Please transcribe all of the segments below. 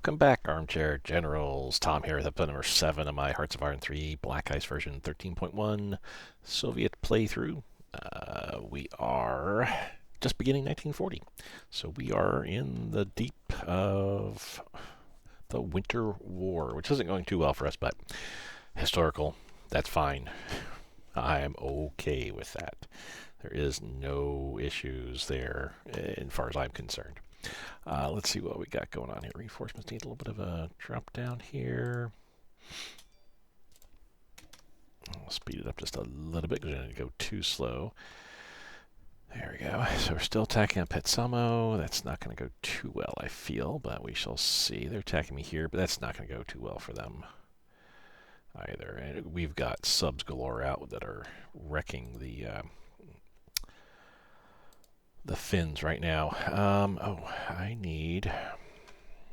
Welcome back, Armchair Generals. Tom here with episode number 7 of my Hearts of Iron 3 Black Ice version 13.1 Soviet playthrough. We are just beginning 1940. So we are in the deep of the Winter War, which isn't going too well for us, but historical, that's fine. I'm okay with that. There is no issues there as far as I'm concerned. Let's see what we got going on here. Reinforcements need a little bit of a drop down here. I'll speed it up just a little bit because I didn't go too slow. There we go. So we're still attacking on Petsamo. That's not going to go too well, I feel, but we shall see. They're attacking me here, but that's not going to go too well for them either. And we've got subs galore out that are wrecking the Finns right now. I need...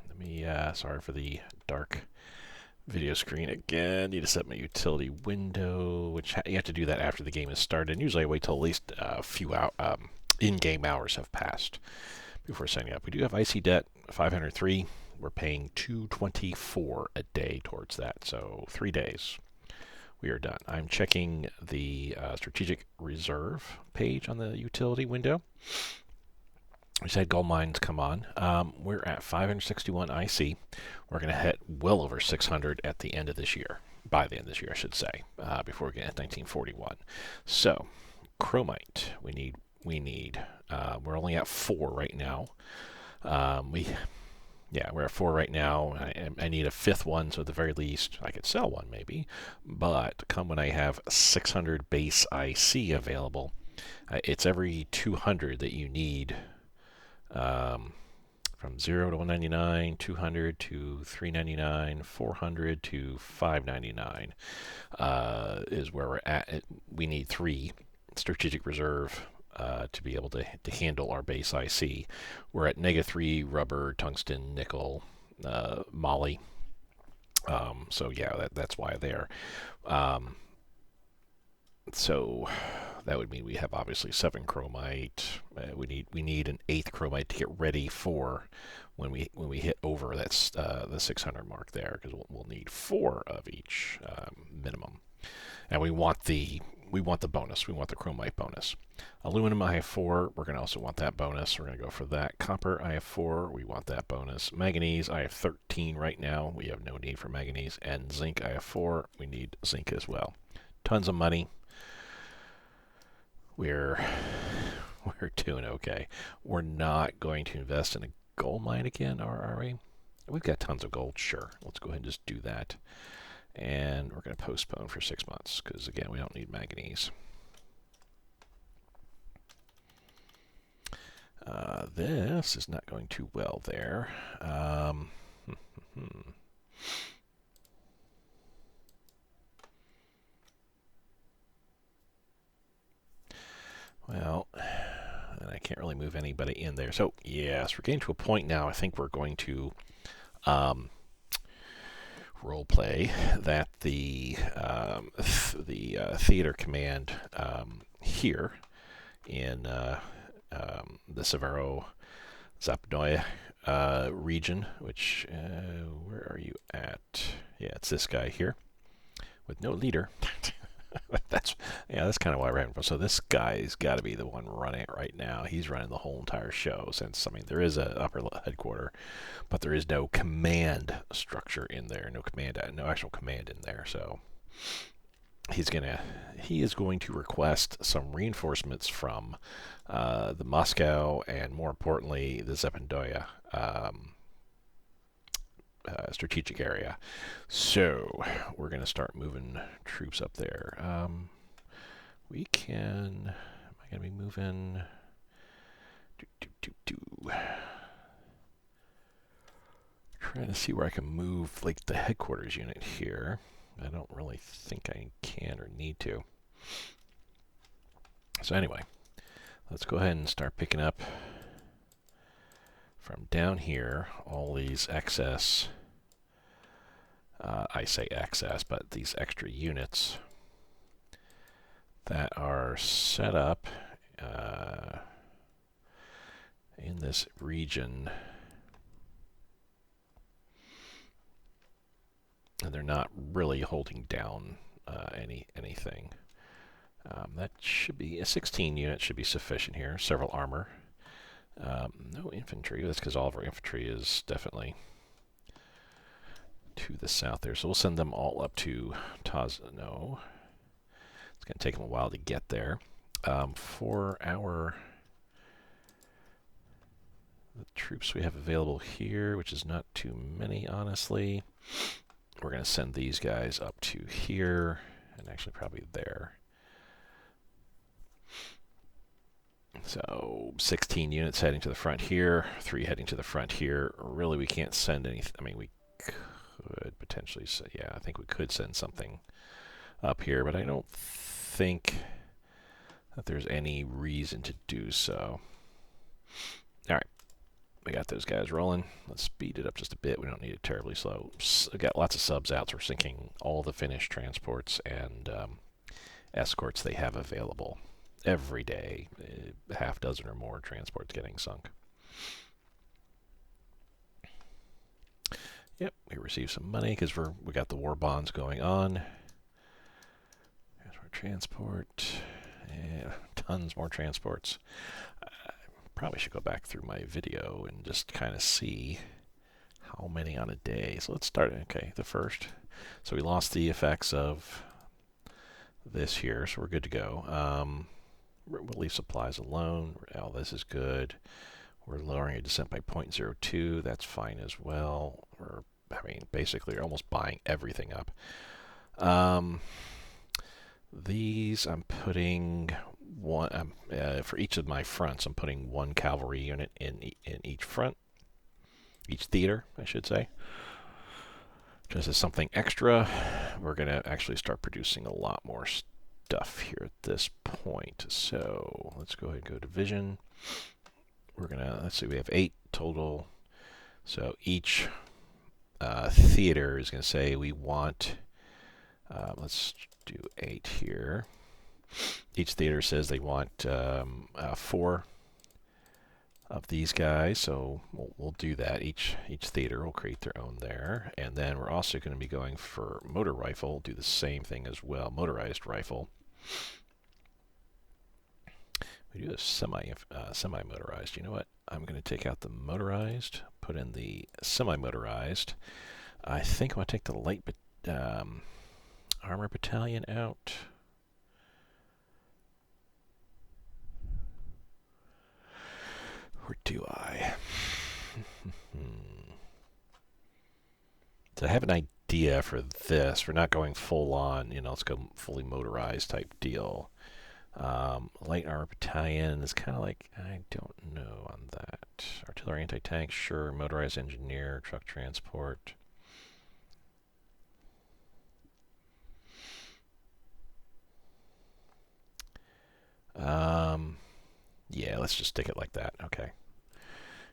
Let me, sorry for the dark video screen again. Need to set my utility window, which you have to do that after the game has started. And usually I wait till at least a few in-game hours have passed before signing up. We do have IC debt, 503. We're paying 224 a day towards that, so 3 days. We are done. I'm checking the strategic reserve page on the utility window. We said gold mines come on. We're at 561 IC. We're going to hit well over 600 at the end of this year. By the end of this year, I should say, before we get to 1941. So, chromite. We need. We're only at 4 right now. We're at 4 right now. I need a 5th one, so at the very least, I could sell one maybe. But come when I have 600 base IC available, it's every 200 that you need. From 0 to 199, 200 to 399, 400 to 599 is where we're at. We need 3 strategic reserve to be able to handle our base IC. We're at -3 rubber, tungsten, nickel, moly. So yeah, that's why there. So that would mean we have obviously 7 chromite. We need an 8th chromite to get ready for when we hit over that's the 600 mark there, because we'll need 4 of each minimum, and we want the bonus. We want the chromite bonus. Aluminum I have 4. We're going to also want that bonus. We're going to go for that. Copper I have 4. We want that bonus. Manganese I have 13 right now. We have no need for manganese. And zinc I have 4. We need zinc as well. Tons of money. We're doing okay. We're not going to invest in a gold mine again, are we? We've got tons of gold, sure. Let's go ahead and just do that. And we're going to postpone for 6 months, because again, we don't need manganese. This is not going too well there. Well, and I can't really move anybody in there. So, yes, we're getting to a point now. I think we're going to role play that the theater command here in the Severo Zapnoye region, which where are you at? Yeah, it's this guy here with no leader. that's kind of why we're having fun. So this guy's got to be the one running it right now. He's running the whole entire show, since there is an upper headquarter, but there is no command structure in there, no actual command in there. So he is going to request some reinforcements from the Moscow, and more importantly the Zapnoye strategic area. So we're going to start moving troops up there. Am I going to be moving? Trying to see where I can move like the headquarters unit here. I don't really think I can or need to. So anyway, let's go ahead and start picking up from down here all these excess, I say excess, but these extra units that are set up in this region they're not really holding down anything. That should be a 16 units should be sufficient here. Several armor. No infantry. That's because all of our infantry is definitely to the south there. So we'll send them all up to Tazno. It's going to take them a while to get there. For the troops we have available here, which is not too many, honestly, we're going to send these guys up to here, and actually probably there. So 16 units heading to the front here, 3 heading to the front here. Really, we can't send anything. I mean, we could potentially, yeah, I think we could send something up here, but I don't think that there's any reason to do so. All right, we got those guys rolling. Let's speed it up just a bit. We don't need it terribly slow. We've got lots of subs out, so we're sinking all the Finnish transports and escorts they have available. Every day, a half dozen or more transports getting sunk. Yep, we received some money because we got the war bonds going on. There's our transport. Yeah, tons more transports. Probably should go back through my video and just kind of see how many on a day. So let's start. Okay, the first. So we lost the effects of this here, so we're good to go. We'll leave supplies alone. Oh, this is good. We're lowering a descent by 0.02. That's fine as well. Basically, we're almost buying everything up. These I'm putting one for each of my fronts. I'm putting one cavalry unit in each front, each theater, I should say. Just as something extra, we're going to actually start producing a lot more stuff here at this point. So let's go ahead and go division. We're gonna, let's see, we have 8 total. So each theater is going to say we want, let's do 8 here. Each theater says they want 4 of these guys, so we'll do that. Each theater will create their own there. And then we're also going to be going for motor rifle, do the same thing as well, motorized rifle. We do a semi-motorized. You know what? I'm going to take out the motorized, put in the semi-motorized. I think I'm going to take the light armor battalion out. Or do I? So I have an idea for this. We're not going full on, let's go fully motorized type deal. Light armor battalion is kind of like, I don't know on that. Artillery, anti-tank, sure. Motorized engineer, truck transport. Yeah, let's just stick it like that. Okay.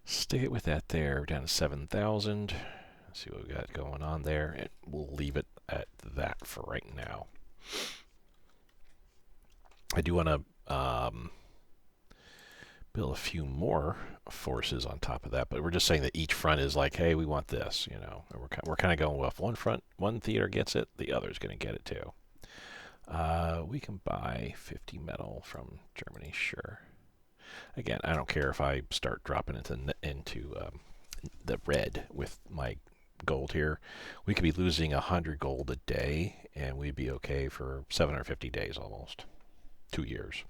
Stick it with that there. We're down to 7,000. Let's see what we got going on there. And we'll leave it at that for right now. I do want to build a few more forces on top of that, but we're just saying that each front is like, hey, we want this, And we're kind of going, well, if one theater gets it, the other's going to get it too. We can buy 50 metal from Germany, sure. Again, I don't care if I start dropping into the red with my gold here. We could be losing 100 gold a day, and we'd be okay for 750 days almost. 2 years.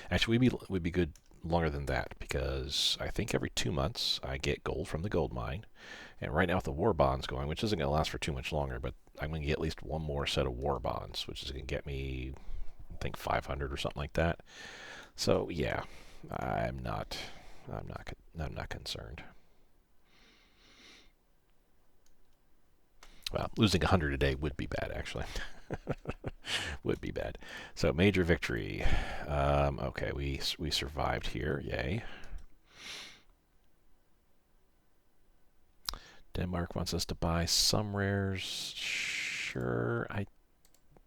Actually, we'd be good longer than that, because I think every 2 months I get gold from the gold mine. And right now with the war bonds going, which isn't going to last for too much longer, but I'm going to get at least one more set of war bonds, which is going to get me, I think, 500 or something like that. So yeah, I'm not concerned. Well, losing 100 a day would be bad, actually. Would be bad. So major victory. Okay, we survived here. Yay. Denmark wants us to buy some rares. Sure. I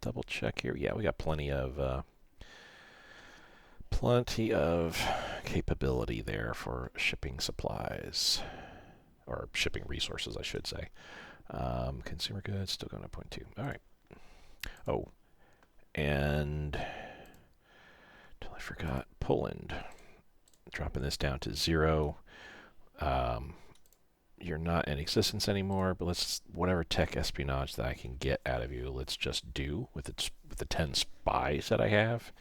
double check here. Yeah, we got plenty of capability there for shipping supplies, or shipping resources, I should say. Consumer goods, still going to 0.2. All right. Oh, and I forgot Poland. Dropping this down to 0. You're not in existence anymore, but let's, whatever tech espionage that I can get out of you, let's just do with the 10 spies that I have.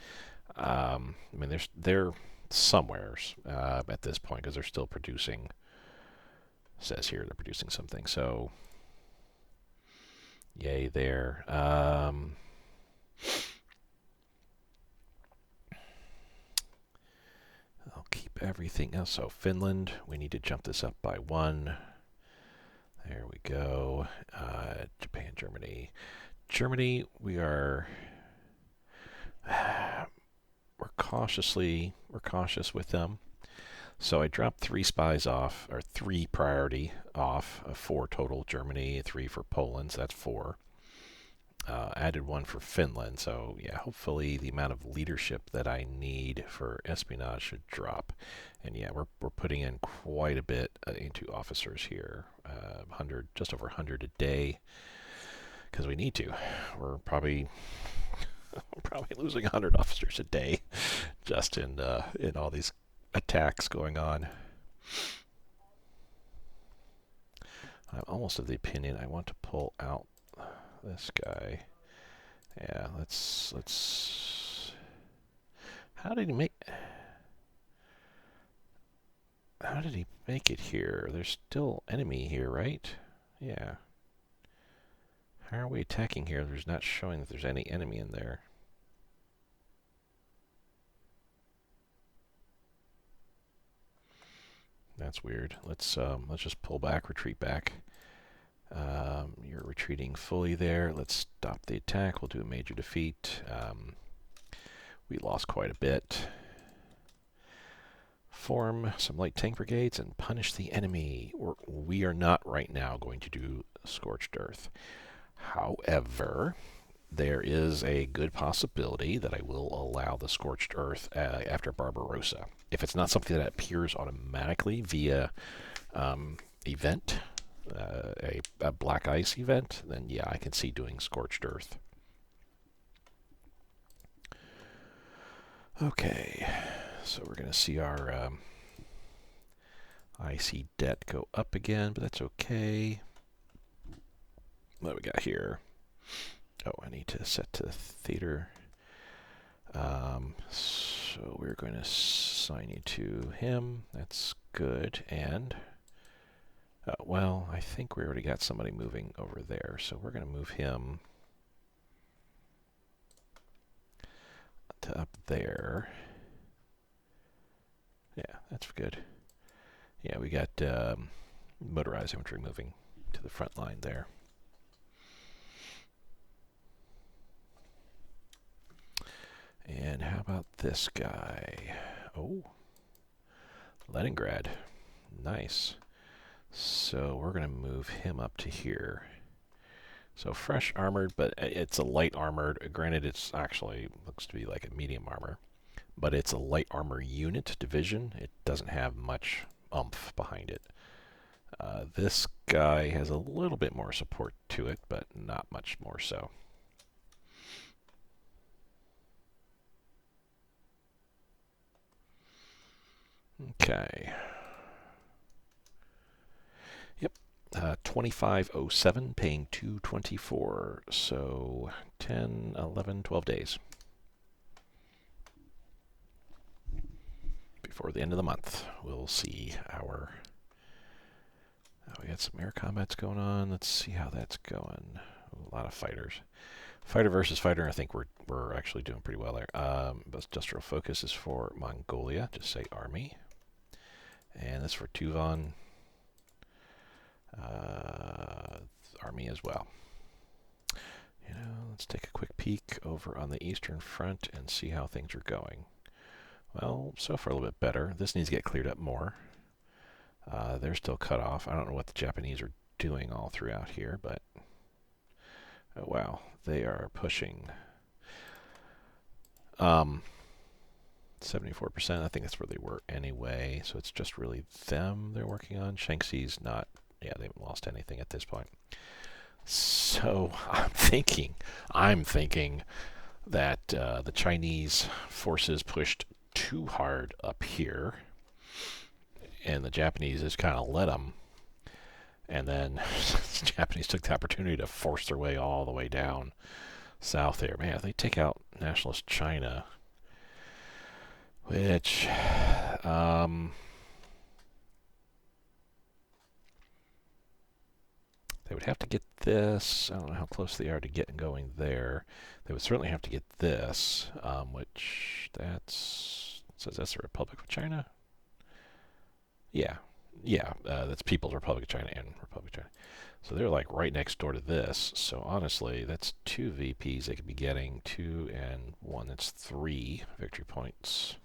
I mean, they're somewheres at this point because they're still producing. Says here they're producing something, so yay there. I'll keep everything else. So Finland, we need to jump this up by 1. There we go. Japan, Germany. Germany, we're cautious with them. So I dropped 3 spies off, or 3 priority off, 4 total Germany, 3 for Poland, so that's 4. Added 1 for Finland, so yeah, hopefully the amount of leadership that I need for espionage should drop. And yeah, we're putting in quite a bit into officers here, 100, just over 100 a day, because we need to. We're probably losing 100 officers a day just in all these attacks going on. I'm almost of the opinion I want to pull out this guy. Yeah, let's. How did he make it here? There's still enemy here, right? Yeah. How are we attacking here? There's not showing that there's any enemy in there. That's weird. Let's just pull back, retreat back. You're retreating fully there. Let's stop the attack. We'll do a major defeat. We lost quite a bit. Form some light tank brigades and punish the enemy. We are not right now going to do Scorched Earth. However, there is a good possibility that I will allow the Scorched Earth after Barbarossa. If it's not something that appears automatically via event, a black ice event, then yeah, I can see doing Scorched Earth. Okay, so we're going to see our icy debt go up again, but that's okay. What do we got here? Oh, I need to set to theater. So we're going to assign you to him. That's good. And, well, I think we already got somebody moving over there. So we're going to move him to up there. Yeah, that's good. Yeah, we got motorized infantry moving to the front line there. And how about this guy? Oh, Leningrad. Nice. So we're going to move him up to here. So fresh armored, but it's a light armored. Granted, it's actually looks to be like a medium armor, but it's a light armor unit division. It doesn't have much oomph behind it. This guy has a little bit more support to it, but not much more so. Okay. Yep. 2507 paying 224. So 10, 11, 12 days. Before the end of the month, we'll see our... we got some air combats going on. Let's see how that's going. A lot of fighters. Fighter versus fighter, I think we're actually doing pretty well there. Industrial focus is for Mongolia. Just say army. And this for Tuvan. Army as well. You know, let's take a quick peek over on the Eastern Front and see how things are going. Well, so far a little bit better. This needs to get cleared up more. They're still cut off. I don't know what the Japanese are doing all throughout here, but oh, wow, they are pushing 74%. I think that's where they were anyway, so it's just really them they're working on. Shaanxi's not Yeah, they haven't lost anything at this point. So I'm thinking that the Chinese forces pushed too hard up here, and the Japanese just kind of let them. And then the Japanese took the opportunity to force their way all the way down south there. Man, if they take out nationalist China, which they would have to get this. I don't know how close they are to getting going there. They would certainly have to get this, which says that's the Republic of China. Yeah, yeah, that's People's Republic of China and Republic of China. So they're like right next door to this. So honestly, that's 2 VPs they could be getting, 2 and 1. That's 3 victory points.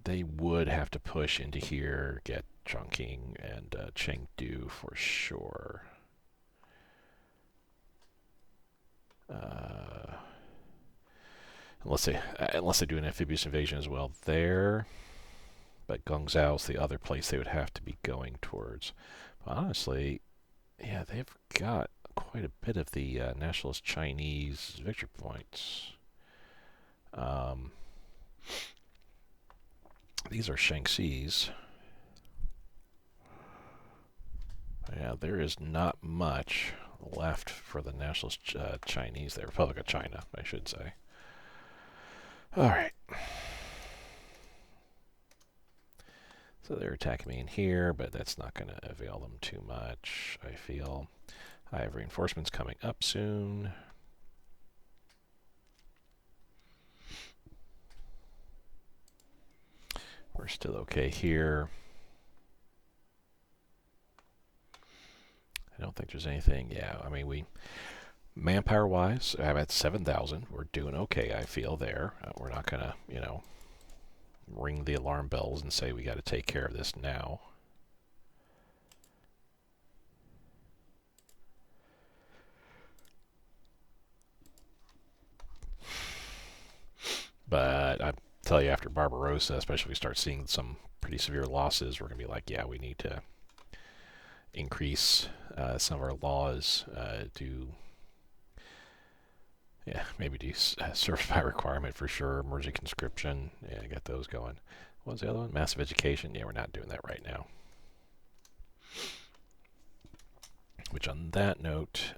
They would have to push into here, get Chongqing and Chengdu for sure. Unless they do an amphibious invasion as well there. But Guangzhou's the other place they would have to be going towards. But honestly, yeah, they've got quite a bit of the nationalist Chinese victory points. These are Shaanxi's. Yeah, there is not much left for the nationalist Chinese, the Republic of China, I should say. All right. So they're attacking me in here, but that's not going to avail them too much, I feel. I have reinforcements coming up soon. We're still okay here. I don't think there's anything. Yeah, I mean, manpower-wise, I'm at 7,000. We're doing okay, I feel, there. We're not going to, ring the alarm bells and say we got to take care of this now. But I tell you, after Barbarossa, especially if we start seeing some pretty severe losses, we're going to be like, yeah, we need to increase some of our laws maybe do service by requirement for sure, emergency conscription, yeah, get those going. What was the other one? Massive education, yeah, we're not doing that right now. Which on that note,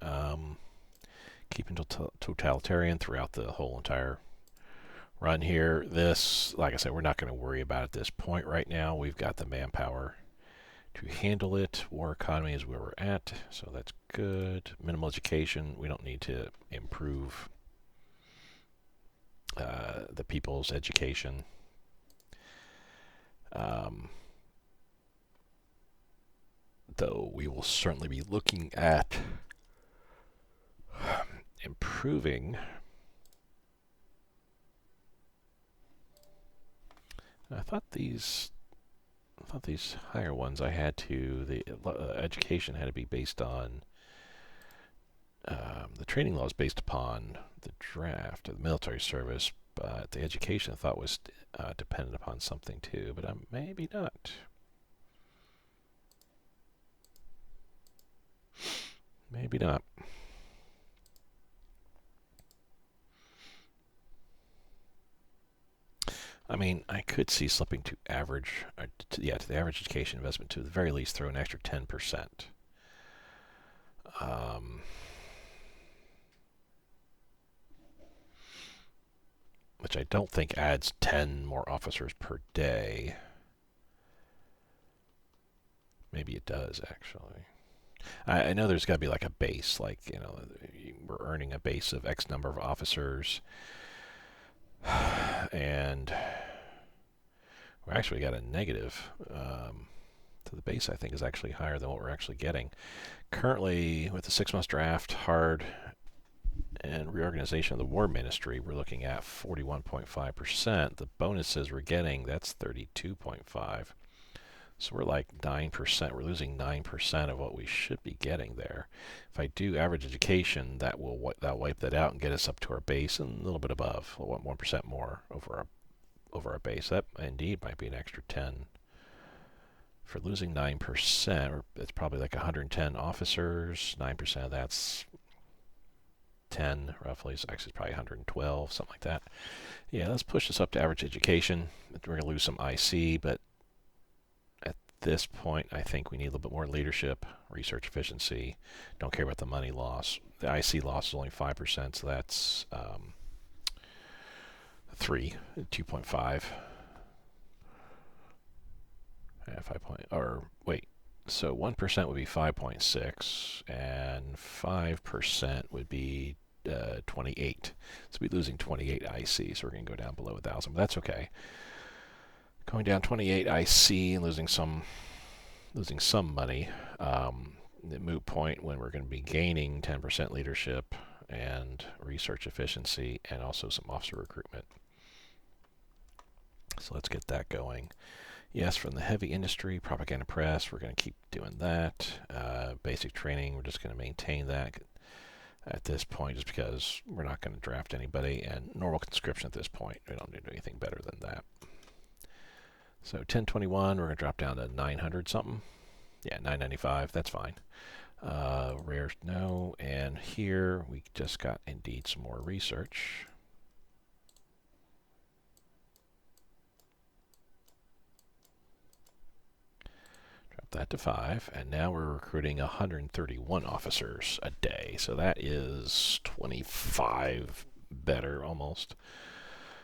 keeping totalitarian throughout the whole entire run here. This, like I said, we're not going to worry about at this point right now. We've got the manpower to handle it. War economy is where we're at, so that's good. Minimal education, we don't need to improve the people's education. Though we will certainly be looking at improving. I thought these higher ones the education had to be based on the training laws based upon the draft or the military service, but the education I thought was dependent upon something too, but maybe not. Maybe not. I mean, I could see slipping to average, to the average education investment to the very least throw an extra 10%. Which I don't think adds 10 more officers per day. Maybe it does, actually. I know there's got to be like a base, like, we're earning a base of X number of officers. And we actually got a negative. To the base, I think, is actually higher than what we're actually getting. Currently, with the 6-month draft, hard, and reorganization of the War Ministry, we're looking at 41.5%. The bonuses we're getting, that's 32.5%. So we're like 9%. We're losing 9% of what we should be getting there. If I do average education, that'll wipe that out and get us up to our base and a little bit above, 1% more over our base. That indeed might be an extra 10 For losing 9%, or it's probably like 110 officers. 9% of that's 10 roughly, so actually it's probably 112, something like that. Yeah, let's push this up to average education. We're going to lose some IC, but at this point, I think we need a little bit more leadership, research efficiency. Don't care about the money loss. The IC loss is only 5%, so that's 2.5. Yeah, 5 point, or wait, so 1% would be 5.6, and 5% would be 28. So we'd be losing 28 IC, so we're going to go down below 1,000, but that's okay. Going down 28 IC and losing some money. The moot point when we're going to be gaining 10% leadership and research efficiency and also some officer recruitment. So let's get that going. Yes, from the heavy industry, propaganda press, we're going to keep doing that. Basic training, we're just going to maintain that at this point just because we're not going to draft anybody, and normal conscription at this point. We don't need to do anything better than that. So 1021, we're going to drop down to 900 something. Yeah, 995, that's fine. Rare, no. And here we just got indeed some more research. Drop that to 5, and now we're recruiting 131 officers a day. So that is 25 better, almost.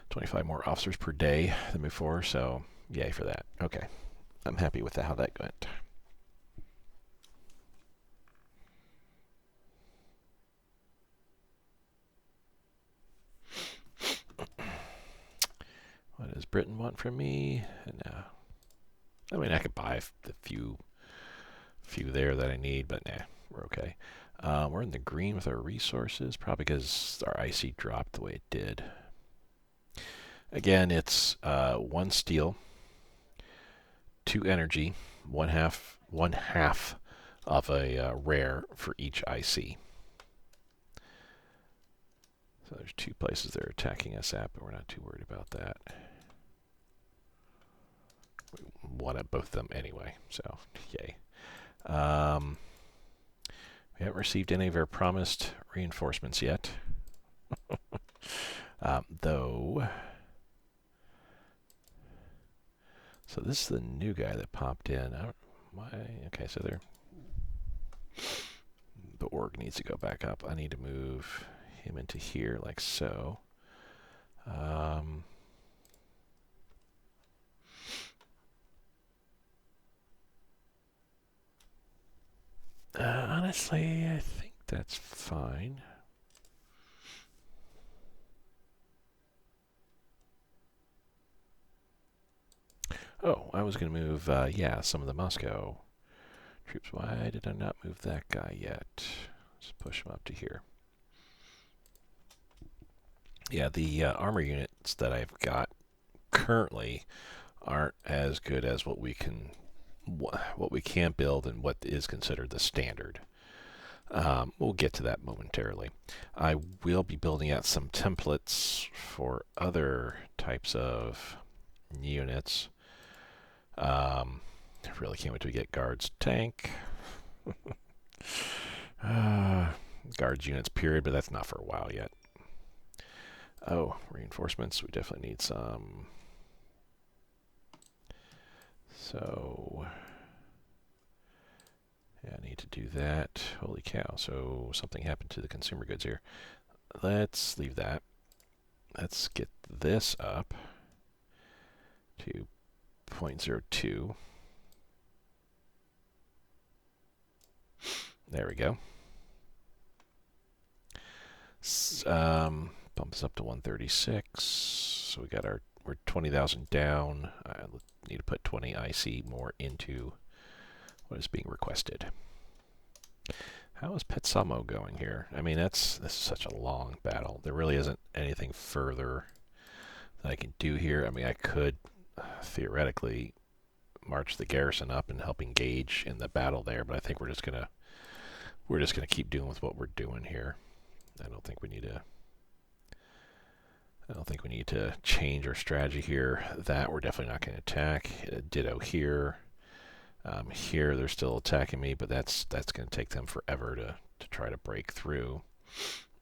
25 more officers per day than before, so yay for that. Okay, I'm happy with how that went. What does Britain want from me? No. I mean, I could buy the few there that I need, but nah, we're okay. We're in the green with our resources, probably because our IC dropped the way it did. Again, it's 1 steel, 2 energy, one half of a rare for each IC. So there's 2 places they're attacking us at, but we're not too worried about that. We want both of them anyway, so yay. We haven't received any of our promised reinforcements yet. Though, so this is the new guy that popped in. Okay, so the org needs to go back up. I need to move him into here like so. Honestly, I think that's fine. Oh, I was going to move, yeah, some of the Moscow troops. Why did I not move that guy yet? Let's push him up to here. Yeah, the armor units that I've got currently aren't as good as what we can build and what is considered the standard. We'll get to that momentarily. I will be building out some templates for other types of units. I really can't wait to get guards tank. Guards units period, but that's not for a while yet. Oh, reinforcements. We definitely need some. So, yeah, I need to do that. Holy cow. So something happened to the consumer goods here. Let's leave that. Let's get this up to 0.02. There we go. Bumps up to 136. So we're 20,000 down. I need to put 20 IC more into what is being requested. How is Petsamo going here? I mean, this is such a long battle. There really isn't anything further that I can do here. I mean, I could theoretically march the garrison up and help engage in the battle there, but I think we're just gonna keep doing with what we're doing here. I don't think we need to change our strategy here. That we're definitely not going to attack. Ditto here. Here they're still attacking me, but that's going to take them forever to try to break through.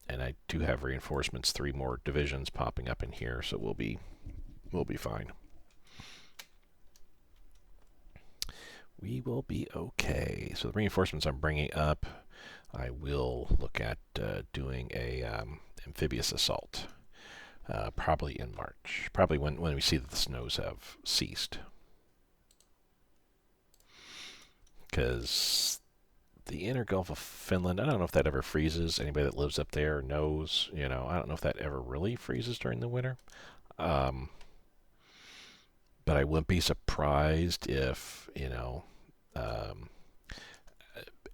And I do have reinforcements, 3 more divisions popping up in here, so we'll be fine. We will be okay. So the reinforcements I'm bringing up, I will look at doing a amphibious assault, probably in March, probably when we see that the snows have ceased. Because the inner Gulf of Finland, I don't know if that ever freezes. Anybody that lives up there knows, I don't know if that ever really freezes during the winter. But I wouldn't be surprised if,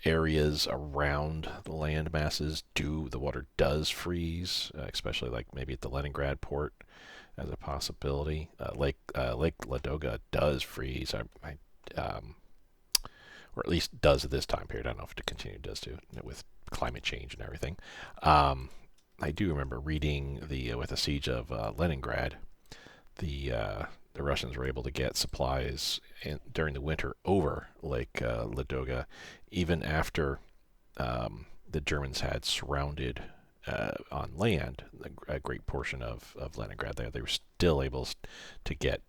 areas around the land masses the water does freeze, especially like maybe at the Leningrad port as a possibility. Lake Ladoga does freeze. Or at least does at this time period. I don't know if it continues does too, with climate change and everything. I do remember reading with the siege of Leningrad, the Russians were able to get supplies during the winter over Lake Ladoga, even after the Germans had surrounded on land a great portion of Leningrad. They were still able to get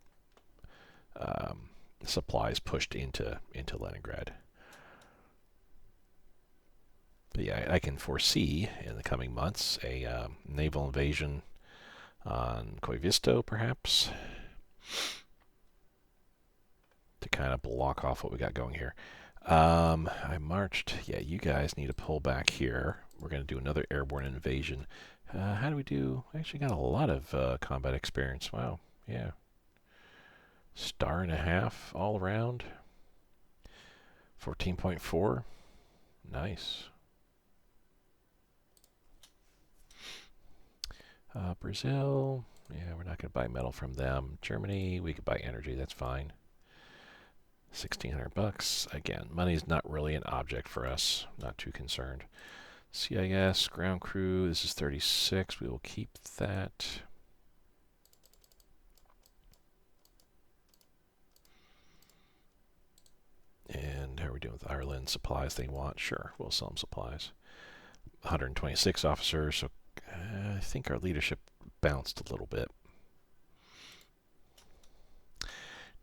supplies pushed into Leningrad. But yeah, I can foresee in the coming months a naval invasion on Koivisto, perhaps, to kind of block off what we got going here. I marched. Yeah, you guys need to pull back here. We're going to do another airborne invasion. How do we do? I actually got a lot of combat experience. Wow. Yeah. 1.5 stars all around. 14.4. Nice. Brazil. Yeah, we're not going to buy metal from them. Germany, we could buy energy. That's fine. $1,600. Again, money's not really an object for us. Not too concerned. CIS, ground crew. This is 36. We will keep that. And how are we doing with Ireland? Supplies they want? Sure, we'll sell them supplies. 126 officers, so I think our leadership bounced a little bit.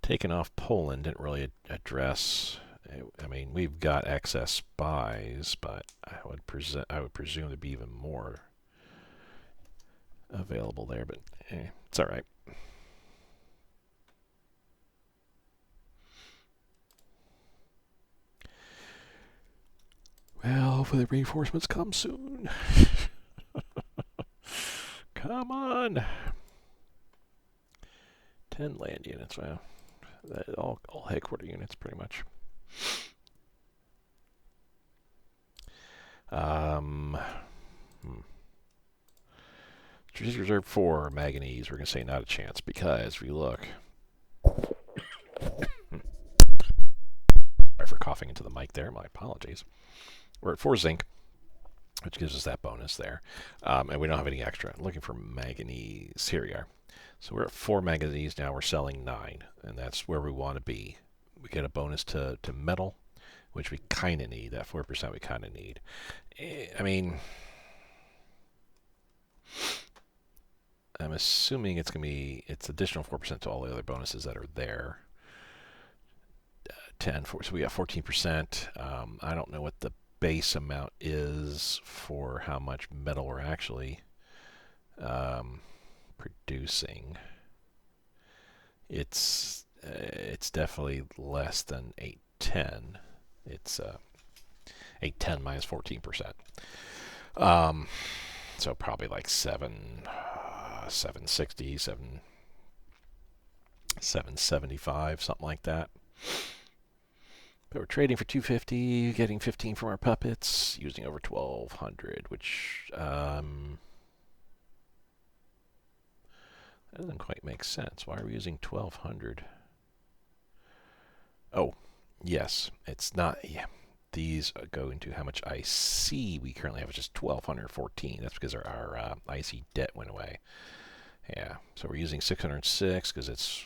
Taking off Poland didn't really address. I mean, we've got excess spies, but I would presume there'd be even more available there. But it's all right. Well, hopefully the reinforcements come soon. Come on. 10 land units. Wow. All headquarter units, pretty much. Strategic Reserve 4, manganese. We're going to say not a chance because if we look. Sorry for coughing into the mic there. My apologies. We're at 4 zinc, which gives us that bonus there. And we don't have any extra. I'm looking for manganese. Here we are. So we're at 4 manganese now. We're selling 9, and that's where we want to be. We get a bonus to metal, which we kind of need. That 4% we kind of need. I mean, I'm assuming it's additional 4% to all the other bonuses that are there. 10, 4, so we got 14%. I don't know what the base amount is for how much metal we're actually producing. It's definitely less than 810. It's 810 minus 14%. So probably like 760, 775, something like that. But we're trading for 250, getting 15 from our puppets, using over 1,200, which that doesn't quite make sense. Why are we using 1,200? Oh, yes, it's not. Yeah, these go into how much IC we currently have, which is 1,214. That's because our IC debt went away. Yeah, so we're using 606 because it's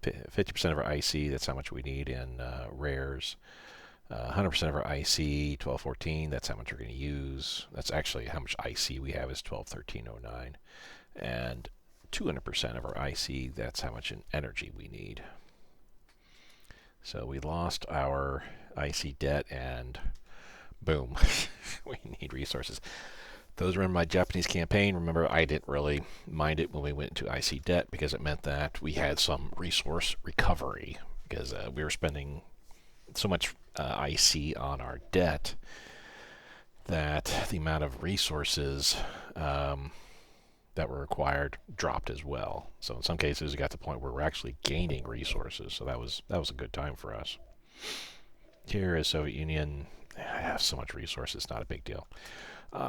50% of our IC, that's how much we need in rares. 100% of our IC, 1214, that's how much we're going to use. That's actually how much IC we have is 121309. And 200% of our IC, that's how much in energy we need. So we lost our IC debt and boom, we need resources. Those were in my Japanese campaign. Remember, I didn't really mind it when we went into IC debt because it meant that we had some resource recovery because we were spending so much IC on our debt that the amount of resources that were required dropped as well. So in some cases, it got to the point where we're actually gaining resources. So that was a good time for us. Here is Soviet Union. I have so much resources, not a big deal.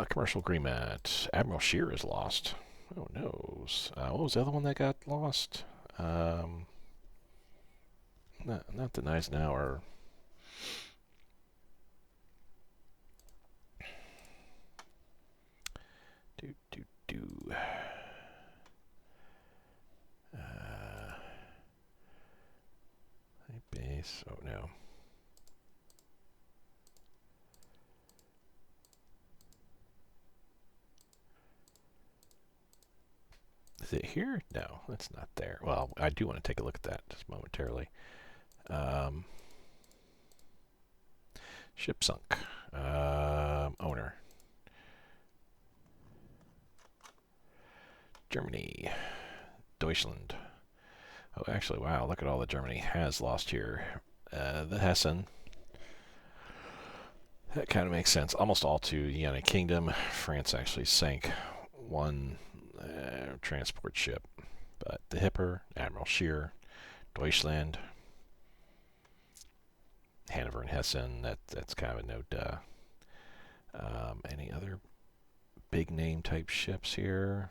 Commercial agreement. Admiral Scheer is lost. Oh no. What was the other one that got lost? Not the Eisenhower. Base. Oh no. Is it here? No, it's not there. Well, I do want to take a look at that just momentarily. Ship sunk. Owner. Germany. Deutschland. Oh, actually, wow, look at all that Germany has lost here. The Hessen. That kind of makes sense. Almost all to the United Kingdom. France actually sank one transport ship. But the Hipper, Admiral Scheer, Deutschland, Hanover and Hessen, that's kind of a no-duh. Any other big name type ships here?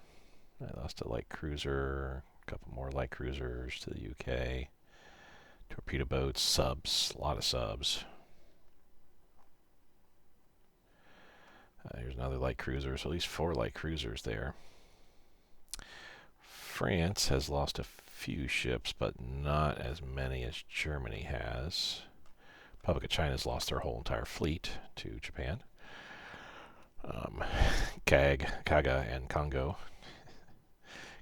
I lost a light cruiser, a couple more light cruisers to the UK, torpedo boats, subs, a lot of subs. Here's another light cruiser, so at least 4 light cruisers there. France has lost a few ships, but not as many as Germany has. Republic of China has lost their whole entire fleet to Japan. Kaga, and Congo.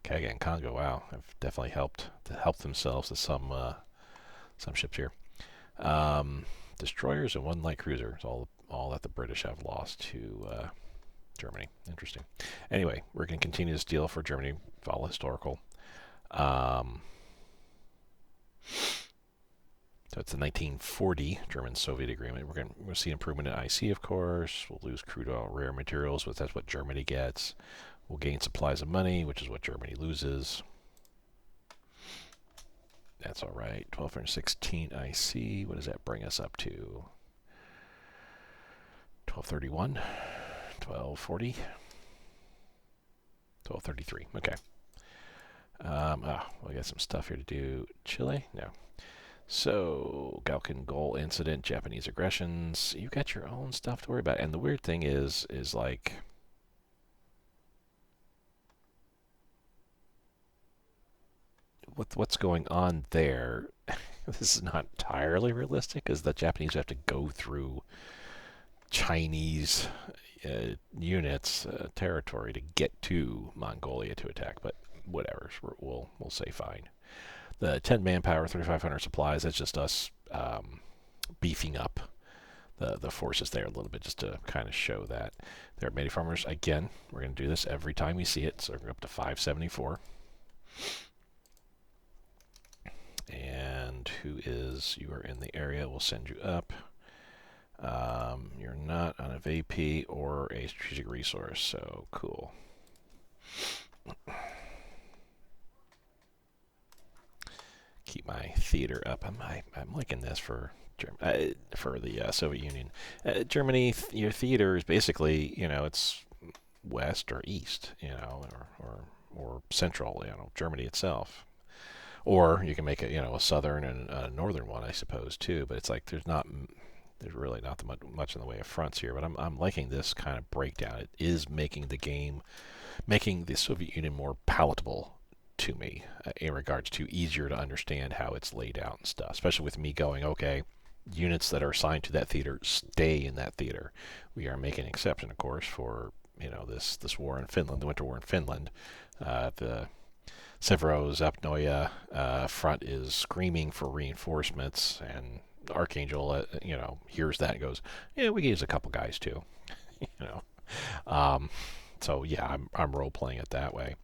Kaga and Congo, wow, have definitely helped themselves to some ships here. Destroyers and 1 light cruiser is all that the British have lost to Germany. Interesting. Anyway, we're going to continue this deal for Germany, follow historical. So it's the 1940 German-Soviet agreement. We're going to see improvement in IC, of course. We'll lose crude oil, rare materials, but that's what Germany gets. We'll gain supplies of money, which is what Germany loses. That's all right. 1216 IC. What does that bring us up to? 1231, 1240, 1233. Okay. We got some stuff here to do. Chile? No. So, Galkin Gol incident, Japanese aggressions. You got your own stuff to worry about. And the weird thing is like, with what's going on there, this is not entirely realistic, because the Japanese have to go through Chinese units, territory to get to Mongolia to attack. But whatever, we'll say fine. The 10 manpower, 3,500 supplies, that's just us beefing up the forces there a little bit just to kind of show that. There are many farmers. Again, we're going to do this every time we see it, so we're going up to 574. And you are in the area, we'll send you up. You're not on a VP or a strategic resource, so cool. Keep my theater up. I'm liking this for the Soviet Union. Germany, your theater is basically, it's west or east, or central, Germany itself. Or you can make it, a southern and a northern one, I suppose, too. But it's like there's really not much in the way of fronts here. But I'm liking this kind of breakdown. It is making the Soviet Union more palatable to me in regards to easier to understand how it's laid out and stuff, especially with me going, okay, units that are assigned to that theater stay in that theater. We are making an exception, of course, for this war in Finland, the Winter War in Finland. The Severozapnoye front is screaming for reinforcements, and Archangel, hears that and goes, "Yeah, we can use a couple guys too," you know. So yeah, I'm role playing it that way.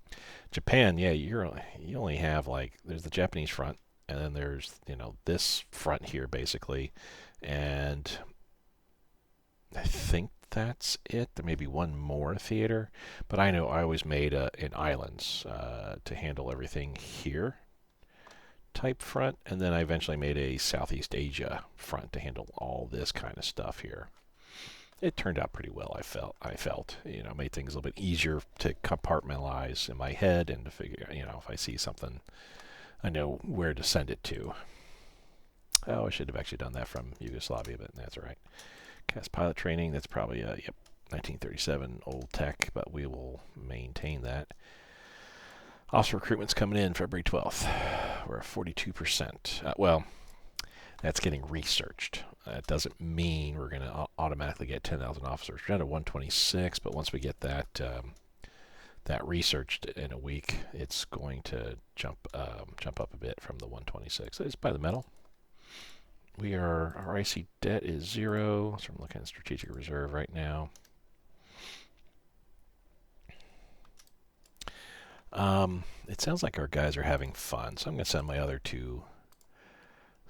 Japan, yeah, you only have there's the Japanese front, and then there's this front here basically, and I think that's it. There may be one more theater, but I know I always made in islands to handle everything here type front, and then I eventually made a Southeast Asia front to handle all this kind of stuff here. It turned out pretty well. I felt made things a little bit easier to compartmentalize in my head and to figure if I see something, I know where to send it to. Oh, I should have actually done that from Yugoslavia, but that's all right. Cast pilot training, that's probably 1937 old tech, but we will maintain that. Officer recruitment's coming in February 12th. We're at 42%. Well, that's getting researched. That doesn't mean we're going to automatically get 10,000 officers. We're down to 126, but once we get that researched in a week, it's going to jump up a bit from the 126. It's by the medal. Our IC debt is 0, so I'm looking at strategic reserve right now. It sounds like our guys are having fun, so I'm going to send my other 2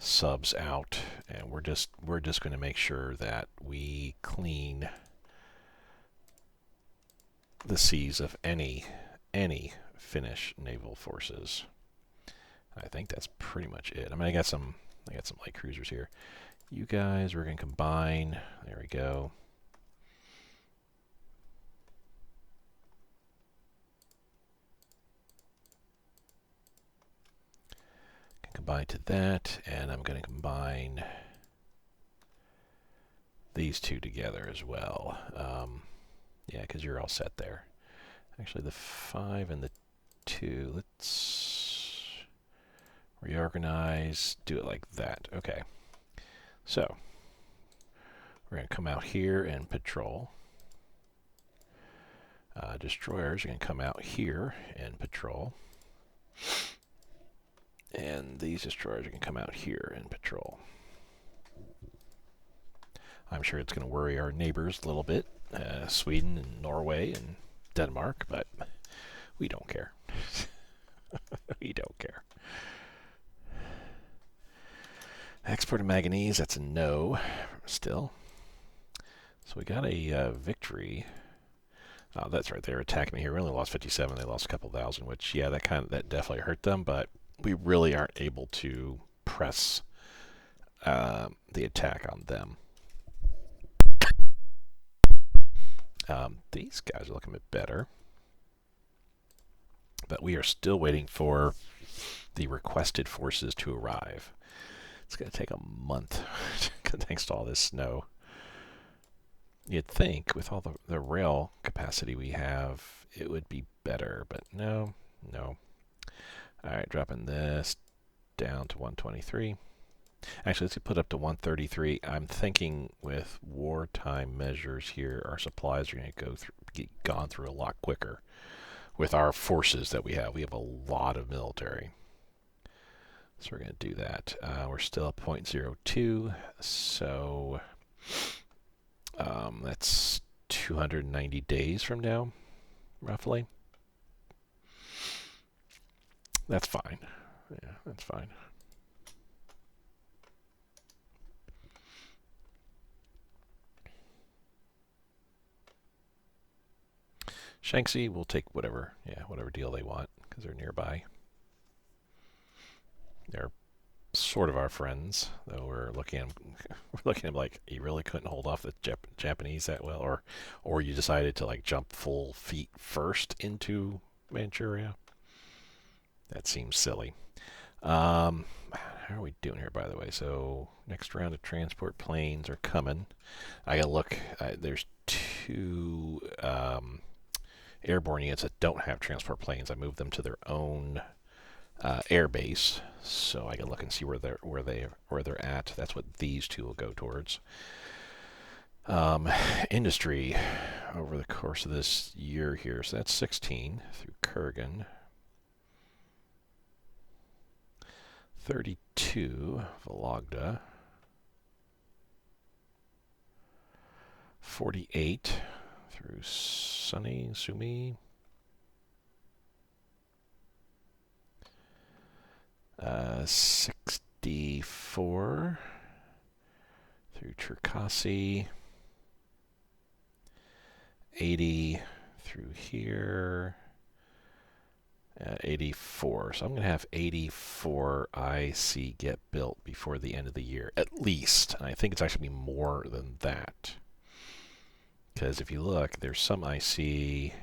subs out, and we're just going to make sure that we clean the seas of any Finnish naval forces. I think that's pretty much it. I mean, I got some light cruisers here. You guys, we're going to combine. There we go. Combine to that, and I'm going to combine these 2 together as well. Yeah, because you're all set there. Actually, the 5 and the 2, let's reorganize, do it like that. Okay. So, we're going to come out here and patrol. Destroyers are going to come out here and patrol. And these destroyers are going to come out here and patrol. I'm sure it's going to worry our neighbors a little bit, Sweden and Norway and Denmark, but we don't care. We don't care. Export of manganese, that's a no still. So we got a victory. Oh, that's right, they were attacking me here. We only lost 57, they lost a couple thousand, which, yeah, that definitely hurt them, but we really aren't able to press the attack on them. These guys are looking a bit better, but we are still waiting for the requested forces to arrive. It's going to take a month thanks to all this snow. You'd think with all the rail capacity we have, it would be better, but no. All right, dropping this down to 123. Actually, let's put up to 133. I'm thinking with wartime measures here, our supplies are going to get gone through a lot quicker with our forces that we have. We have a lot of military. So we're going to do that. We're still at 0.02, so that's 290 days from now, roughly. That's fine. Yeah, that's fine. Shanxi will take whatever deal they want because they're nearby. They're sort of our friends, though we're looking at them like you really couldn't hold off the Japanese that well, or you decided to jump full feet first into Manchuria. That seems silly. How are we doing here, by the way? So next round of transport planes are coming. I gotta look. There's 2 airborne units that don't have transport planes, I move them to their own air base, so I can look and see where they're at. That's what these two will go towards. Industry over the course of this year here, so that's 16 through Kurgan. 32 Vologda. 48 through Sunny, Sumi. 64 through Cherkasy. 80 through here. 84. So I'm going to have 84 IC get built before the end of the year, at least. And I think it's actually more than that. Because if you look, there's some IC,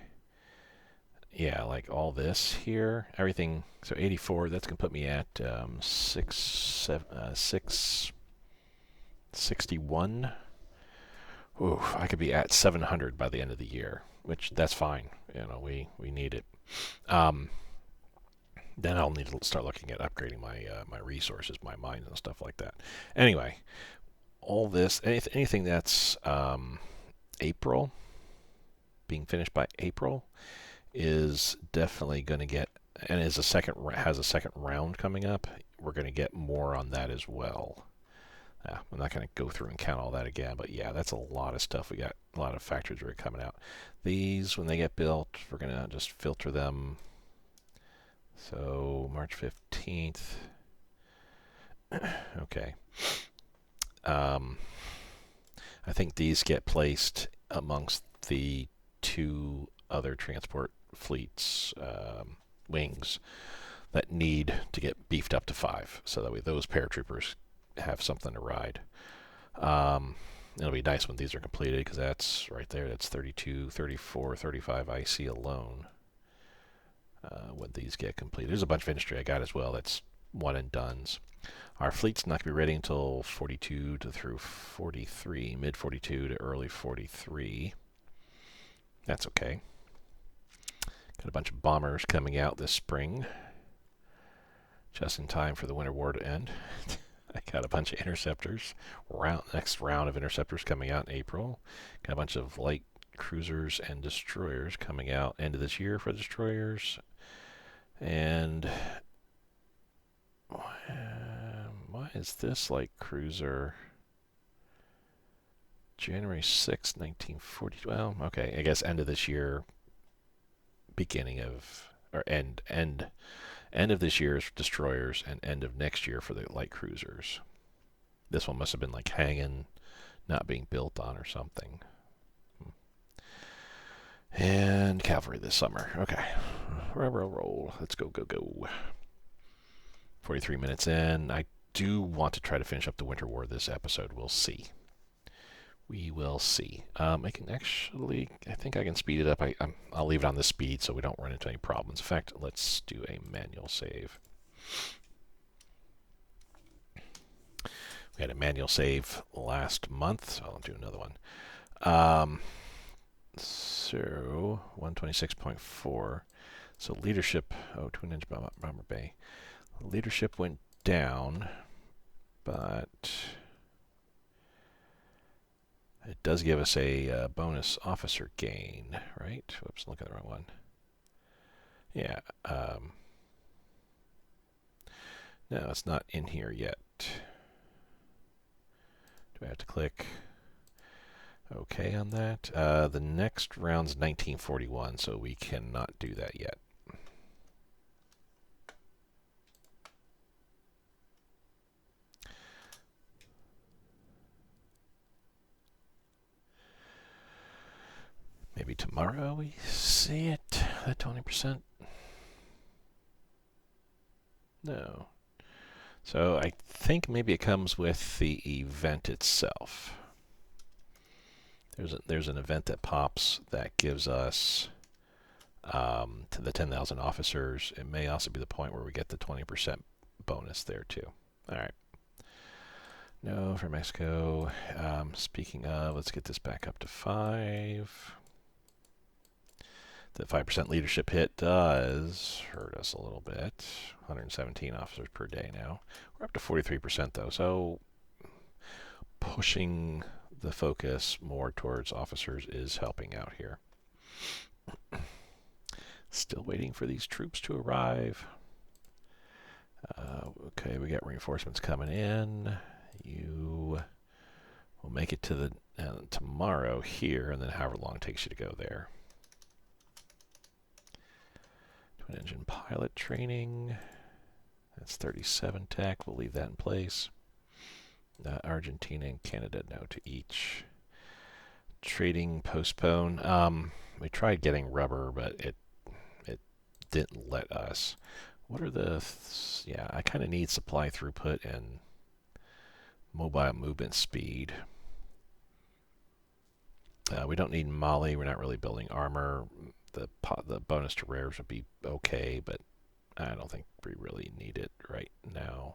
yeah, like all this here, everything. So 84, that's going to put me at 661. Ooh, I could be at 700 by the end of the year, which that's fine. You know, we need it. Then I'll need to start looking at upgrading my my resources, my mines and stuff like that. Anyway, all this, anything that's April, being finished by April, is definitely going to get, and has a second round coming up. We're going to get more on that as well. I'm not going to go through and count all that again, but yeah, that's a lot of stuff. We got a lot of factories that are coming out. These, when they get built, we're going to just filter them. So March 15th. Okay. I think these get placed amongst the two other transport fleets wings that need to get beefed up to 5, so that way those paratroopers have something to ride. It'll be nice when these are completed, because that's right there. That's 32, 34, 35 IC alone. When these get completed, there's a bunch of industry I got as well. That's one and done's. Our fleet's not going to be ready until 42 to through 43, mid 42 to early 43. That's okay. Got a bunch of bombers coming out this spring, just in time for the winter war to end. I got a bunch of interceptors. Next round of interceptors coming out in April. Got a bunch of light cruisers and destroyers coming out end of this year for destroyers. And why is this light cruiser January 6, 1940? Well, okay, I guess end of this year, beginning of, or end of this year's destroyers, and end of next year for the light cruisers. This one must have been like hanging, not being built on or something. And cavalry this summer. Okay. Roll. Let's go. 43 minutes in. I do want to try to finish up the Winter War this episode. We'll see. We will see. I can actually, I think I can speed it up. I'll leave it on this speed so we don't run into any problems. In fact, let's do a manual save. We had a manual save last month, so I'll do another one. So 126.4. So leadership. Oh, Twin Engine Bomber Bay. Leadership went down, but it does give us a bonus officer gain, right? Whoops, look at the wrong one. Yeah. No, it's not in here yet. Do I have to click OK on that? The next round's 1941, so we cannot do that yet. Maybe tomorrow we see it, that 20%. No. So I think maybe it comes with the event itself. There's an event that pops that gives us to the 10,000 officers. It may also be the point where we get the 20% bonus there too. All right. No, for Mexico. Speaking of, let's get this back up to 5. The 5% leadership hit does hurt us a little bit. 117 officers per day now. We're up to 43% though, so pushing the focus more towards officers is helping out here. Still waiting for these troops to arrive. Okay, we got reinforcements coming in. You will make it to the tomorrow here, and then however long it takes you to go there. Twin engine pilot training. That's 37 tech. We'll leave that in place. Argentina and Canada no to each. Trading postpone. We tried getting rubber, but it didn't let us. What are the... yeah, I kind of need supply throughput and mobile movement speed. We don't need Mali. We're not really building armor. The bonus to rares would be okay, but I don't think we really need it right now.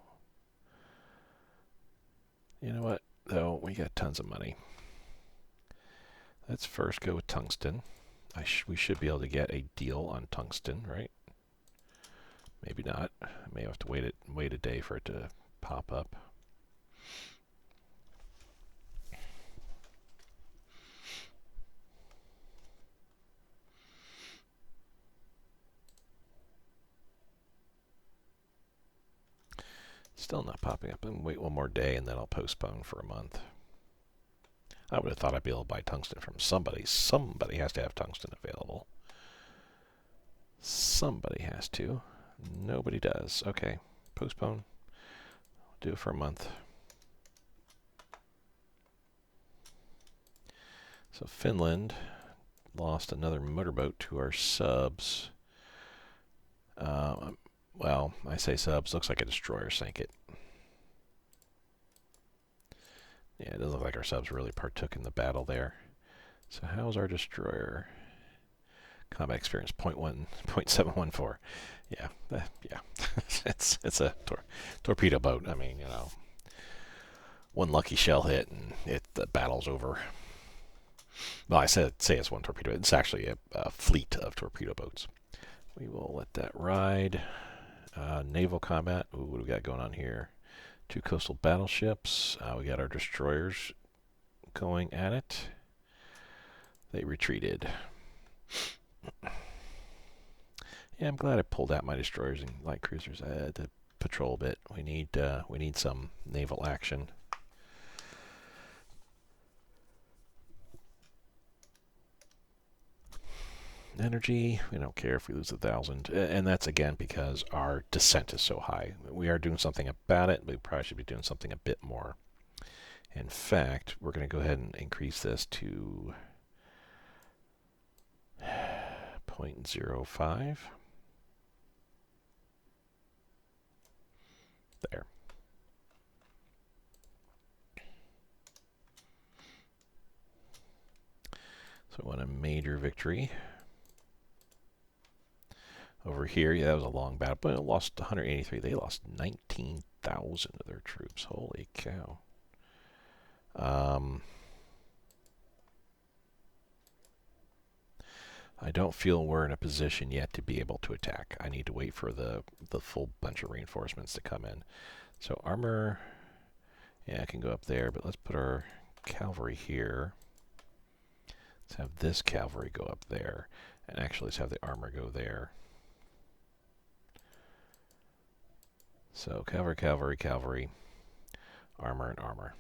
You know what, though? We got tons of money. Let's first go with tungsten. We should be able to get a deal on tungsten, right? Maybe not. I may have to wait a day for it to pop up. Still not popping up. And wait one more day, and then I'll postpone for a month. I would have thought I'd be able to buy tungsten from somebody. Somebody has to have tungsten available. Somebody has to. Nobody does. Okay, postpone. I'll do it for a month. So Finland lost another motorboat to our subs. Well, I say subs. Looks like a destroyer sank it. Yeah, it doesn't look like our subs really partook in the battle there. So how's our destroyer? Combat experience 0.714. Yeah, yeah. it's a torpedo boat. I mean, you know, one lucky shell hit and the battle's over. Well, I say it's one torpedo. It's actually a fleet of torpedo boats. We will let that ride. Naval combat. Ooh, what do we got going on here? 2 coastal battleships. We got our destroyers going at it. They retreated. Yeah, I'm glad I pulled out my destroyers and light cruisers to patrol a bit. We need some naval action. Energy, we don't care if we lose 1,000, and that's again because our descent is so high. We are doing something about it, but we probably should be doing something a bit more. In fact, we're going to go ahead and increase this to 0.05. There. So I want a major victory. Over here, yeah, that was a long battle, but it lost 183. They lost 19,000 of their troops. Holy cow. I don't feel we're in a position yet to be able to attack. I need to wait for the full bunch of reinforcements to come in. So armor, yeah, I can go up there, but let's put our cavalry here. Let's have this cavalry go up there, and actually let's have the armor go there. So cavalry, cavalry, cavalry, armor, and armor.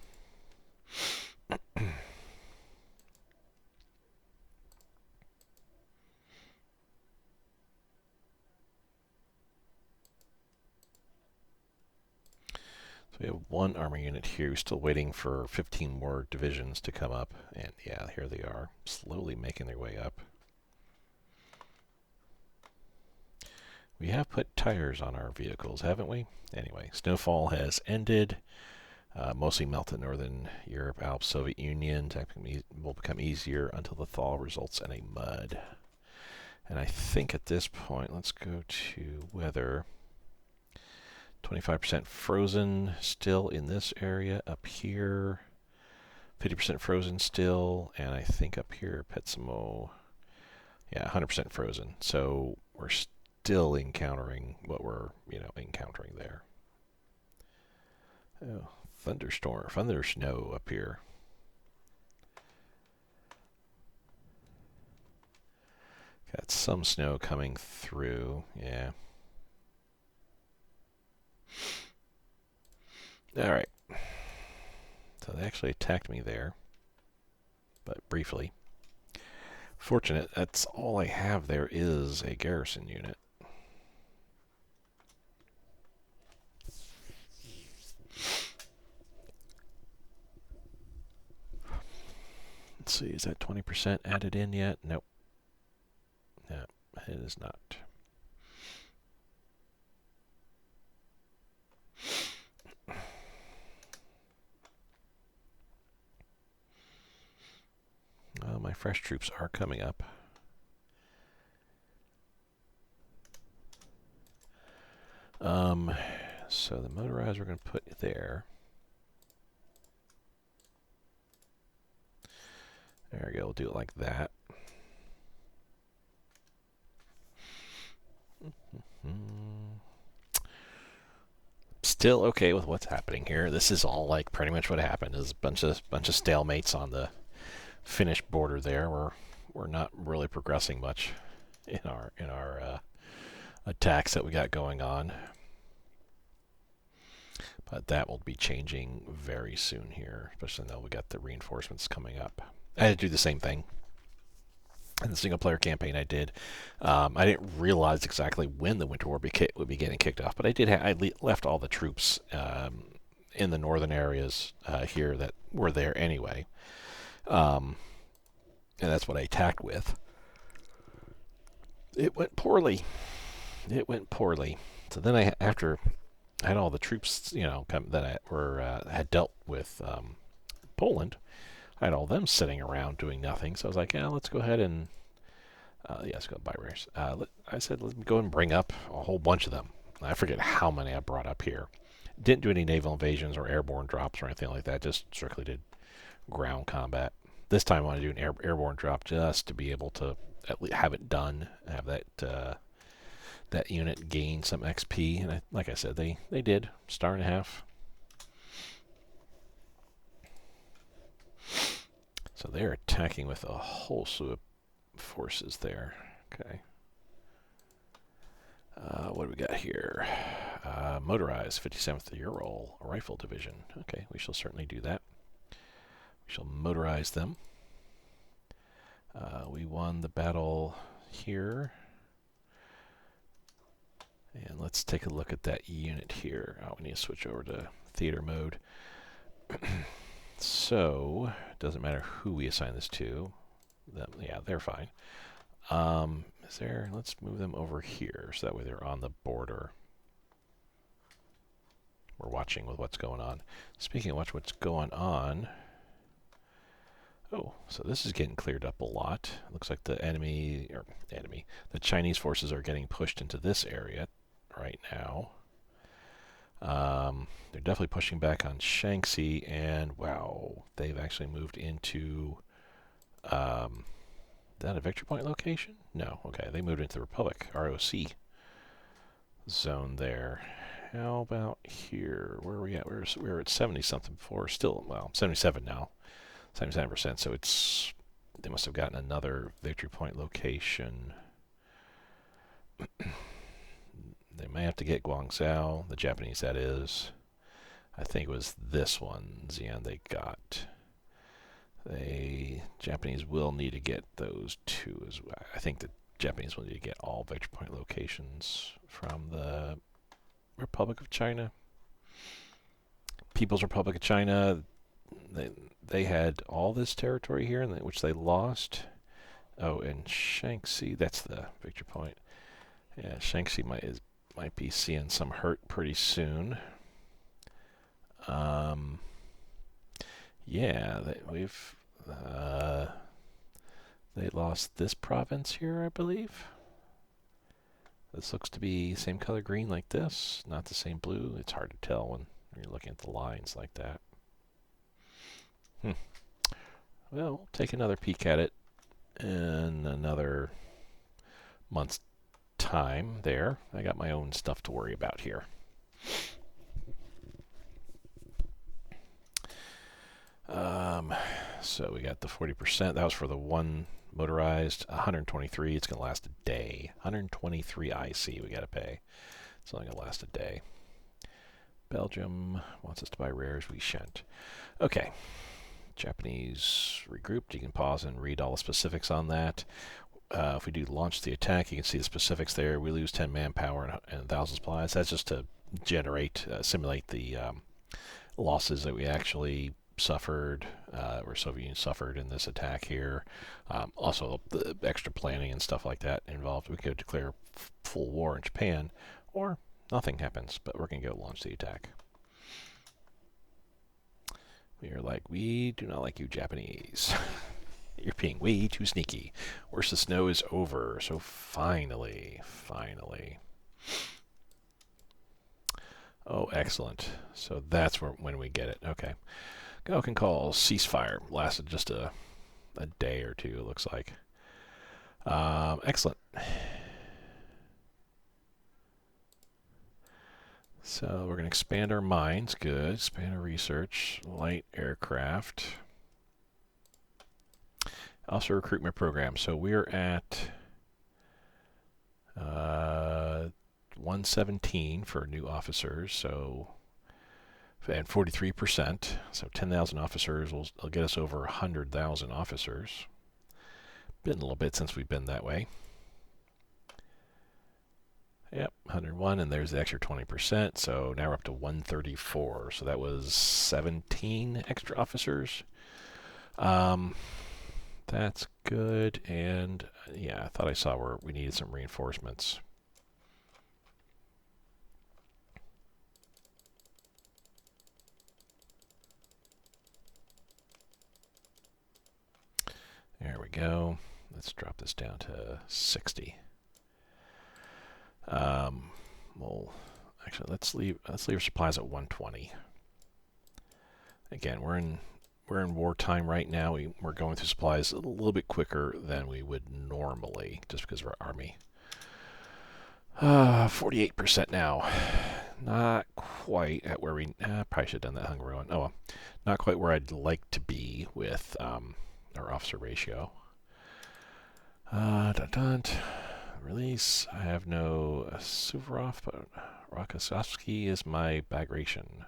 So we have 1 armor unit here. We're still waiting for 15 more divisions to come up. And yeah, here they are, slowly making their way up. We have put tires on our vehicles, haven't we? Anyway, snowfall has ended. Mostly melted Northern Europe, Alps, Soviet Union. Will become easier until the thaw results in a mud. And I think at this point, let's go to weather. 25% frozen still in this area. Up here, 50% frozen still. And I think up here, Petsamo. Yeah, 100% frozen. So we're still encountering what we're, encountering there. Oh, thunderstorm, thunder snow up here. Got some snow coming through, yeah. Alright. So they actually attacked me there, but briefly. Fortunate, that's all I have there is a garrison unit. Let's see, is that 20% added in yet? Nope. No, it is not. Well, my fresh troops are coming up. So the motorized we're going to put there. There we go, we'll do it like that. Still okay with what's happening here. This is all like pretty much what happened. Is a bunch of stalemates on the Finnish border there. We're not really progressing much in our attacks that we got going on. But that will be changing very soon here, especially now we got the reinforcements coming up. I had to do the same thing in the single-player campaign I did. I didn't realize exactly when the Winter War would be getting kicked off, but I left all the troops in the northern areas here that were there anyway. And that's what I attacked with. It went poorly. So then after I had all the troops, that had dealt with Poland, I had all them sitting around doing nothing. So I was like, yeah, let's go ahead and let's go buy rares. I said, let's go and bring up a whole bunch of them. I forget how many I brought up here. Didn't do any naval invasions or airborne drops or anything like that. Just strictly did ground combat. This time I want to do an airborne drop just to be able to at least have it done, have that unit gain some XP. And like I said, they did. Star and a half. So they're attacking with a whole slew of forces there. Okay. What do we got here? Motorized 57th Ural Rifle Division. Okay, we shall certainly do that. We shall motorize them. We won the battle here. And let's take a look at that unit here. Oh, we need to switch over to theater mode. So, it doesn't matter who we assign this to. Yeah, they're fine. Let's move them over here, so that way they're on the border. We're watching with what's going on. Speaking of what's going on... Oh, so this is getting cleared up a lot. Looks like the the Chinese forces are getting pushed into this area right now. They're definitely pushing back on Shaanxi, and wow, they've actually moved into... is that a victory point location? No, okay, they moved into the Republic, ROC zone there. How about here? Where are we at? We were at 70-something before. Still, well, 77 now. 77%, so they must have gotten another victory point location. They may have to get Guangzhou, the Japanese that is. I think it was this one, Xi'an, they got. The Japanese will need to get those two as well. I think the Japanese will need to get all victory point locations from the Republic of China. People's Republic of China, they had all this territory here, which they lost. Oh, and Shaanxi, that's the victory point. Yeah, Shaanxi might be seeing some hurt pretty soon. Yeah, they lost this province here, I believe. This looks to be same color green like this, not the same blue. It's hard to tell when you're looking at the lines like that. Well, take another peek at it, and another month's time there. I got my own stuff to worry about here. So we got the 40%. That was for the one motorized. 123. It's going to last a day. 123 IC we got to pay. It's only going to last a day. Belgium wants us to buy rares. We shan't. Okay. Japanese regrouped. You can pause and read all the specifics on that. If we do launch the attack, you can see the specifics there. We lose 10 manpower and 1,000 supplies. That's just to generate, simulate the losses that we actually suffered, or Soviet Union suffered in this attack here. Also, the extra planning and stuff like that involved. We could declare full war in Japan, or nothing happens, but we're going to go launch the attack. We are like, we do not like you Japanese. You're being way too sneaky. Worse, the snow is over, so finally. Oh, excellent. So that's when we get it. Okay. Galcan calls ceasefire. Lasted just a day or two, it looks like. Excellent. So we're going to expand our mines. Good. Expand our research. Light aircraft. Also recruitment program. So we're at 117 for new officers. So and 43%. So 10,000 officers will get us over 100,000 officers. Been a little bit since we've been that way. Yep, 101, and there's the extra 20%, so now we're up to 134. So that was 17 extra officers. That's good, and yeah, I thought I saw where we needed some reinforcements. There we go. Let's drop this down to 60. Well, actually, let's leave our supplies at 120. Again, we're in wartime right now. We're going through supplies a little bit quicker than we would normally, just because of our army. 48% now. Not quite at where we probably should have done that hunger one. Oh well, not quite where I'd like to be with our officer ratio. Release. I have no Suvorov, but Rokossovsky is my bagration.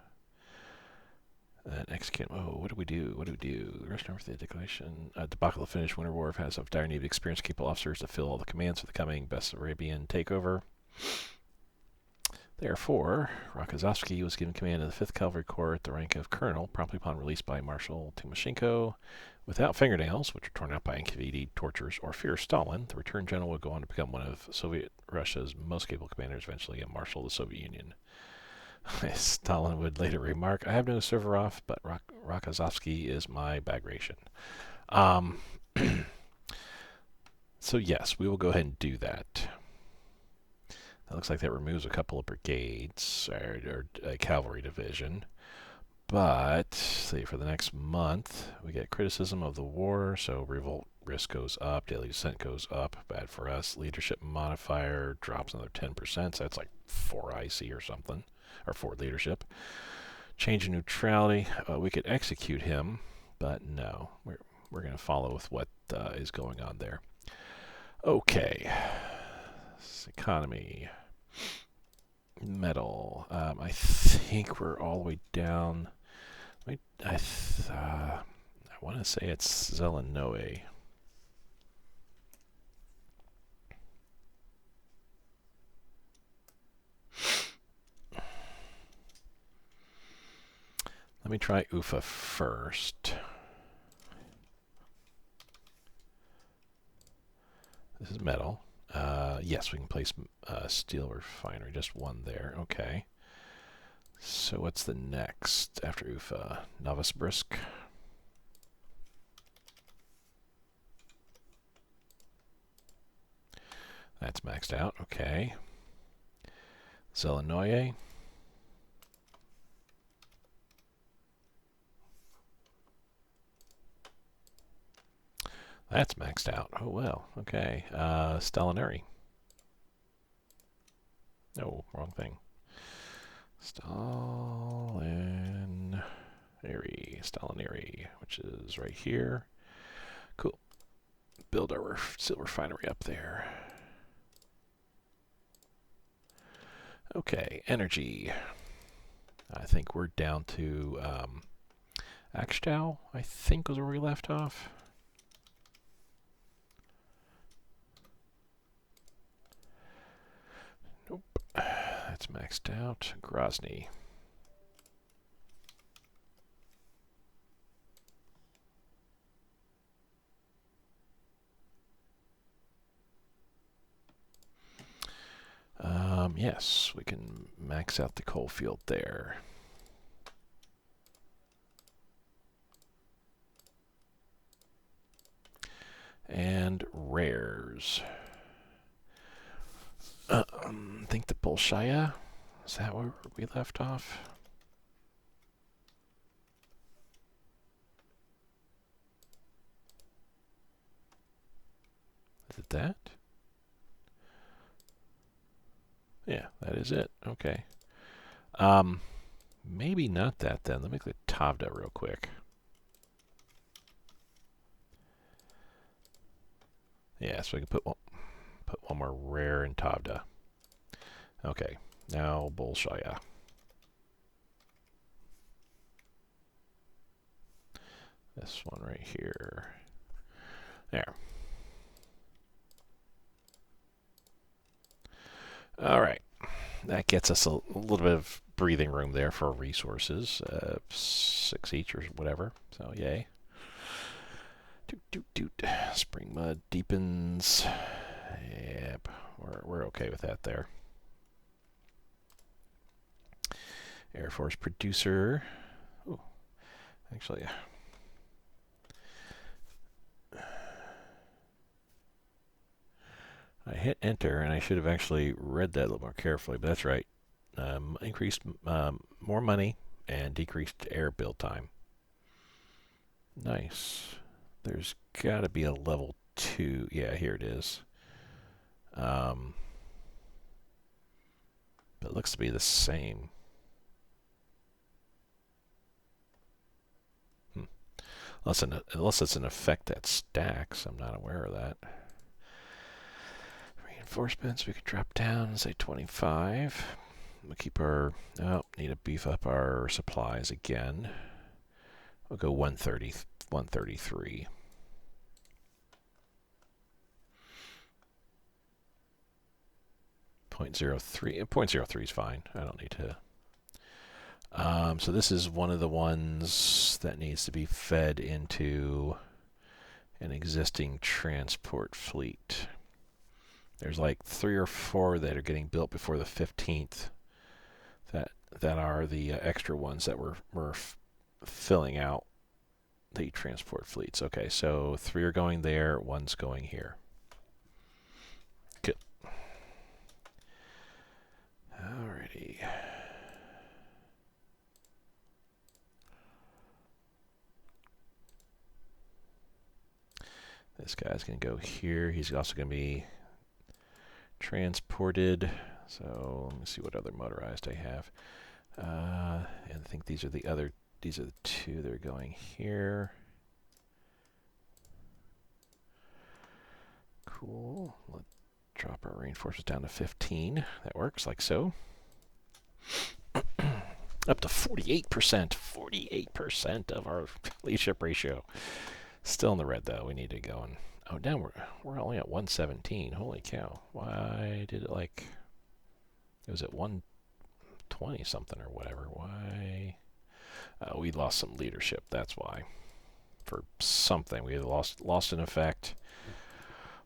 And execute. Oh, what do we do? The Russian Army for the declaration. Debacle of Finnish Winter War has of dire need of experienced capable officers to fill all the commands for the coming Bessarabian takeover. Therefore, Rokossovsky was given command of the 5th Cavalry Corps at the rank of colonel, promptly upon release by Marshal Timoshenko. Without fingernails, which were torn out by NKVD tortures or fear of Stalin, the returned general would go on to become one of Soviet Russia's most capable commanders, eventually a marshal of the Soviet Union. Stalin would later remark, I have no Suvorov, but Rokossovsky is my bagration. So yes, we will go ahead and do that. That looks like that removes a couple of brigades, or a cavalry division. But, see, for the next month, we get criticism of the war, so revolt risk goes up, daily descent goes up, bad for us. Leadership modifier drops another 10%, so that's like 4 IC or something, or 4 leadership. Change in neutrality, we could execute him, but no, we're going to follow with what is going on there. Okay, economy, metal, I think we're all the way down. I want to say it's Zelenoe. Let me try Ufa first. This is metal. Yes, we can place steel refinery, just one there. Okay. So what's the next after Ufa? Novosibirsk. That's maxed out. Okay. Zelenoye. That's maxed out. Oh well. Okay. Stalinary. No, wrong thing. Stalinary, which is right here. Cool. Build our silver refinery up there. Okay, energy. I think we're down to Axtau, I think was where we left off. Nope. That's maxed out. Grozny. Yes, we can max out the coal field there. And rares. I think the Bolshaya, is that where we left off? Is it that? Yeah, that is it. Okay. Maybe not that then. Let me click Tavda real quick. Yeah, so we can put one more rare in Tavda. Okay, now Bolshaya. This one right here. There. All right. That gets us a little bit of breathing room there for resources. 6 each or whatever. So, yay. Spring mud deepens. Yep. We're okay with that there. Air Force producer. Ooh. Actually, I hit enter, and I should have actually read that a little more carefully, but that's right. Increased more money and decreased air build time. Nice. There's got to be a level 2. Yeah, here it is. But it looks to be the same. Unless it's an effect that stacks. I'm not aware of that. Reinforcements, we could drop down, say 25. We'll keep our... Oh, need to beef up our supplies again. We'll go 133. .03 is fine. I don't need to... so this is one of the ones that needs to be fed into an existing transport fleet. There's like 3 or 4 that are getting built before the 15th that are the extra ones that we're filling out the transport fleets. Okay, so 3 are going there, 1's going here. Good. Alrighty. This guy's going to go here. He's also going to be transported. So let me see what other motorized I have. And I think these are the 2 that are going here. Cool. Let's drop our reinforcements down to 15. That works like so. Up to 48%. 48% of our leadership ratio. Still in the red though. We need to go and... Oh, down we're only at 117. Holy cow. Why did it like... It was at 120 something or whatever. Why? We lost some leadership. That's why. For something. We either lost an effect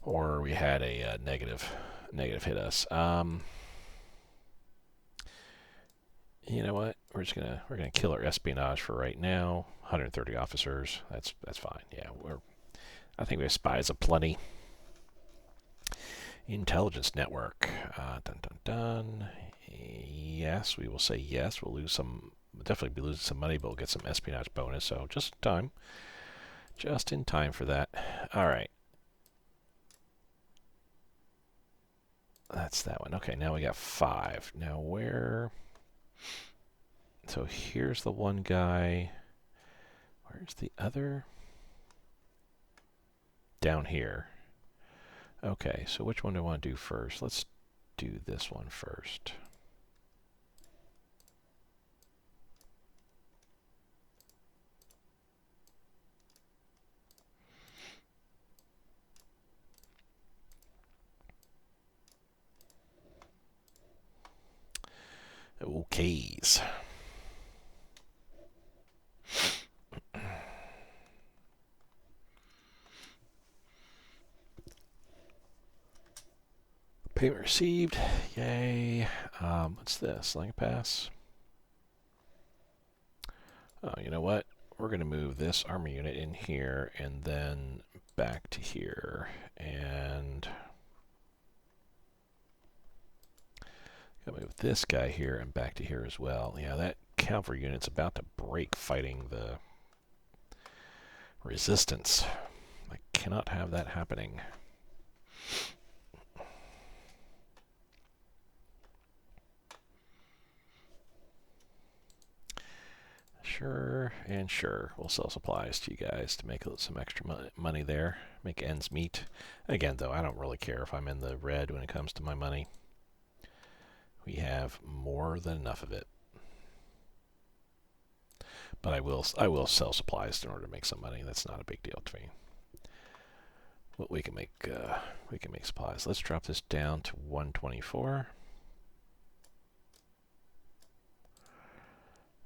or we had a negative hit us. You know what? We're gonna kill our espionage for right now. 130 officers. That's fine. Yeah, I think we have spies aplenty. Intelligence network. Dun dun dun. Yes, we will say yes. We'll definitely be losing some money, but we'll get some espionage bonus. So just in time for that. All right. That's that one. Okay, now we got 5. Now where... So here's the one guy. Where's the other? Down here. Okay, so which one do I want to do first? Let's do this one first. Okays. Payment received. Yay. What's this? Lang pass. Oh, you know what? We're going to move this armor unit in here and then back to here. And gotta move this guy here and back to here as well. Yeah, that cavalry unit's about to break fighting the resistance. I cannot have that happening. Sure and sure. We'll sell supplies to you guys to make some extra money there. Make ends meet. Again, though, I don't really care if I'm in the red when it comes to my money. We have more than enough of it. But I will sell supplies in order to make some money. That's not a big deal to me. What we can make supplies. Let's drop this down to 124.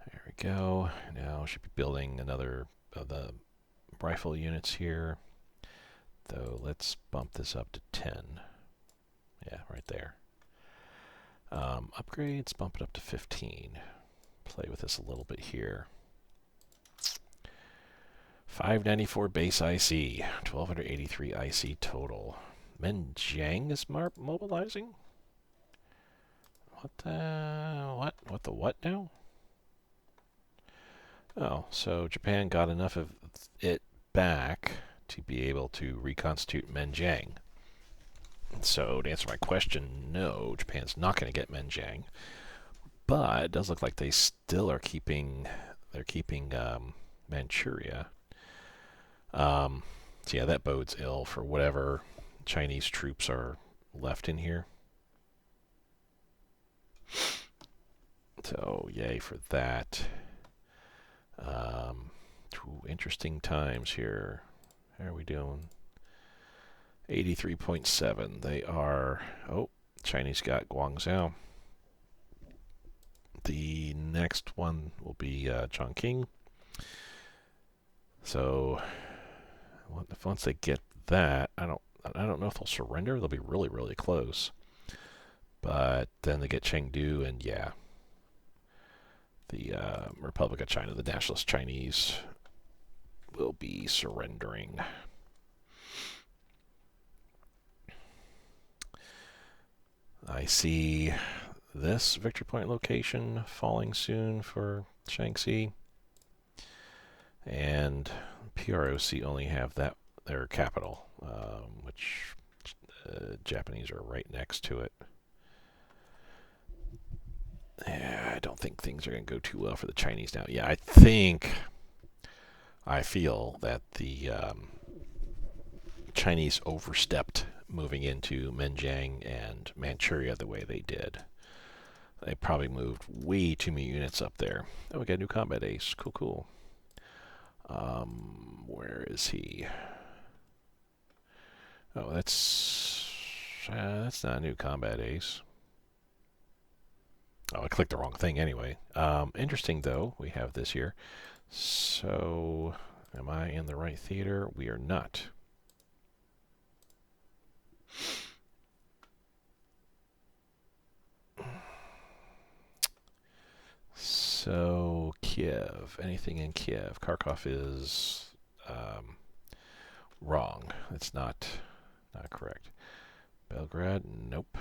There we go. Now should be building another of the rifle units here. Though let's bump this up to 10. Yeah, right there. Upgrades, bump it up to 15. Play with this a little bit here. 594 base IC, 1283 IC total. Menjiang is mobilizing? What the what now? Oh, so Japan got enough of it back to be able to reconstitute Menjiang. So to answer my question, no, Japan's not going to get Menjiang. But it does look like they still are keeping Manchuria. So yeah, that bodes ill for whatever Chinese troops are left in here. So yay for that. Interesting times here. How are we doing? 83.7. They are... Oh, Chinese got Guangzhou. The next one will be Chongqing. So once they get that, I don't know if they'll surrender. They'll be really, really close. But then they get Chengdu, and yeah, the Republic of China, the Nationalist Chinese, will be surrendering. I see this victory point location falling soon for Shaanxi. And PROC only have that their capital, which Japanese are right next to it. Yeah, I don't think things are going to go too well for the Chinese now. Yeah, I feel that the Chinese overstepped moving into Menjiang and Manchuria the way they did. They probably moved way too many units up there. Oh, we got a new combat ace. Cool, cool. Where is he? Oh, that's not a new combat ace. Oh, I clicked the wrong thing anyway. Interesting, though, we have this here. So, am I in the right theater? We are not. So, Kiev. Anything in Kiev? Kharkov is wrong. It's not correct. Belgrade? Nope.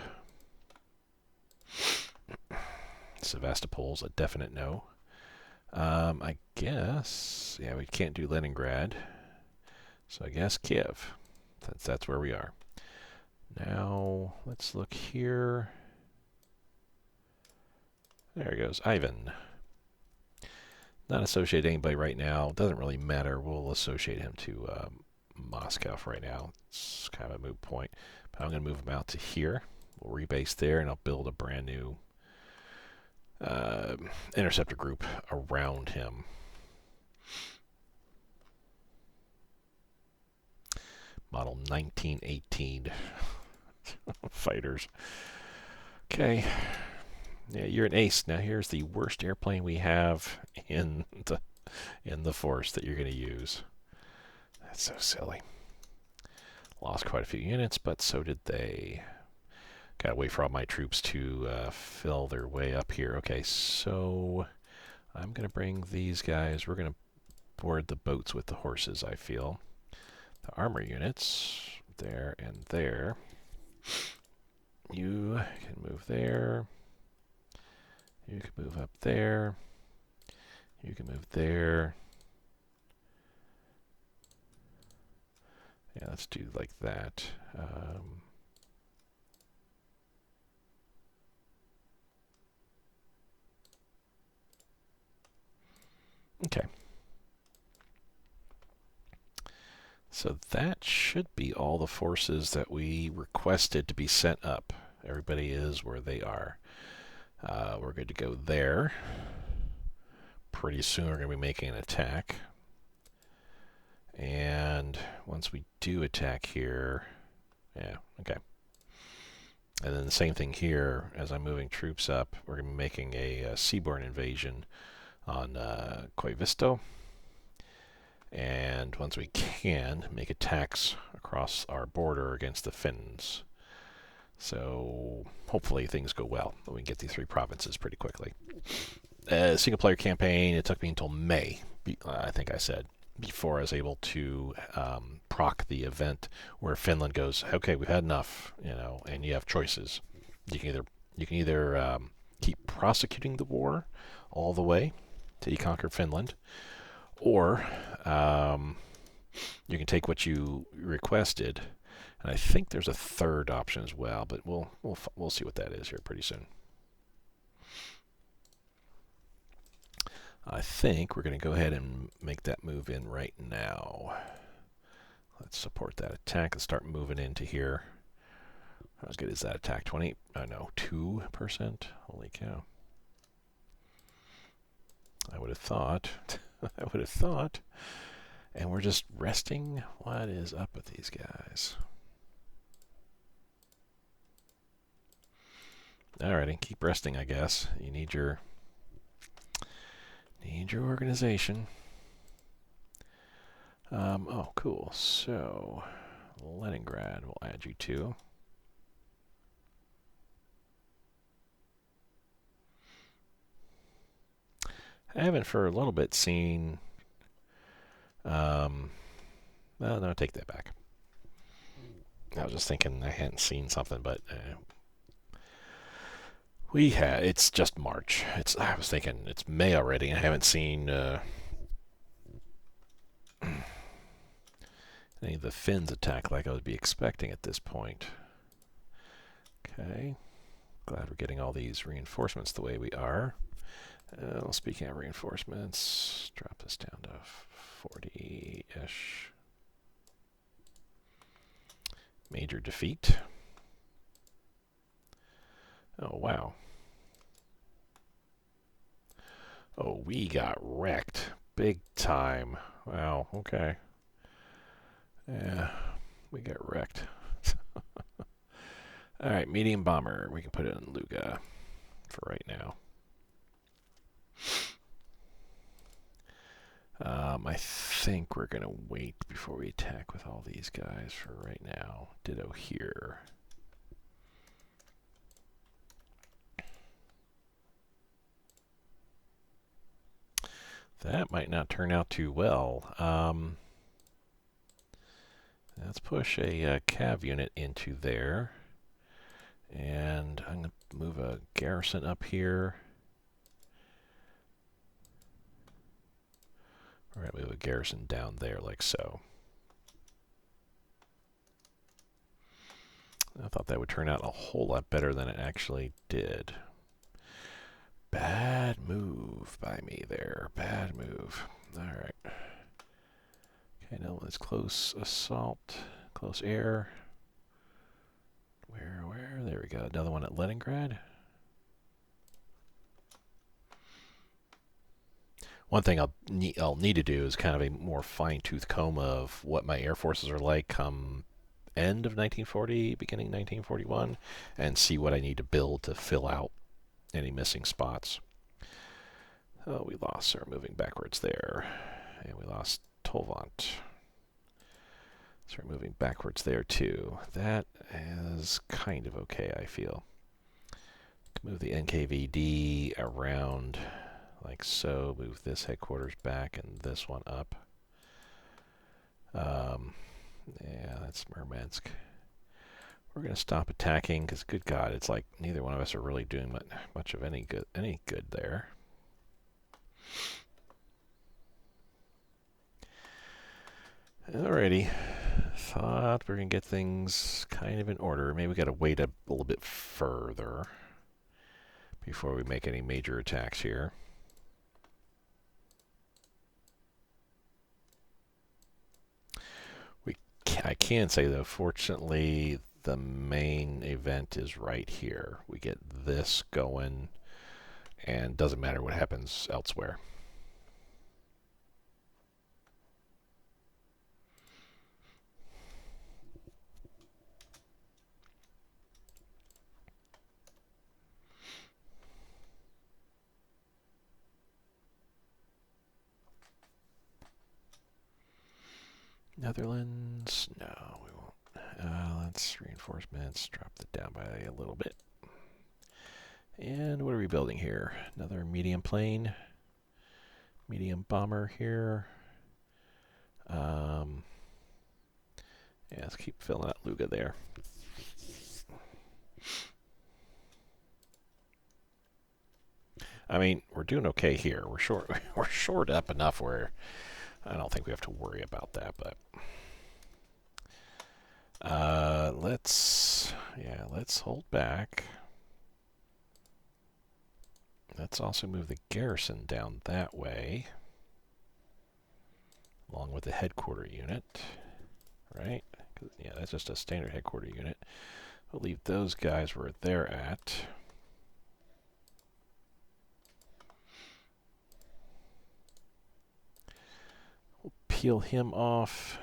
Sevastopol's a definite no. I guess, yeah, we can't do Leningrad. So I guess Kiev. That's where we are. Now, let's look here. There he goes, Ivan. Not associate anybody right now. Doesn't really matter. We'll associate him to Moscow for right now. It's kind of a moot point. But I'm going to move him out to here. We'll rebase there, and I'll build a brand new interceptor group around him. Model 1918 fighters. Okay. Yeah, you're an ace. Now here's the worst airplane we have in the force that you're going to use. That's so silly. Lost quite a few units, but so did they. Gotta wait for all my troops to fill their way up here. Okay, so I'm going to bring these guys. We're going to board the boats with the horses, I feel. The armor units, there and there. You can move there. You can move up there. You can move there. Yeah, let's do like that. Okay. So that should be all the forces that we requested to be sent up. Everybody is where they are. We're good to go there. Pretty soon we're going to be making an attack. And once we do attack here, yeah, okay. And then the same thing here, as I'm moving troops up, we're going to be making a seaborne invasion on Koivisto. And once we can, make attacks across our border against the Finns. So hopefully things go well. We can get these 3 provinces pretty quickly. Single-player campaign, it took me until May, I think I said, before I was able to proc the event where Finland goes, okay, we've had enough, you know, and you have choices. You can either keep prosecuting the war all the way till you conquer Finland, or you can take what you requested. And I think there's a third option as well, but we'll see what that is here pretty soon. I think we're going to go ahead and make that move in right now. Let's support that attack. Let's start moving into here. How good is that attack? 20? I know, 2%. Holy cow! I would have thought. I would have thought. And we're just resting. What is up with these guys? Alrighty, keep resting, I guess. You need your organization. Oh, cool. So, Leningrad, we'll add you to. I haven't for a little bit seen. Well, no, take that back. I was just thinking I hadn't seen something, but it's just March. I was thinking it's May already, and I haven't seen any of the Finns attack like I would be expecting at this point. Okay, glad we're getting all these reinforcements the way we are. Speaking of reinforcements, drop this down to 40-ish. Major defeat. Oh, wow. Oh, we got wrecked. Big time. Wow, okay. Yeah, we got wrecked. Alright, medium bomber. We can put it in Luga for right now. I think we're going to wait before we attack with all these guys for right now. Ditto here. That might not turn out too well. Let's push a cav unit into there. And I'm going to move a garrison up here. We're going to move a garrison down there like so. I thought that would turn out a whole lot better than it actually did. Bad move by me there. Bad move. Alright. Okay, now let's close assault. Close air. Where? There we go. Another one at Leningrad. One thing I'll need to do is kind of a more fine-tooth comb of what my air forces are like come end of 1940, beginning 1941, and see what I need to build to fill out any missing spots. Oh, we lost, so we're moving backwards there. And we lost Tolvant. So we're moving backwards there too. That is kind of okay, I feel. Move the NKVD around like so. Move this headquarters back and this one up. Yeah, that's Murmansk. We're going to stop attacking because, good God, it's like neither one of us are really doing much of any good there. Alrighty. Thought we were going to get things kind of in order. Maybe we got to wait a little bit further before we make any major attacks here. I can say, though, fortunately, the main event is right here. We get this going, and doesn't matter what happens elsewhere. Netherlands, no, we won't. Let's reinforcements, drop that down by a little bit. And what are we building here? Another medium plane, medium bomber here. Yeah, let's keep filling out Luga there. I mean, we're doing okay here. We're short up enough where I don't think we have to worry about that, but let's hold back. Let's also move the garrison down that way, along with the headquarter unit, right? Yeah, that's just a standard headquarter unit. We'll leave those guys where they're at. We'll peel him off.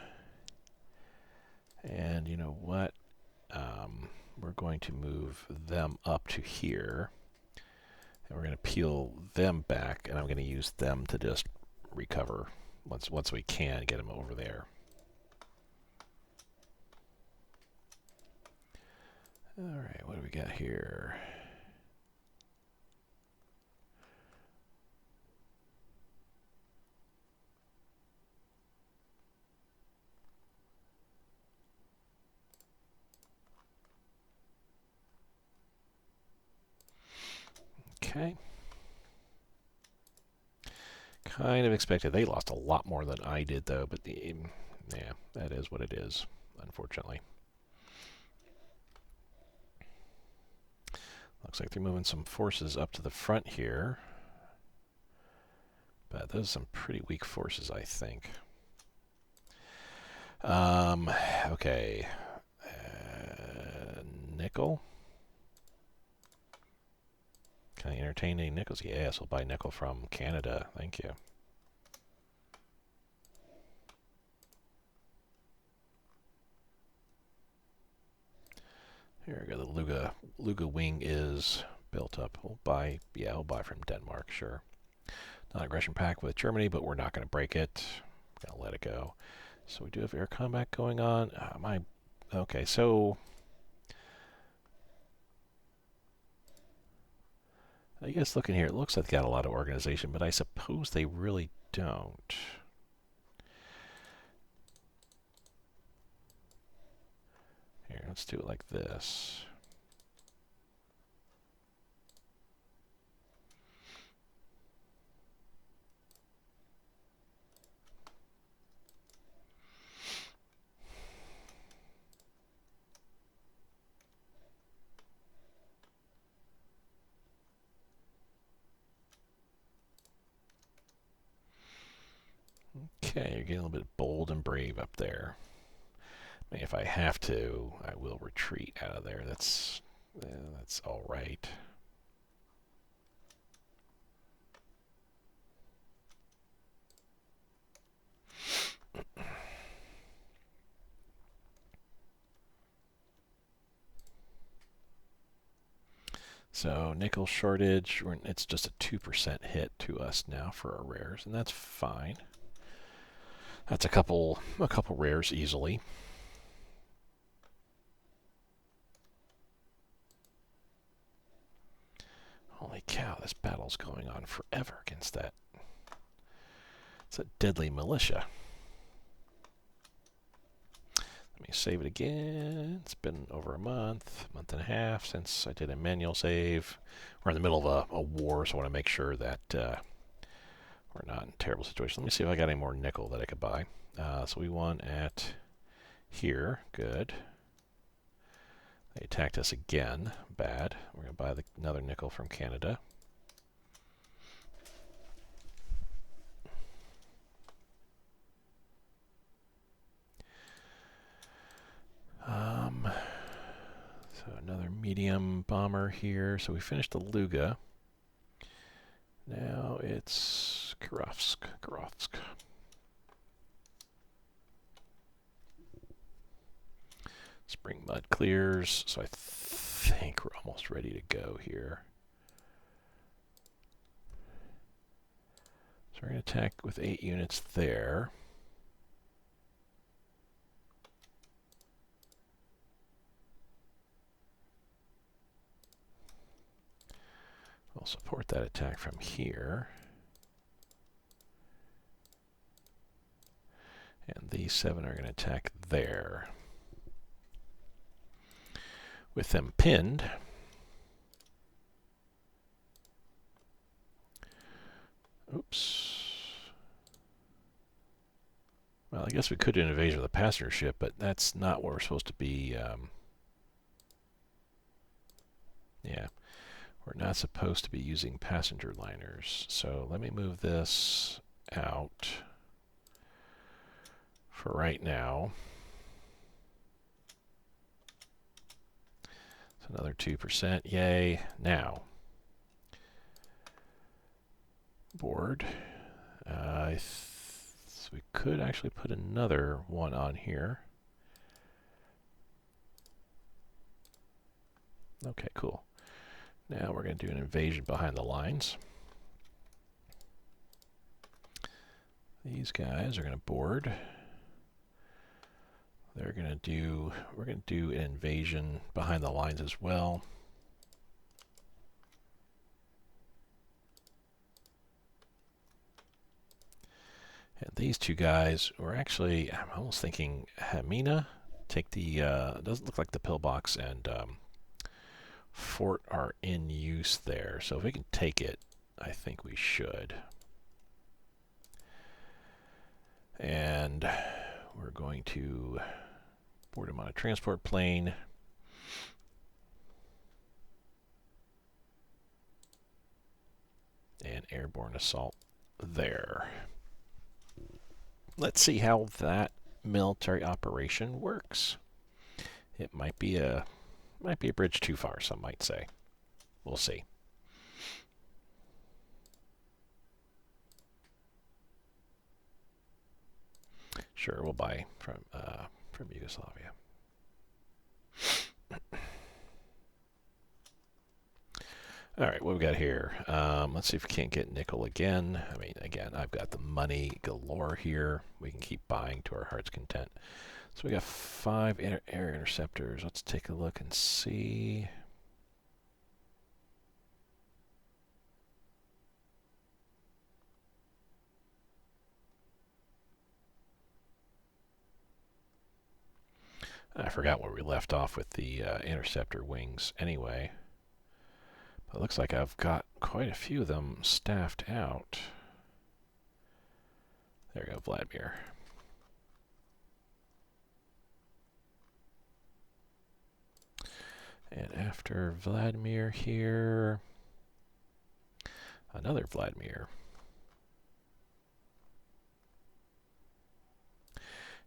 And you know what? We're going to move them up to here. And we're going to peel them back, and I'm going to use them to just recover once we can get them over there. All right, what do we got here? Okay. Kind of expected. They lost a lot more than I did, though, but yeah, that is what it is, unfortunately. Looks like they're moving some forces up to the front here. But those are some pretty weak forces, I think. Okay. Nickel. Can I entertain any nickels? Yes, we'll buy nickel from Canada. Thank you. Here we go. The Luga wing is built up. We'll buy from Denmark, sure. Non-aggression pact with Germany, but we're not going to break it. We're going to let it go. So we do have air combat going on. Okay, so I guess looking here, it looks like they got a lot of organization, but I suppose they really don't. Here, let's do it like this. Okay, you're getting a little bit bold and brave up there. I mean, if I have to, I will retreat out of there. That's all right. So nickel shortage, it's just a 2% hit to us now for our rares, and that's fine. That's a couple rares easily. Holy cow, this battle's going on forever against that. It's a deadly militia. Let me save it again. It's been over a month and a half since I did a manual save. We're in the middle of a war, so I want to make sure that we're not in a terrible situation. Let me see if I got any more nickel that I could buy. So we won at here. Good. They attacked us again. Bad. We're going to buy another nickel from Canada. So another medium bomber here. So we finished the Luga. Now it's Kirovsk. Spring mud clears, so I think we're almost ready to go here. So we're going to attack with 8 units there. We'll support that attack from here. And these 7 are going to attack there. With them pinned, oops. Well, I guess we could do an invasion of the passenger ship, but that's not what we're supposed to be. Yeah, we're not supposed to be using passenger liners. So let me move this out for right now. So another 2%. Yay. Now, board. So we could actually put another one on here. Okay, cool. Now we're going to do an invasion behind the lines. These guys are going to board. We're going to do an invasion behind the lines as well. And these two guys were actually, I'm almost thinking Hamina, take the, doesn't look like the pillbox and fort are in use there. So if we can take it, I think we should. And we're going to board him on a transport plane. And airborne assault there. Let's see how that military operation works. It might be a bridge too far, some might say. We'll see. Sure, we'll buy from Yugoslavia. All right, what we got here? Let's see if we can't get nickel again. I mean, again, I've got the money galore here. We can keep buying to our heart's content. So we got 5 air interceptors. Let's take a look and see. I forgot where we left off with the interceptor wings anyway. But it looks like I've got quite a few of them staffed out. There we go, Vladimir. And after Vladimir here, another Vladimir.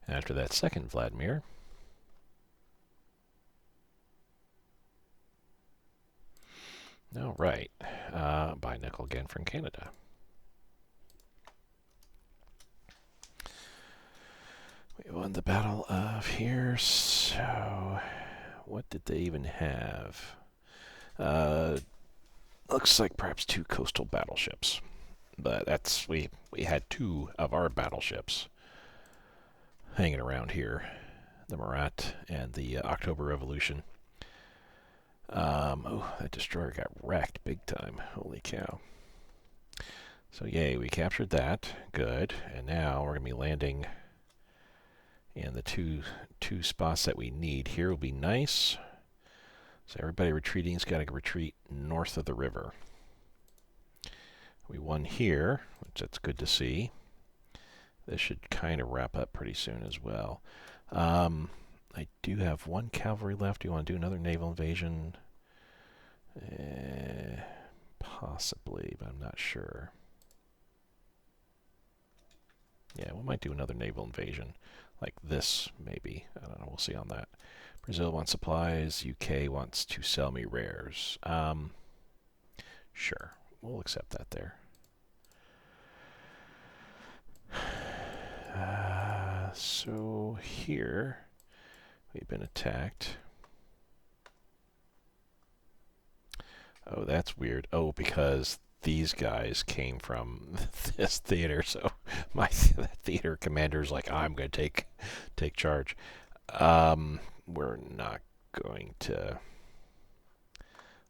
And after that second Vladimir, all right, buy nickel again from Canada. We won the Battle of here, so what did they even have? Looks like perhaps 2 coastal battleships, but that's we had 2 of our battleships hanging around here, the Marat and the October Revolution. Oh, that destroyer got wrecked big time. Holy cow. So yay, we captured that. Good. And now we're going to be landing in the two spots that we need. Here will be nice. So everybody retreating's got to retreat north of the river. We won here, which that's good to see. This should kind of wrap up pretty soon as well. I do have 1 cavalry left. Do you want to do another naval invasion? Possibly, but I'm not sure. Yeah, we might do another naval invasion. Like this, maybe. I don't know. We'll see on that. Brazil wants supplies. UK wants to sell me rares. Sure. We'll accept that there. So here, we've been attacked. Oh, that's weird. Oh, because these guys came from this theater, so my theater commander's like, I'm going to take charge. We're not going to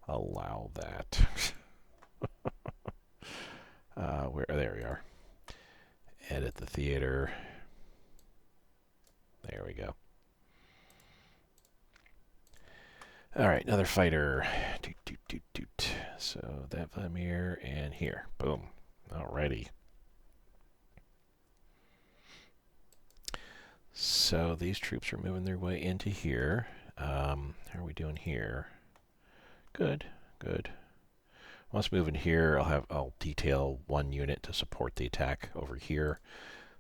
allow that. There we are. Edit the theater. There we go. All right, another fighter. Doot. So that Vladimir and here. Boom. Alrighty. So these troops are moving their way into here. How are we doing here? Good. Once moving here, I'll detail 1 unit to support the attack over here.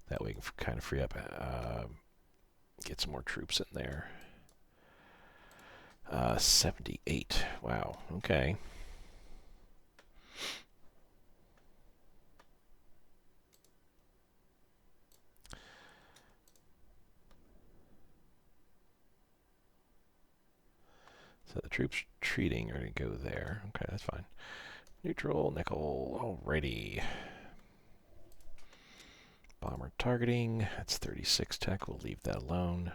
That way we can kind of free up, get some more troops in there. 78. Wow. Okay. So the troops retreating are going to go there. Okay, that's fine. Neutral, nickel, alrighty. Bomber targeting, that's 36 tech, we'll leave that alone.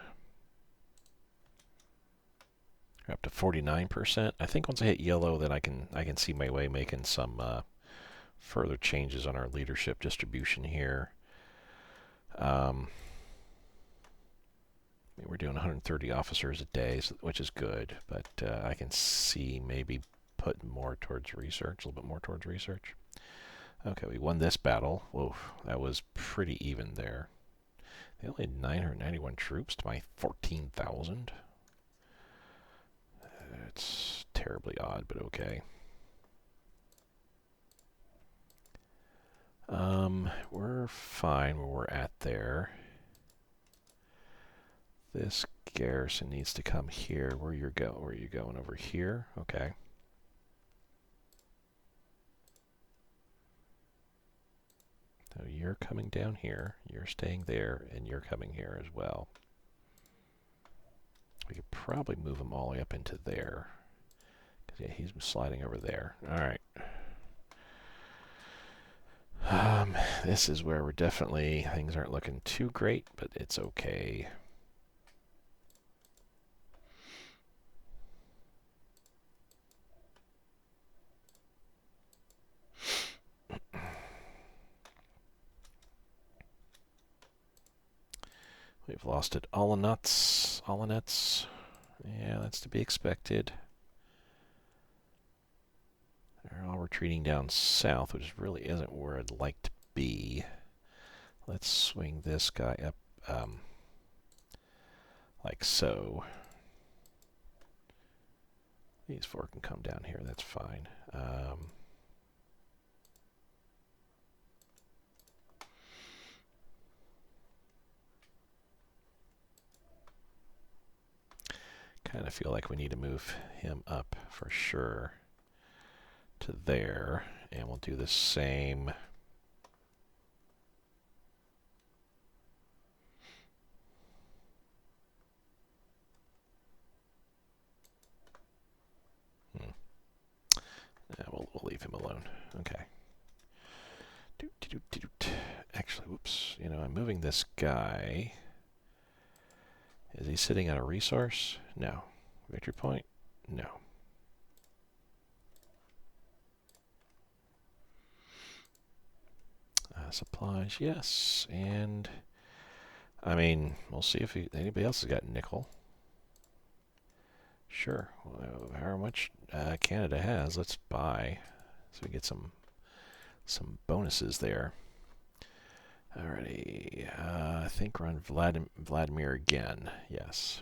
We're up to 49%. I think once I hit yellow, then I can see my way making some further changes on our leadership distribution here. We're doing 130 officers a day, which is good, but I can see maybe putting more towards research, a little bit more towards research. Okay, we won this battle. Whoa, that was pretty even there. They only had 991 troops to my 14,000. It's terribly odd, but okay. We're fine where we're at there. This garrison needs to come here. Where you going over here? Okay. So you're coming down here, you're staying there, and you're coming here as well. We could probably move them all the way up into there. Because, yeah, he's sliding over there. Alright. This is where we're definitely, things aren't looking too great, but it's okay. We've lost at Olenets. Yeah, that's to be expected. They're all retreating down south, which really isn't where I'd like to be. Let's swing this guy up like so. These 4 can come down here, that's fine. kind of feel like we need to move him up for sure to there, and we'll do the same. Yeah, we'll leave him alone. Okay. Actually, whoops. You know, I'm moving this guy. Is he sitting on a resource? No. Victory point? No. Supplies, yes. And, I mean, we'll see if anybody else has got nickel. Sure. Well, however much Canada has, let's buy. So we get some bonuses there. Alrighty. I think we're on Vladimir again. Yes.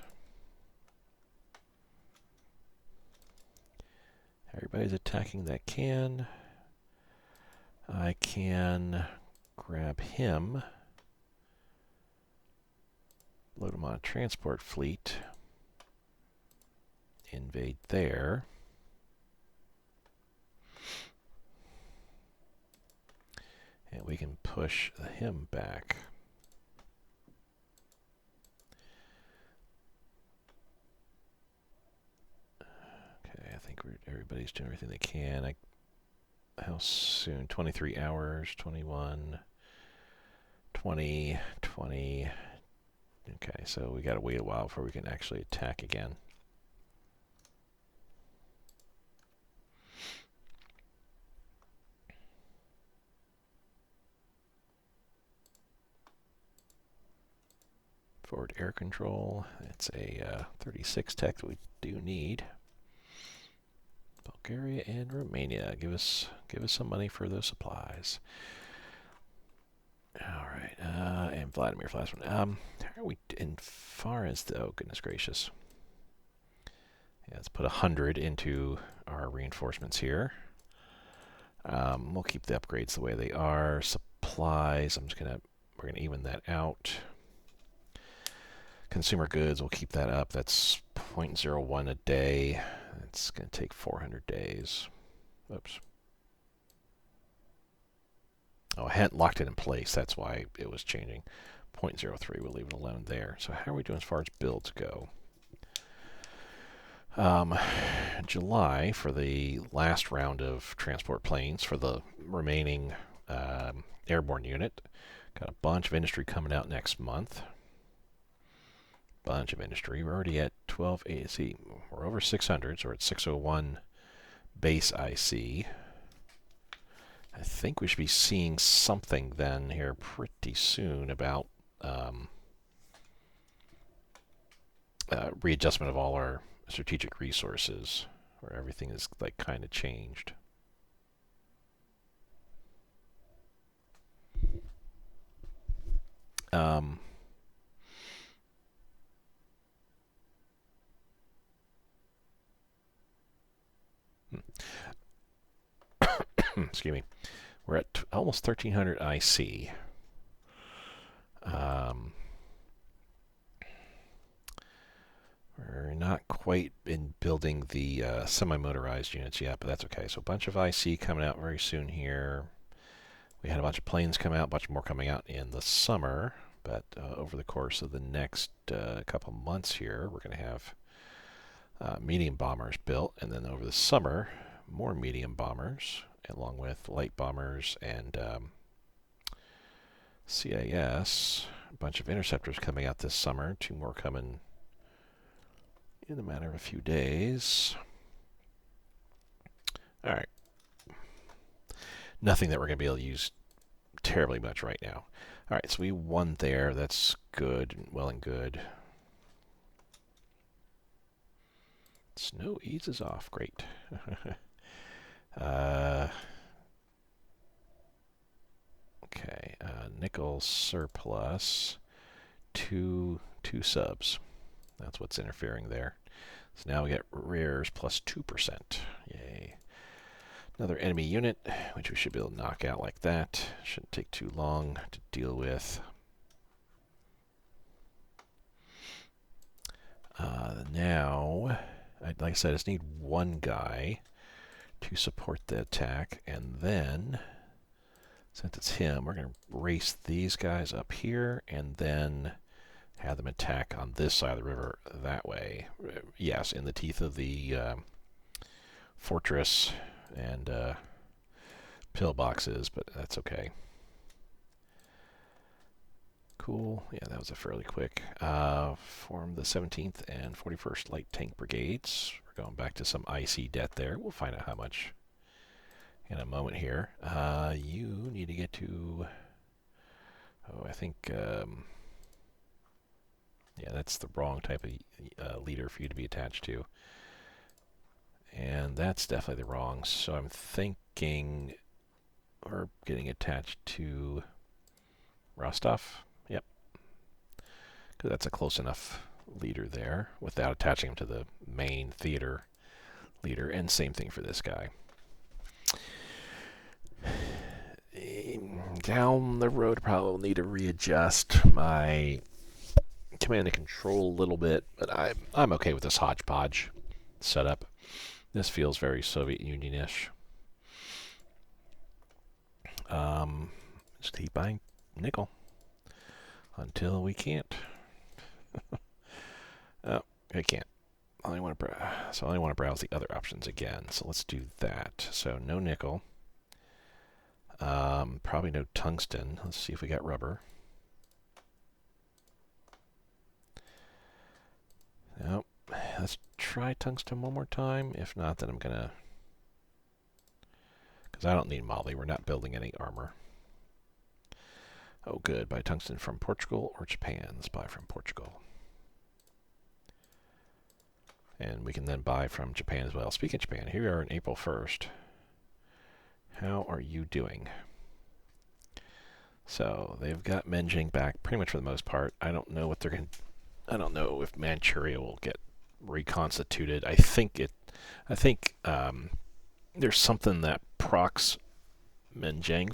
Everybody's attacking that can. I can grab him. Load him on a transport fleet. Invade there. And we can push him back. Okay, I think everybody's doing everything they can. How soon? 23 hours, 21, 20, 20. Okay, so we got to wait a while before we can actually attack again. Forward air control. It's a 36 tech that we do need. Bulgaria and Romania. Give us some money for those supplies. All right, and Vladimir for last one. How are we in far as the? Oh goodness gracious. Yeah, let's put 100 into our reinforcements here. We'll keep the upgrades the way they are. Supplies. We're gonna even that out. Consumer goods, we'll keep that up. That's 0.01 a day. It's going to take 400 days. Oops. Oh, I hadn't locked it in place. That's why it was changing. 0.03, we'll leave it alone there. So how are we doing as far as builds go? July for the last round of transport planes for the remaining airborne unit. Got a bunch of industry coming out next month. Bunch of industry. We're already at 1280. See, we're over 600, so we're at 601 base IC. I think we should be seeing something then here pretty soon about readjustment of all our strategic resources, where everything is like kind of changed. Excuse me. We're at almost 1300 IC. We're not quite in building the semi-motorized units yet, but that's okay. So a bunch of IC coming out very soon here. We had a bunch of planes come out, a bunch more coming out in the summer, but over the course of the next couple months here, we're going to have medium bombers built, and then over the summer, more medium bombers, along with light bombers and CAS. A bunch of interceptors coming out this summer, 2 more coming in a matter of a few days. All right. Nothing that we're going to be able to use terribly much right now. All right, so we won there. That's good, well and good. Snow eases off. Great. Okay, nickel surplus, two subs. That's what's interfering there. So now we get rares plus 2%. Yay. Another enemy unit, which we should be able to knock out like that. Shouldn't take too long to deal with. Now, like I said, I just need one guy to support the attack, and then, since it's him, we're going to race these guys up here, and then have them attack on this side of the river that way. Yes, in the teeth of the fortress and pillboxes, but that's okay. Cool. Yeah, that was a fairly quick. Form the 17th and 41st Light Tank Brigades. We're going back to some IC debt there. We'll find out how much in a moment here. You need to get to... Oh, I think... yeah, that's the wrong type of leader for you to be attached to. And that's definitely the wrong. So I'm thinking we're getting attached to Rostov. Yep. Because that's a close enough leader there without attaching him to the main theater leader. And same thing for this guy. Down the road, probably will need to readjust my command and control a little bit, but I'm okay with this hodgepodge setup. This feels very Soviet Union-ish. Just keep buying nickel until we can't. Oh, I can't. So I only want to browse the other options again. So let's do that. So no nickel. Probably no tungsten. Let's see if we got rubber. Nope. Let's try tungsten one more time. If not, then I'm going to... Because I don't need moly. We're not building any armor. Oh, good. Buy tungsten from Portugal or Japan. Let's buy from Portugal. And we can then buy from Japan as well. Speaking of Japan, here we are on April 1st. How are you doing? So they've got Menjing back pretty much for the most part. I don't know what they're going to... I don't know if Manchuria will get reconstituted. I think there's something that procs Menjing.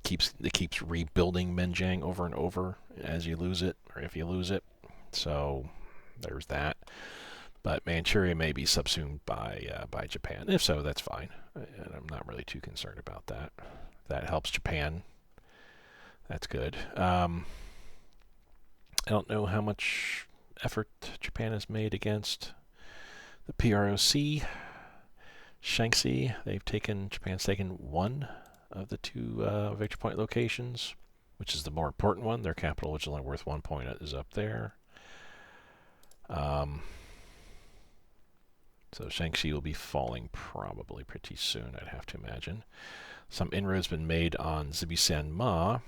Keeps rebuilding Menjing over and over as you lose it, or if you lose it. So there's that. But Manchuria may be subsumed by Japan. If so, that's fine. And I'm not really too concerned about that. That helps Japan. That's good. I don't know how much effort Japan has made against the PROC. Shaanxi, Japan's taken one of the two victory point locations, which is the more important one. Their capital, which is only worth 1 point, is up there. So Shaanxi will be falling probably pretty soon, I'd have to imagine. Some inroads been made on Zibisan-Ma.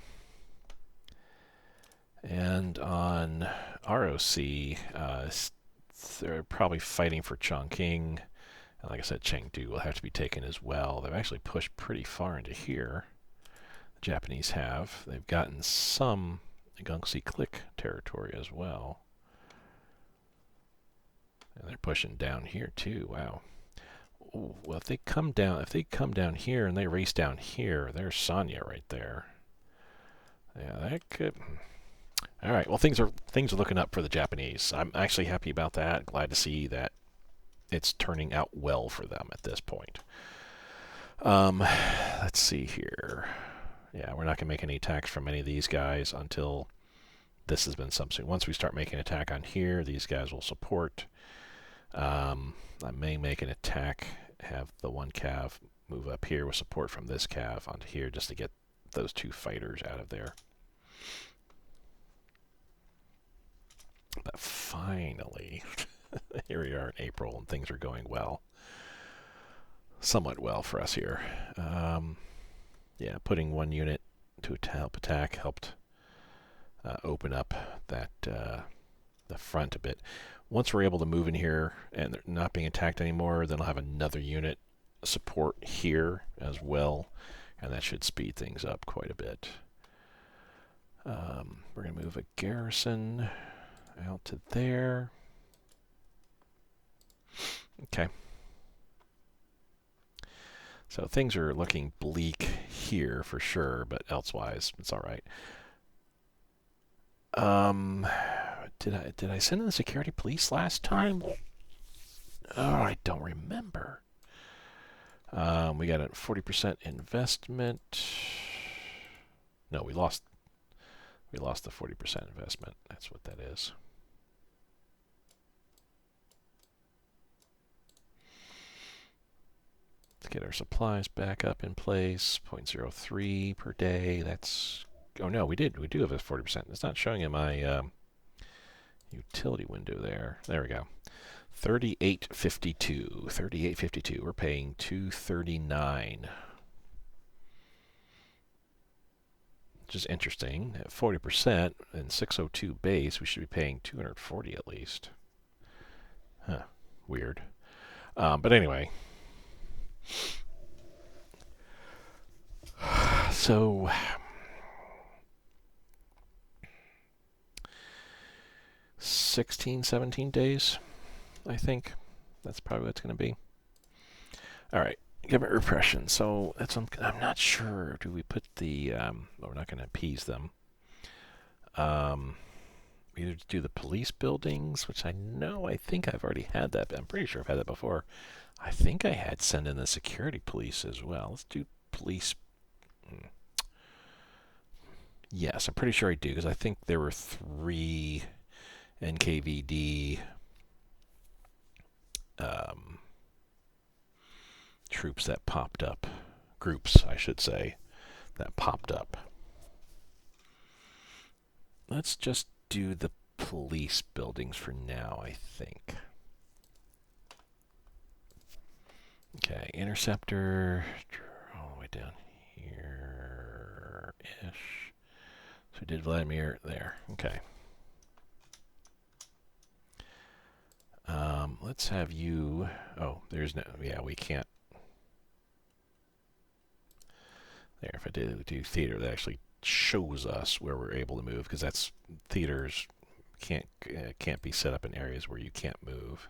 And on ROC, they're probably fighting for Chongqing. And like I said, Chengdu will have to be taken as well. They've actually pushed pretty far into here. The Japanese have. They've gotten some Gongsi Click territory as well. And they're pushing down here too. Wow. Ooh, well, if they come down here and they race down here, there's Sanya right there. Yeah, that could. All right. Well, things are looking up for the Japanese. I'm actually happy about that. Glad to see that it's turning out well for them at this point. Let's see here. Yeah, we're not going to make any attacks from any of these guys until this has been subsumed. Once we start making an attack on here, these guys will support. I may make an attack, have the one cav move up here with support from this cav onto here just to get those two fighters out of there. But finally, here we are in April and things are going well. Somewhat well for us here. Yeah, putting one unit to help attack helped open up that the front a bit. Once we're able to move in here and they're not being attacked anymore, then I'll have another unit support here as well, and that should speed things up quite a bit. We're going to move a garrison out to there. Okay. So things are looking bleak here for sure, but elsewise it's all right. Did I send in the security police last time? Oh, I don't remember. We got a 40% investment. No, we lost the 40% investment. That's what that is. Let's get our supplies back up in place. 0.03 per day. That's... Oh, no, we do have a 40%. It's not showing in my utility window there. There we go. 38.52. 38.52. We're paying $239. Which is interesting. At 40% and 602 base, we should be paying 240 at least. Huh. Weird. But anyway. So... 16, 17 days, I think. That's probably what it's going to be. All right. Government repression. So that's I'm not sure. Do we put the... well, we're not going to appease them. We either do the police buildings, which I think I've already had that. But I'm pretty sure I've had that before. I think I had send in the security police as well. Let's do police. Yes, I'm pretty sure I do, because I think there were 3 NKVD troops that popped up. Groups, I should say, that popped up. Let's just do the police buildings for now, I think. Okay, interceptor, all the way down here-ish. So we did Vladimir there. Okay. Let's have you... Oh, there's no... Yeah, we can't... There, if I do theater, that actually shows us where we're able to move, because that's... Theaters can't be set up in areas where you can't move.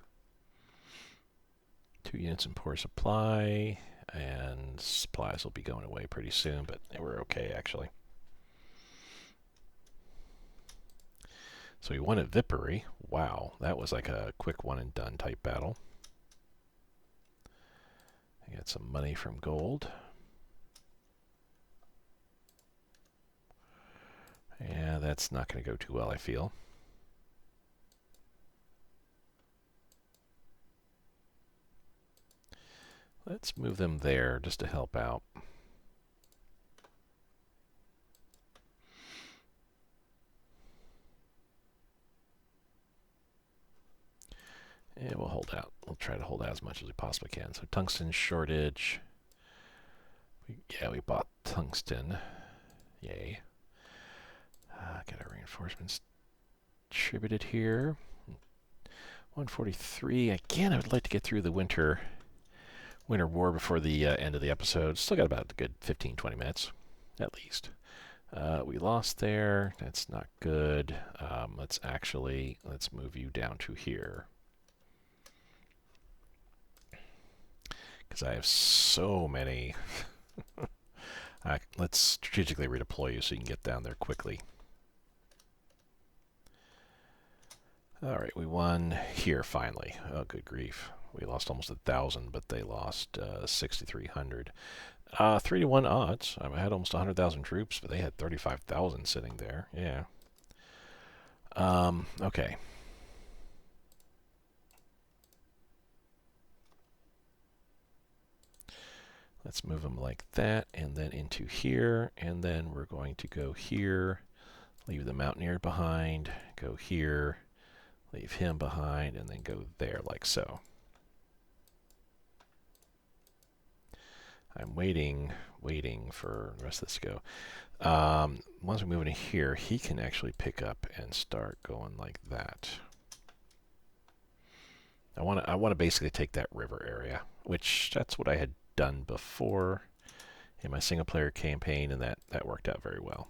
2 units in poor supply, and supplies will be going away pretty soon, but we're okay, actually. So we won at Vipery. Wow, that was like a quick one and done type battle. I got some money from gold. Yeah, that's not going to go too well, I feel. Let's move them there just to help out. And we'll hold out. We'll try to hold out as much as we possibly can. So tungsten shortage. We bought tungsten. Yay. Get our reinforcements distributed here. 143. Again, I would like to get through the winter war before the end of the episode. Still got about a good 15-20 minutes, at least. We lost there. That's not good. Let's move you down to here. Because I have so many. Let's strategically redeploy you so you can get down there quickly. All right, we won here finally. Oh, good grief. We lost almost 1,000, but they lost 6,300. 3-to-1 odds. I had almost 100,000 troops, but they had 35,000 sitting there. Yeah. Okay. Let's move them like that, and then into here, and then we're going to go here, leave the Mountaineer behind, go here, leave him behind, and then go there like so. I'm waiting for the rest of this to go. Once we move into here, he can actually pick up and start going like that. I want to basically take that river area, which that's what I had done before in my single player campaign, and that worked out very well.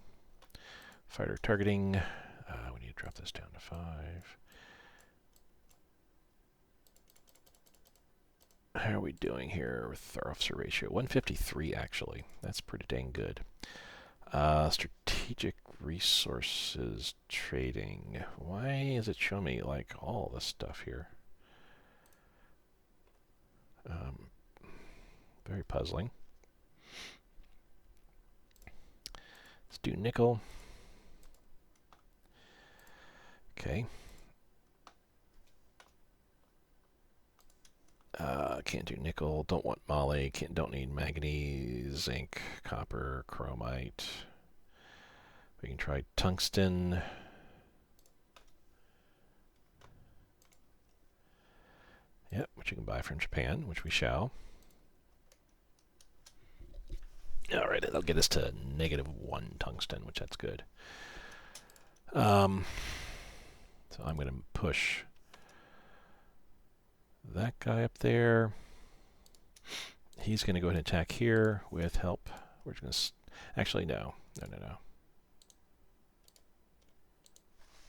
Fighter targeting. We need to drop this down to 5. How are we doing here with our officer ratio? 153 actually. That's pretty dang good. Strategic resources trading. Why is it showing me like all this stuff here? Very puzzling. Let's do nickel. Okay. Can't do nickel. Don't want moly. Don't need manganese, zinc, copper, chromite. We can try tungsten. Yep, which you can buy from Japan, which we shall. All right, that'll get us to -1 tungsten, which that's good. So I'm going to push that guy up there. He's going to go ahead and attack here with help. We're just going to... Actually, no. No.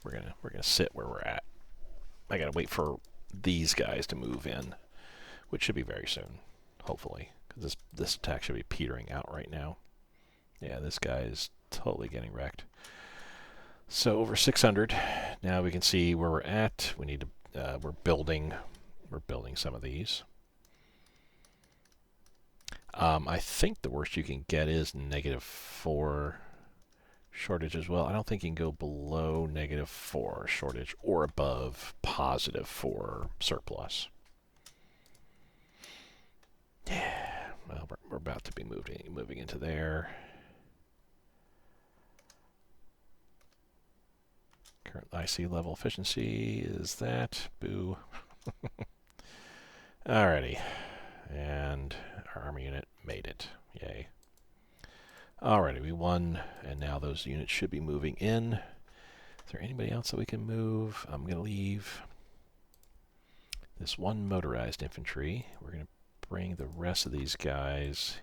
We're gonna sit where we're at. I got to wait for these guys to move in, which should be very soon, hopefully. Because this attack should be petering out right now. Yeah, this guy is totally getting wrecked. So over 600. Now we can see where we're at. We need to... We're building some of these. I think the worst you can get is -4 shortage as well. I don't think you can go below -4 shortage or above +4 surplus. Yeah, well, we're about to be moving into there. Current IC level efficiency is that. Boo. Alrighty. And our army unit made it. Yay. Alrighty, we won, and now those units should be moving in. Is there anybody else that we can move? I'm going to leave this one motorized infantry. We're going to bring the rest of these guys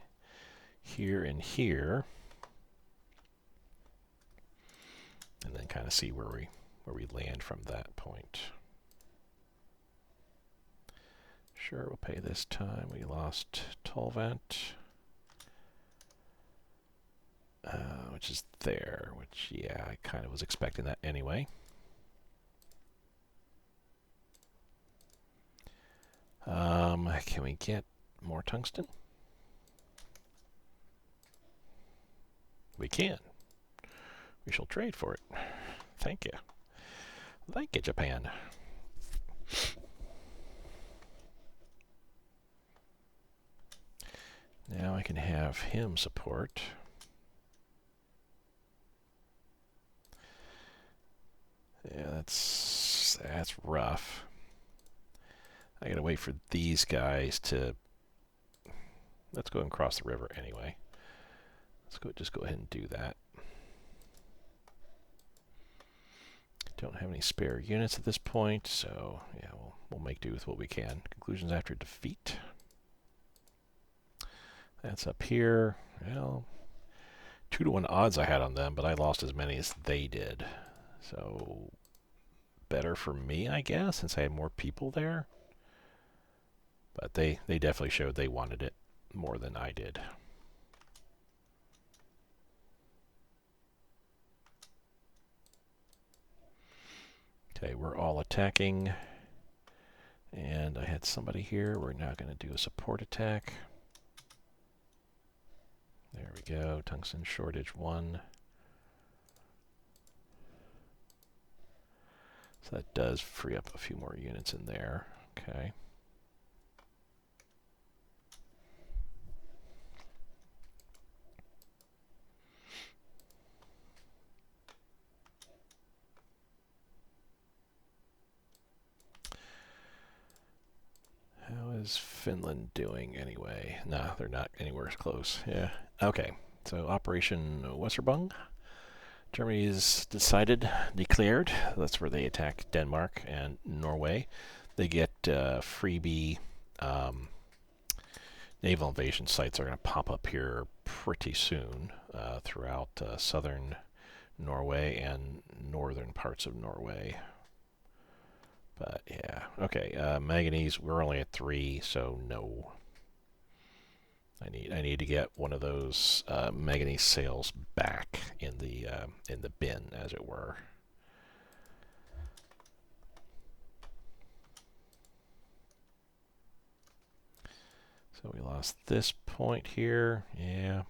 here and here, and then kind of see where we land from that point. Sure, we'll pay this time. We lost Tolvent, which is there, which, yeah, I kind of was expecting that anyway. Can we get more tungsten? We can. We shall trade for it. Thank you. Thank you, Japan. Now I can have him support. Yeah, that's rough. I gotta wait for these guys to... Let's go and cross the river anyway. Just go ahead and do that. Don't have any spare units at this point, so yeah, we'll make do with what we can. Conclusions after defeat. That's up here. Well, 2-to-1 odds I had on them, but I lost as many as they did. So better for me, I guess, since I had more people there. But they definitely showed they wanted it more than I did. Okay, we're all attacking. And I had somebody here. We're now going to do a support attack. There we go. Tungsten shortage 1. So that does free up a few more units in there. Okay. How is Finland doing anyway? No, they're not anywhere close. Yeah. Okay. So Operation Weserbung. Germany's declared. That's where they attack Denmark and Norway. They get freebie naval invasion sites are going to pop up here pretty soon throughout southern Norway and northern parts of Norway. But yeah, okay, manganese, we're only at 3, so no. I need to get one of those manganese sails back in the bin, as it were. So we lost this point here. Yeah.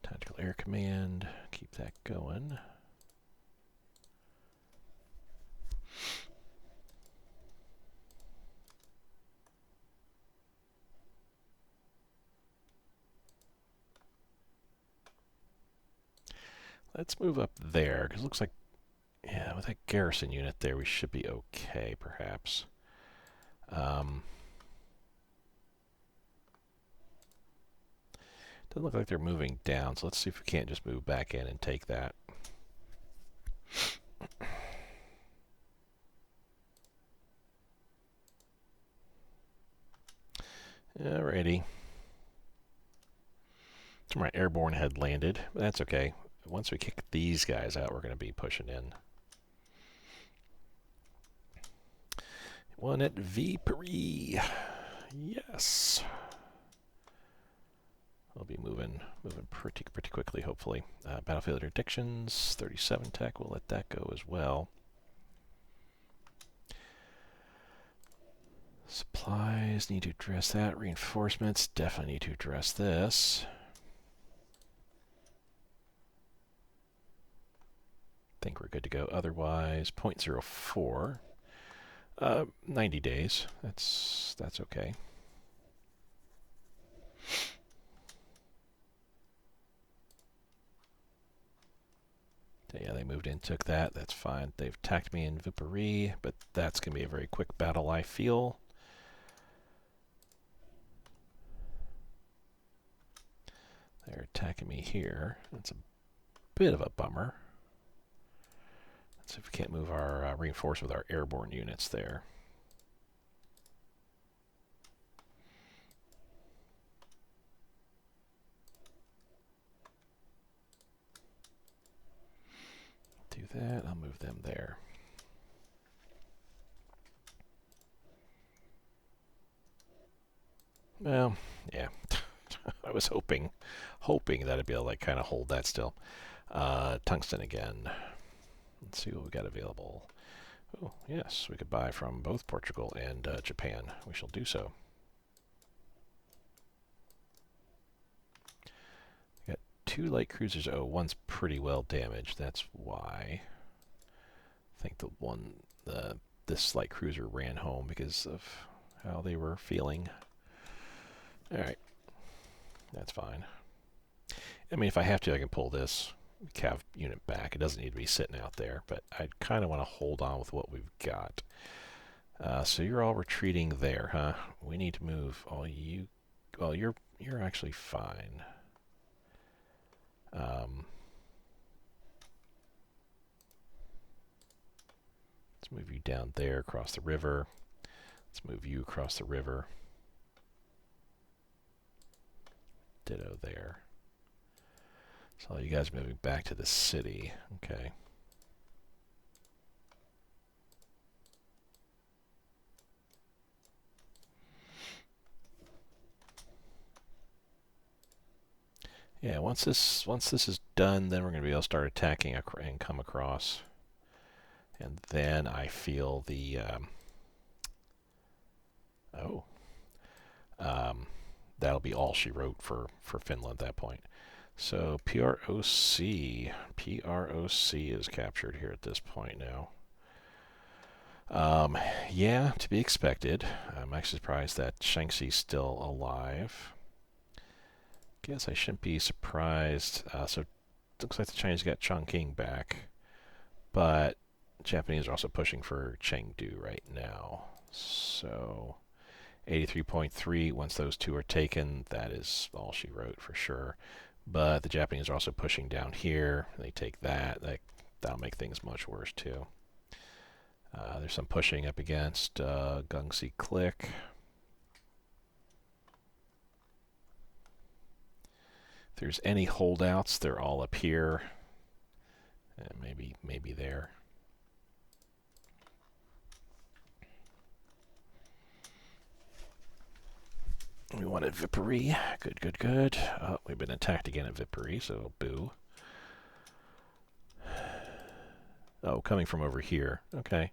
Tactical Air Command. Keep that going. Let's move up there, because it looks like, yeah, with that garrison unit there, we should be okay, perhaps. Doesn't look like they're moving down, so let's see if we can't just move back in and take that. Alrighty. So my airborne had landed, but that's okay. Once we kick these guys out, we're going to be pushing in. One at Viipuri. Yes. We'll be moving pretty quickly, hopefully. Battlefield interdictions, 37 tech. We'll let that go as well. Supplies, need to address that. Reinforcements, definitely need to address this. Think we're good to go. Otherwise, 0.04. 90 days. That's okay. Yeah, they moved in, took that. That's fine. They've attacked me in Viipuri, but that's going to be a very quick battle, I feel. They're attacking me here. That's a bit of a bummer. Let's see if we can't move our reinforce with our airborne units there. Do that. I'll move them there. Well, yeah. I was hoping that I'd be able to like kind of hold that still. Tungsten again. Let's see what we got available. Oh, yes, we could buy from both Portugal and Japan. We shall do so. We got 2 light cruisers. Oh, one's pretty well damaged. That's why. I think this light cruiser ran home because of how they were feeling. All right, that's fine. I mean, if I have to, I can pull this cav unit back. It doesn't need to be sitting out there, but I kind of want to hold on with what we've got. So you're all retreating there, huh? We need to move all you. Well, you're actually fine. Let's move you down there across the river. Let's move you across the river. Ditto there. So you guys are moving back to the city. Okay. Yeah, once this is done, then we're going to be able to start attacking and come across. And then I feel the that'll be all she wrote for Finland at that point. So PROC is captured here at this point now. Yeah, to be expected. I'm actually surprised that Shaanxi's still alive. Guess I shouldn't be surprised. So it looks like the Chinese got Chongqing back, but the Japanese are also pushing for Chengdu right now. So 83.3, once those 2 are taken, that is all she wrote for sure. But the Japanese are also pushing down here. They take that. That'll make things much worse too. There's some pushing up against Gungsi Click. If there's any holdouts, they're all up here. And maybe there. We wanted Vipery. Good, good, good. Oh, we've been attacked again at Vipery, so boo. Oh, coming from over here. Okay.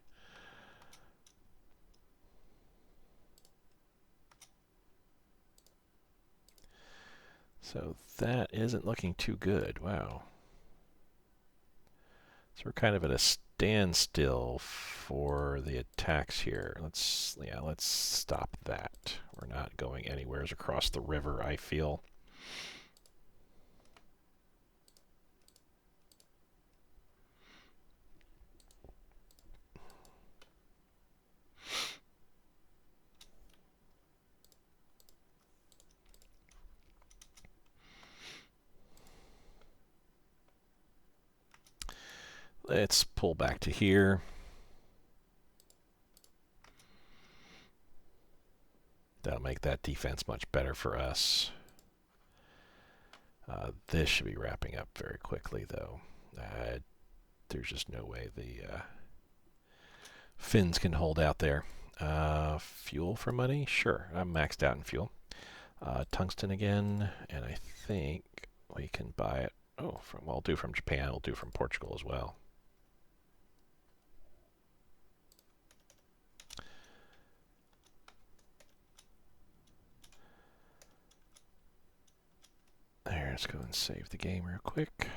So that isn't looking too good. Wow. So we're kind of at a standstill for the attacks here. Let's stop that. We're not going anywhere across the river, I feel. Let's pull back to here. That'll make that defense much better for us. This should be wrapping up very quickly, though. There's just no way the Finns can hold out there. Fuel for money? Sure, I'm maxed out in fuel. Tungsten again, and I think we can buy it. Oh, we'll do from Japan. We'll do from Portugal as well. There, let's go and save the game real quick.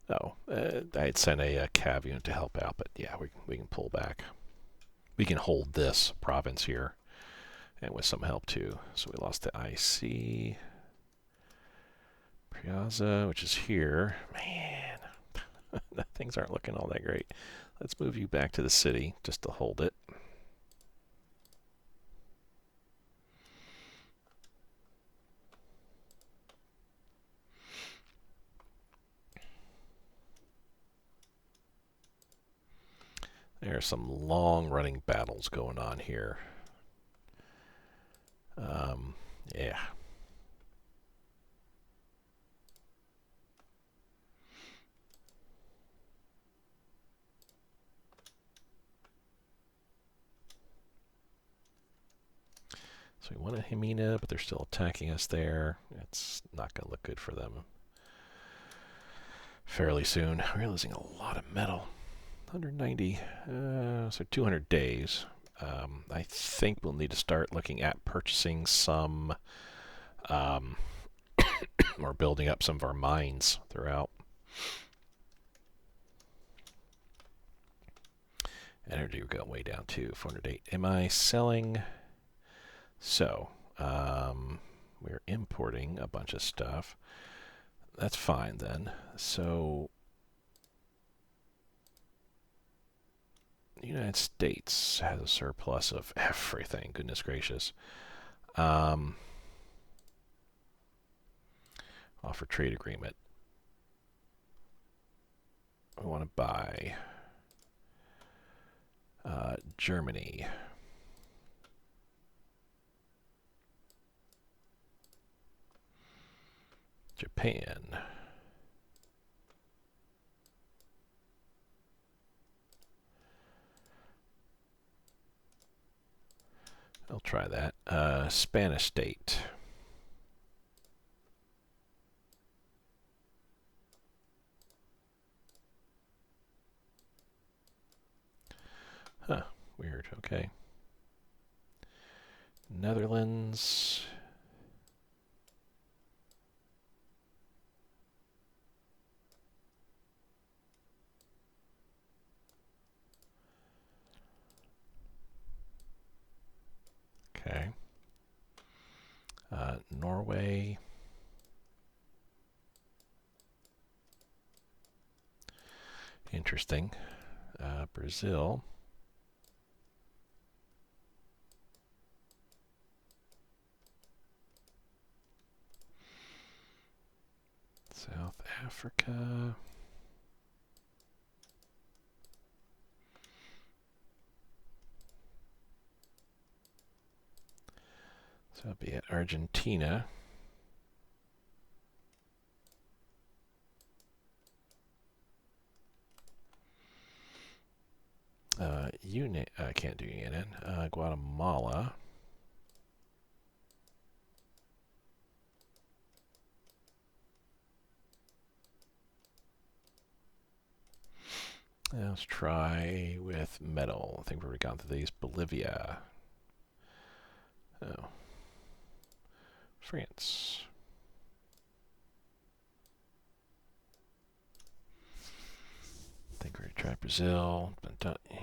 Oh, I had sent a cav unit to help out, but yeah, we can pull back. We can hold this province here, and with some help too. So we lost the IC. Piazza, which is here. Man, things aren't looking all that great. Let's move you back to the city just to hold it. There are some long-running battles going on here. Yeah. So we wanted Himina, but they're still attacking us there. It's not going to look good for them fairly soon. We're losing a lot of metal. 190, so 200 days. I think we'll need to start looking at purchasing some, or building up some of our mines throughout. Energy, we're going way down to 408. Am I selling? So, we're importing a bunch of stuff. That's fine then. So, the United States has a surplus of everything. Goodness gracious. Offer trade agreement. We want to buy Germany. Japan. I'll try that. Spanish state. Huh, weird, okay. Netherlands. Okay. Norway. Interesting. Brazil. South Africa. So that'll be at Argentina. I can't do Yemen. Guatemala. Let's try with metal. I think we've already gone through these. Bolivia. Oh. France. I think we already tried Brazil.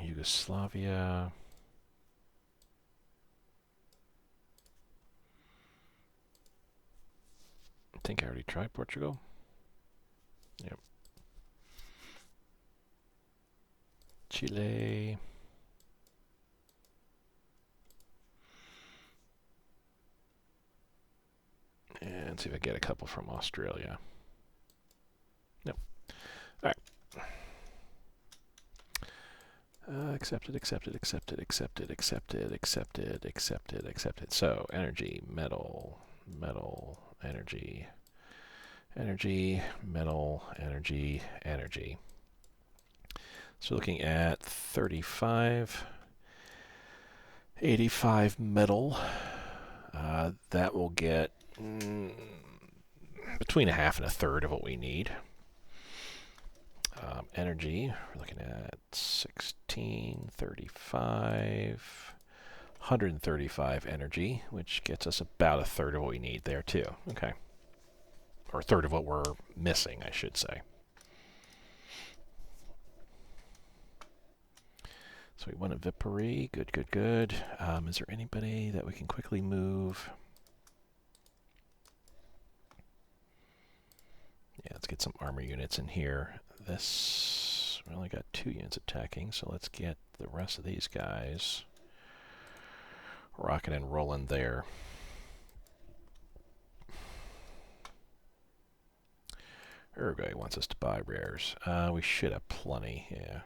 Yugoslavia. I think I already tried Portugal. Yep. Chile. And see if I get a couple from Australia. Nope. All right. Accepted. So, energy, metal, energy, metal, energy. So looking at 35, 85 metal. That will get between a half and a third of what we need. Energy, we're looking at 1635, 135 energy, which gets us about a third of what we need there too. Okay. Or a third of what we're missing, I should say. So we want a Viperi. Good. Is there anybody that we can quickly move? Yeah, let's get some armor units in here. This, we only got 2 units attacking, so let's get the rest of these guys rocking and rolling there. Uruguay wants us to buy rares. We should have plenty, yeah.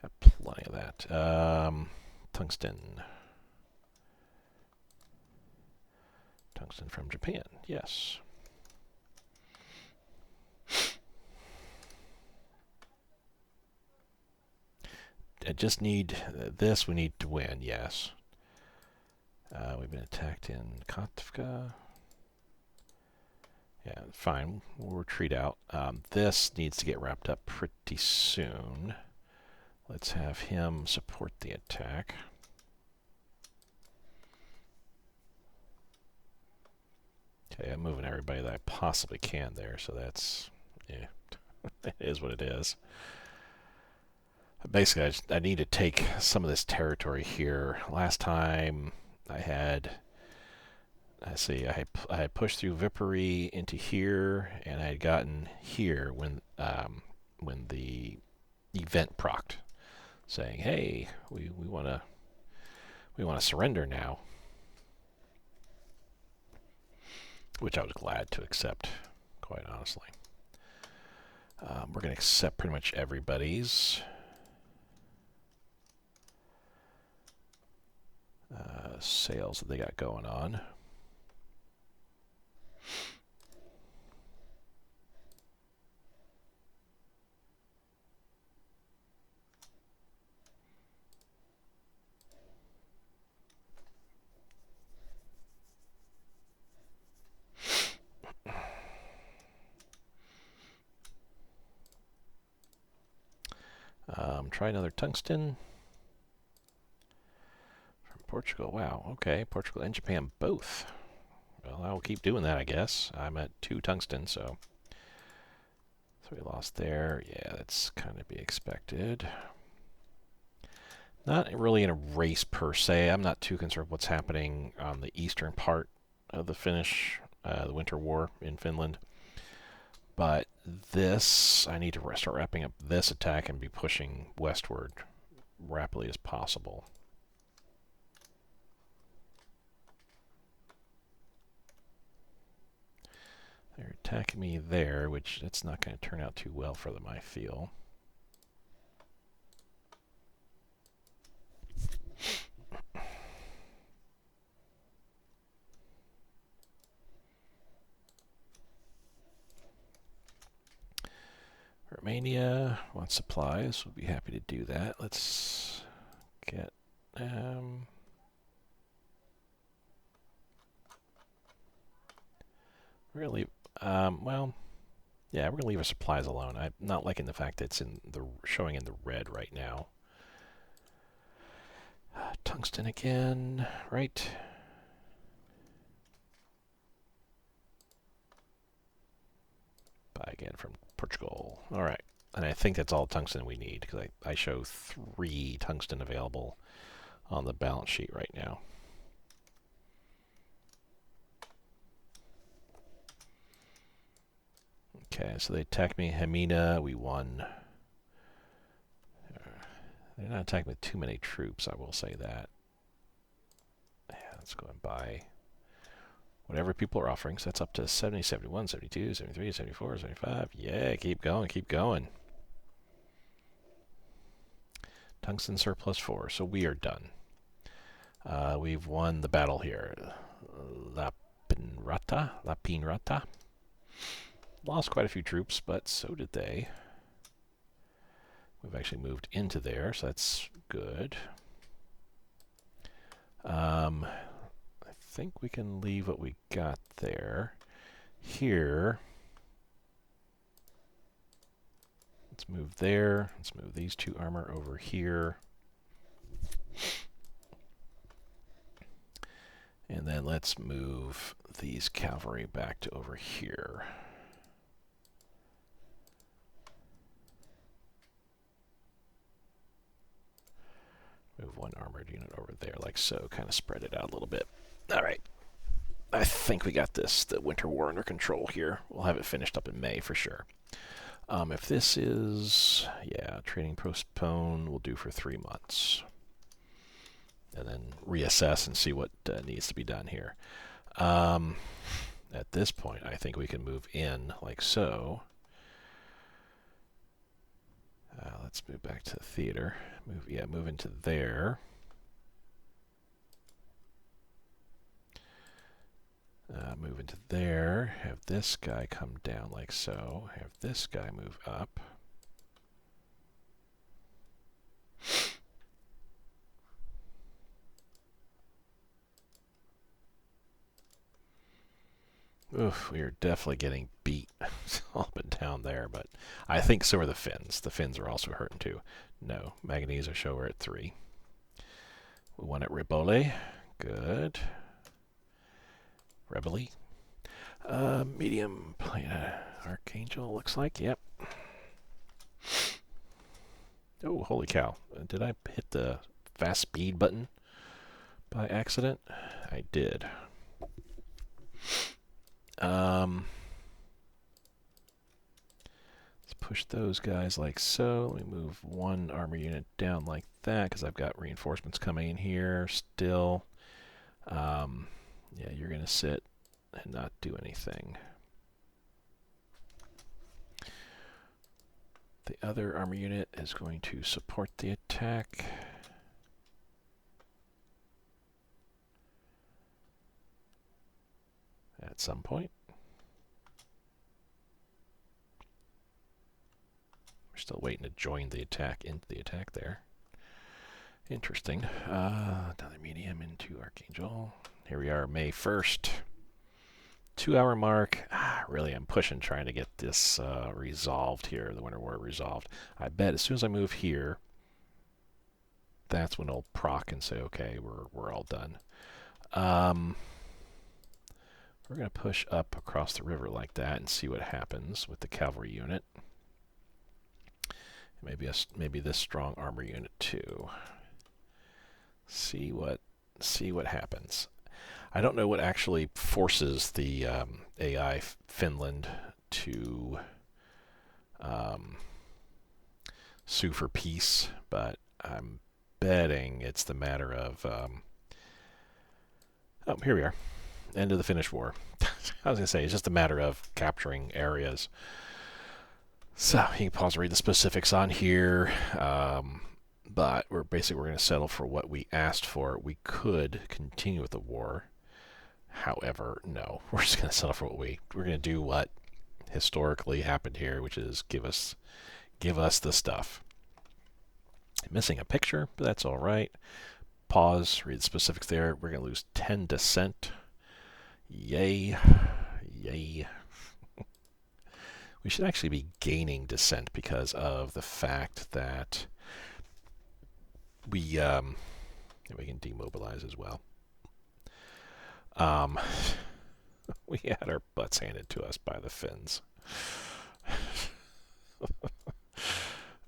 Got plenty of that. Tungsten. Tungsten from Japan, yes. I just need this. We need to win, yes. We've been attacked in Kotovka. Yeah, fine. We'll retreat out. This needs to get wrapped up pretty soon. Let's have him support the attack. Okay, I'm moving everybody that I possibly can there, so that's, yeah, it is what it is. Basically, I need to take some of this territory here. Last time I had, I had pushed through Viperi into here, and I had gotten here when the event procced, saying, "Hey, we want to surrender now," which I was glad to accept, quite honestly. We're going to accept pretty much everybody's. Sales that they got going on. Try another tungsten. Portugal, wow, okay, Portugal and Japan both. Well, I will keep doing that, I guess. I'm at 2 tungsten, so we lost there. Yeah, that's kind of be expected. Not really in a race per se. I'm not too concerned with what's happening on the eastern part of the Finnish, the Winter War in Finland. But this, I need to start wrapping up this attack and be pushing westward rapidly as possible. They're attacking me there, which that's not going to turn out too well for them, I feel. Romania wants supplies. We'll be happy to do that. Let's get... we're going to leave... well, yeah, we're going to leave our supplies alone. I'm not liking the fact that it's showing in the red right now. Tungsten again, right? Buy again from Portugal. All right. And I think that's all tungsten we need, because I show 3 tungsten available on the balance sheet right now. Okay, so they attacked me. Hamina, we won. They're not attacking with too many troops, I will say that. Yeah, let's go and buy whatever people are offering. So that's up to 70, 71, 72, 73, 74, 75. Yeah, keep going, keep going. Tungsten surplus 4, so we are done. We've won the battle here. Lapinrata. Lost quite a few troops, but so did they. We've actually moved into there, so that's good. I think we can leave what we got there. Here, let's move there. Let's move these 2 armor over here. And then let's move these cavalry back to over here. Move 1 armored unit over there like so, kind of spread it out a little bit. All right. I think we got the winter war under control here. We'll have it finished up in May for sure. If this is, yeah, trading postpone, we'll do for 3 months. And then reassess and see what needs to be done here. At this point, I think we can move in like so. Let's move back to the theater. Move into there. Move into there. Have this guy come down like so. Have this guy move up. Oof, we are definitely getting beat up and down there, but I think so are the Finns. The Finns are also hurting too. No, manganese or show we're at 3. We won at Ribole. Good. Rebeli. Medium Archangel looks like, yep. Oh, holy cow. Did I hit the fast speed button by accident? I did. Let's push those guys like so. Let me move 1 armor unit down like that because I've got reinforcements coming in here still. Yeah, you're going to sit and not do anything. The other armor unit is going to support the attack. At some point. We're still waiting to join the attack into the attack there. Interesting. Another medium into Archangel. Here we are, May 1st. 2-hour mark. Really, I'm pushing trying to get this resolved here, the Winter War resolved. I bet as soon as I move here, that's when it'll proc and say, okay, we're all done. We're going to push up across the river like that and see what happens with the cavalry unit. Maybe this strong armor unit too. See what happens. I don't know what actually forces the AI Finland to sue for peace, but I'm betting it's the matter of... oh, here we are. End of the Finnish War. I was going to say, it's just a matter of capturing areas. So, you can pause and read the specifics on here. But we're going to settle for what we asked for. We could continue with the war. However, no. We're just going to settle for what we're going to do what historically happened here, which is give us the stuff. Missing a picture, but that's all right. Pause, read the specifics there. We're going to lose 10 descent. Yay. Yay. We should actually be gaining descent because of the fact that we can demobilize as well. We had our butts handed to us by the Finns.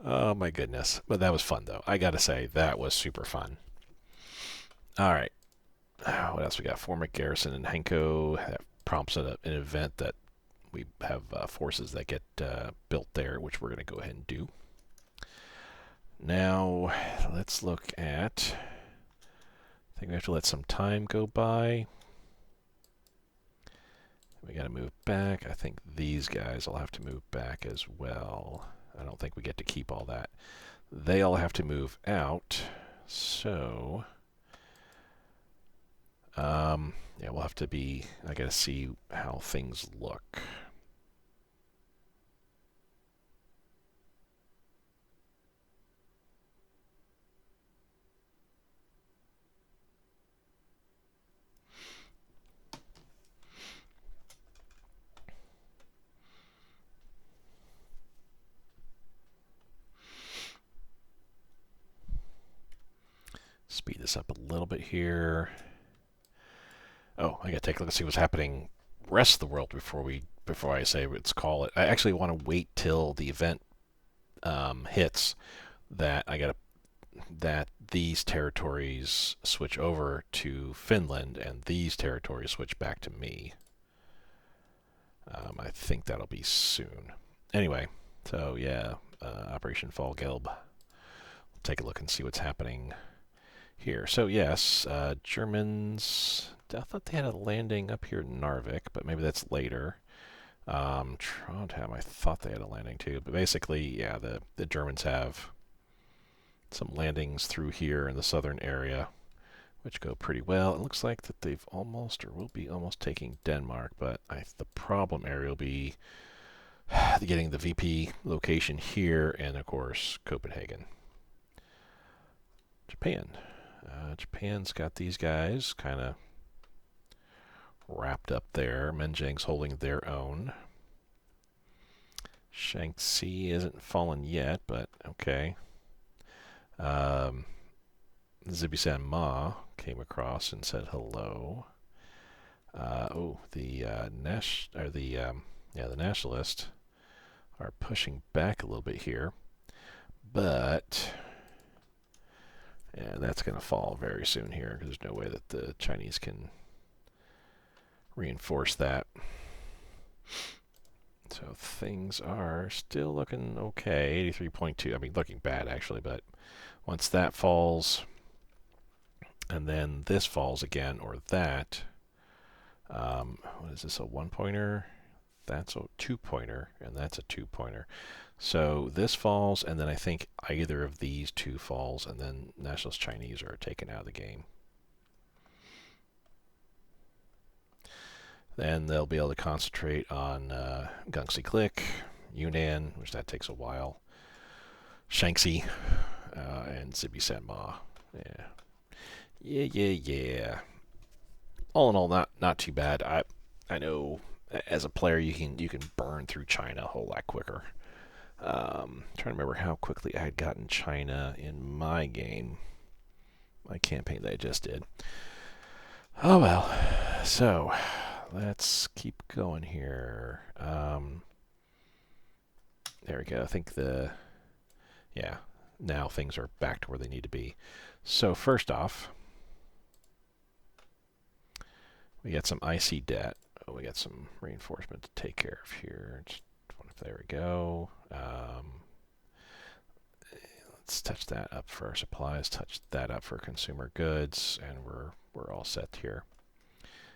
Oh my goodness. But that was fun though. I gotta say, that was super fun. Alright. What else we got? Formic, Garrison, and Henko. That prompts an event that we have forces that get built there, which we're going to go ahead and do. Now, let's look at... I think we have to let some time go by. We got to move back. I think these guys will have to move back as well. I don't think we get to keep all that. They all have to move out. So... yeah, we'll have to be... I got to see how things look. Speed this up a little bit here. Oh, I gotta take a look and see what's happening rest of the world before I say let's call it. I actually want to wait till the event hits that these territories switch over to Finland and these territories switch back to me. I think that'll be soon. Anyway, so yeah, Operation Fall Gelb. We'll take a look and see what's happening here. So yes, Germans, I thought they had a landing up here in Narvik, but maybe that's later. Trondheim, I thought they had a landing too, but basically, yeah, the Germans have some landings through here in the southern area, which go pretty well. It looks like that they've almost, or will be almost taking Denmark, but the problem area will be getting the VP location here, and of course, Copenhagen. Japan. Japan's got these guys kind of wrapped up there. Menjang's holding their own. Shaanxi isn't fallen yet, but okay. Zibisan Ma came across and said hello. The nationalists are pushing back a little bit here, but yeah, that's going to fall very soon here because there's no way that the Chinese can reinforce that. So things are still looking okay. 83.2. I mean, looking bad actually, but once that falls, and then this falls again, or that. What is this? A 1-pointer? That's a 2-pointer, and that's a 2-pointer. So this falls, and then I think either of these two falls, and then Nationalist Chinese are taken out of the game. Then they'll be able to concentrate on Gangxi Click, Yunnan, which that takes a while, Shaanxi, and Zibisan Ma. Yeah. All in all, not too bad. I know as a player you can burn through China a whole lot quicker. Trying to remember how quickly I had gotten China in my game, my campaign that I just did. Oh well. So let's keep going here. There we go. I think now things are back to where they need to be. So first off, we got some IC debt. Oh, we got some reinforcement to take care of here. There we go. Let's touch that up for our supplies. Touch that up for consumer goods, and we're all set here.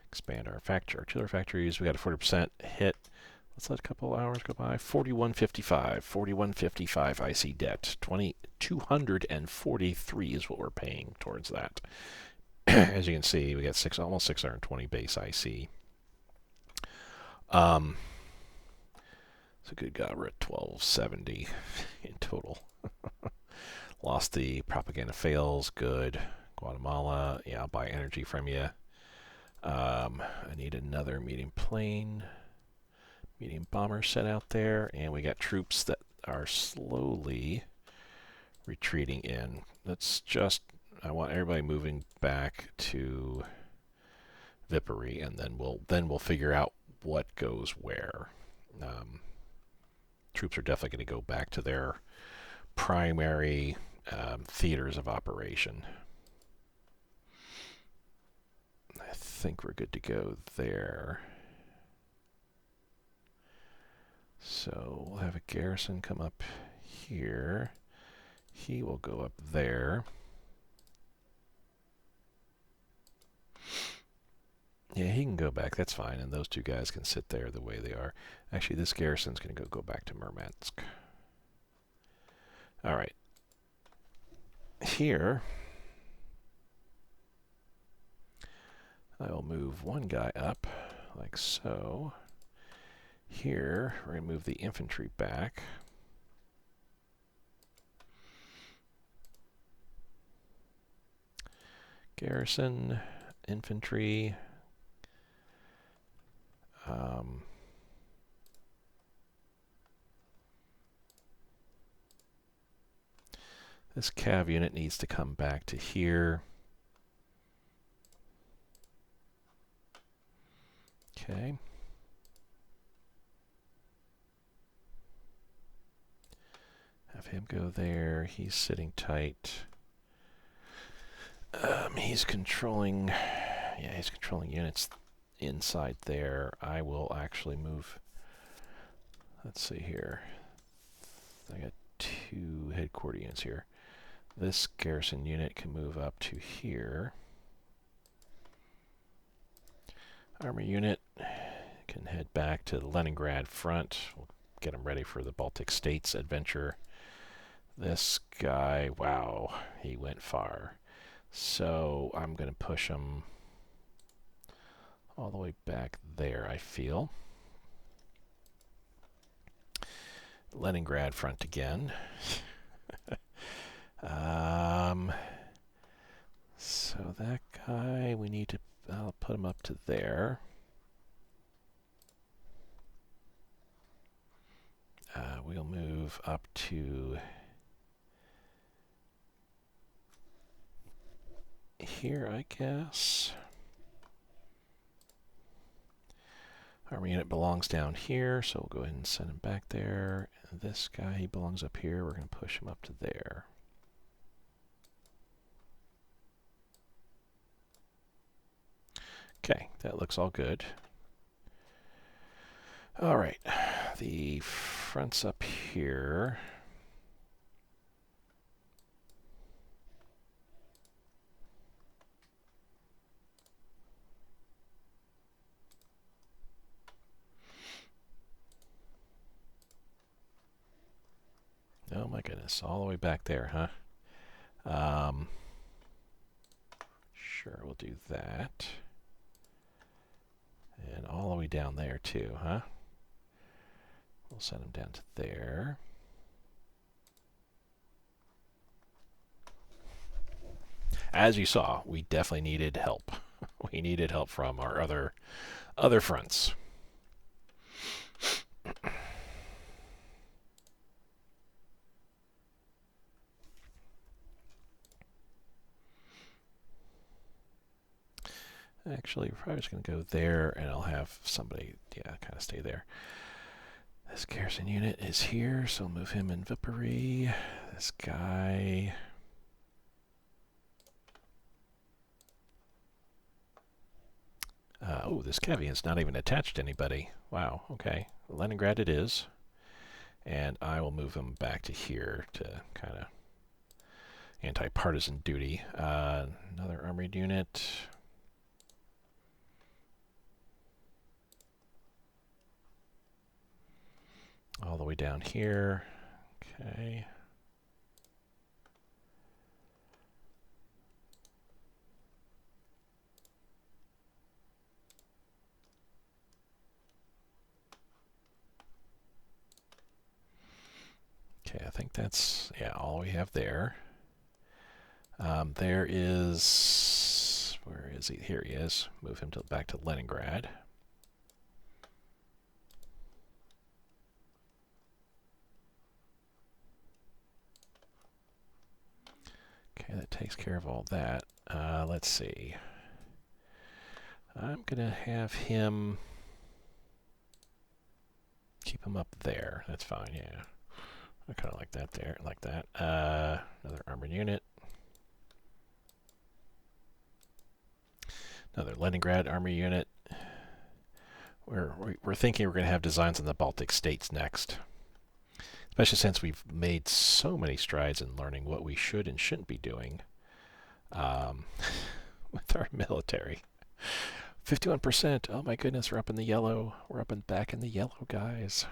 Expand our artillery factories. We got a 40% hit. Let's let a couple hours go by. 4155 IC debt. 2,243 is what we're paying towards that. As you can see, we got almost 620 base IC. So good God, we're at 1270 in total. Lost the propaganda fails. Good. Guatemala. Yeah, I'll buy energy from you. I need another medium plane. Medium bomber set out there. And we got troops that are slowly retreating in. Let's just... I want everybody moving back to Viipuri, and then we'll figure out what goes where. Troops are definitely going to go back to their primary theaters of operation. I think we're good to go there. So we'll have a garrison come up here. He will go up there. Yeah, he can go back. That's fine. And those two guys can sit there the way they are. Actually, this garrison's going to go back to Murmansk. All right. Here, I will move one guy up, like so. Here, we're going to move the infantry back. Garrison, infantry. This cav unit needs to come back to here. Okay. Have him go there. He's sitting tight. He's controlling... Yeah, he's controlling units inside there. I will actually move... Let's see here. I got 2 headquarter units here. This garrison unit can move up to here. Armor unit can head back to the Leningrad front. We'll get them ready for the Baltic States adventure. This guy, wow, he went far. So I'm going to push him all the way back there, I feel. Leningrad front again. So that guy, we need to, I'll put him up to there. We'll move up to here, I guess. Army unit belongs down here, so we'll go ahead and send him back there. And this guy, he belongs up here. We're going to push him up to there. Okay, that looks all good. All right, the front's up here. Oh my goodness, all the way back there, huh? Sure, we'll do that. And all the way down there too, huh? We'll send them down to there. As you saw, we definitely needed help. We needed help from our other fronts. Actually, we're probably just going to go there, and I'll have somebody, yeah, kind of stay there. This garrison unit is here, so I'll move him in Viipuri. This guy... oh, this Kevian's not even attached to anybody. Wow, okay. Leningrad it is. And I will move him back to here to kind of anti-partisan duty. Another armored unit... all the way down here. Okay. Okay, I think that's, yeah, all we have there. There is, where is he? Here he is. Move him back to Leningrad. Okay, that takes care of all that. Let's see. I'm going to have him keep him up there. That's fine, yeah. I kind of like that there, like that. Another armored unit. Another Leningrad army unit. We're thinking we're going to have designs in the Baltic states next. Especially since we've made so many strides in learning what we should and shouldn't be doing with our military. 51%. Oh my goodness, we're up in the yellow. We're up and back in the yellow, guys.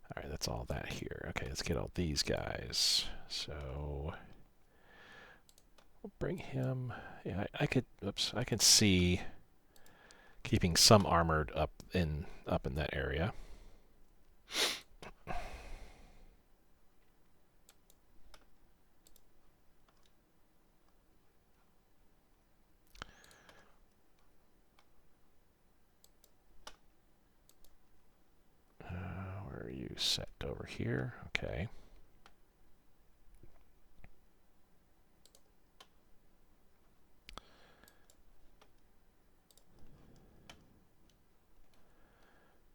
All right, that's all that here. Okay, let's get all these guys. So we'll bring him. Yeah, I could. Oops, I can see keeping some armored up in that area. Where are you set over here? Okay.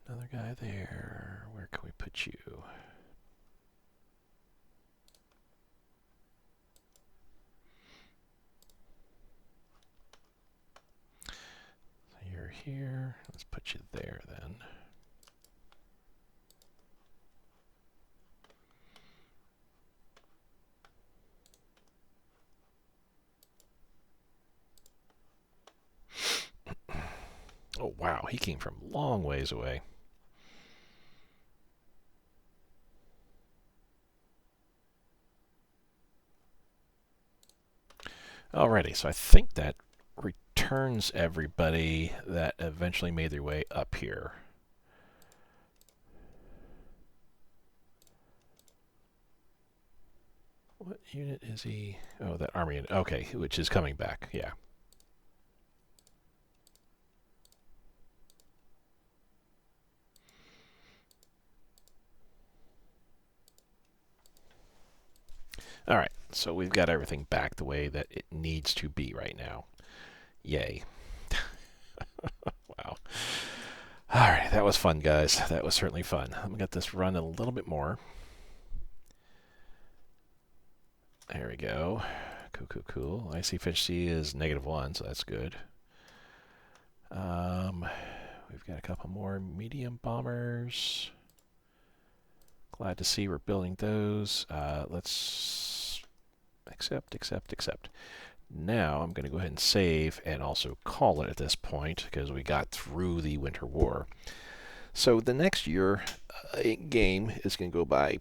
Another guy there. Where can we put you? So you're here. Let's put you there then. Oh wow, he came from long ways away. Alrighty, so I think that returns everybody that eventually made their way up here. What unit is he? Oh, that army unit. Okay, which is coming back, yeah. Alright, so we've got everything back the way that it needs to be right now. Yay. Wow. Alright, that was fun, guys. That was certainly fun. I'm going to get this run a little bit more. There we go. Cool, cool, cool. IC efficiency is -1, so that's good. We've got a couple more medium bombers. Glad to see we're building those. Let's accept. Now I'm going to go ahead and save and also call it at this point because we got through the Winter War. So the next year game is going to go by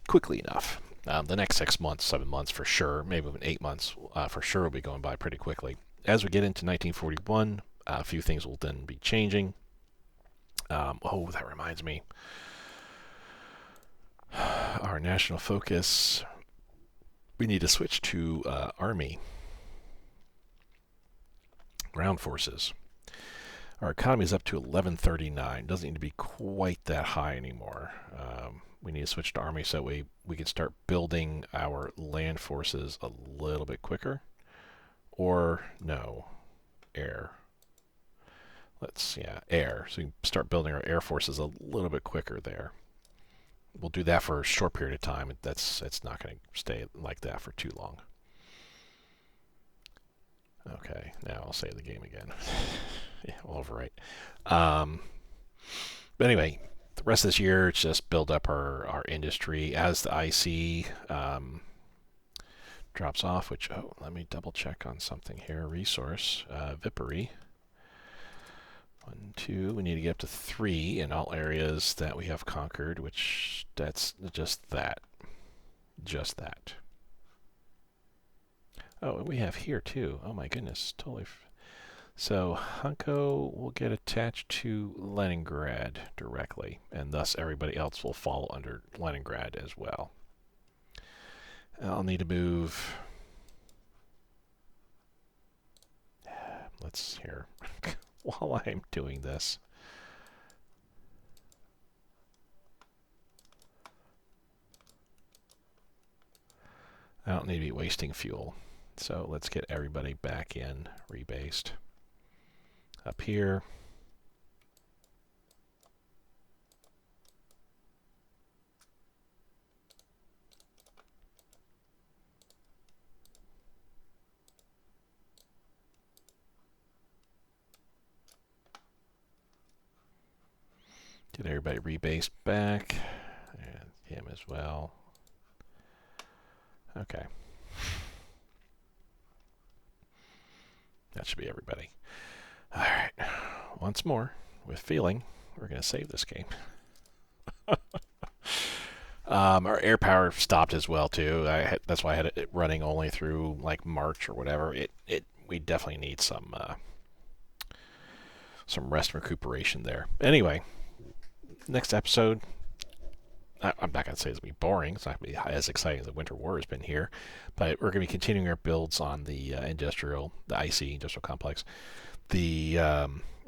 quickly enough. The next 6 months, 7 months for sure, maybe even 8 months for sure will be going by pretty quickly. As we get into 1941, a few things will then be changing. Oh, that reminds me. Our national focus, we need to switch to Army. Ground forces. Our economy is up to 1139. Doesn't need to be quite that high anymore. We need to switch to Army so we can start building our land forces a little bit quicker. Or, no, air. Air. So we can start building our air forces a little bit quicker there. We'll do that for a short period of time. It's not going to stay like that for too long. Okay, now I'll save the game again. Yeah, we'll overwrite. But anyway, the rest of this year, it's just build up our industry as the IC drops off, which, let me double check on something here. Resource, Vippery. 1, 2, we need to get up to 3 in all areas that we have conquered, which that's just that. Just that. Oh, and we have here too. Oh my goodness, totally. So Hunko will get attached to Leningrad directly, and thus everybody else will fall under Leningrad as well. I'll need to move. Let's here. While I'm doing this, I don't need to be wasting fuel. So let's get everybody back in, rebased. Up here. Get everybody rebased back. And him as well. Okay. That should be everybody. All right. Once more, with feeling, we're going to save this game. Our air power stopped as well too. That's why I had it running only through like March or whatever. We definitely need some rest and recuperation there. Anyway, next episode. I'm not going to say it's going to be boring. It's not going to be as exciting as the Winter War has been here, but we're going to be continuing our builds on the the IC industrial complex. The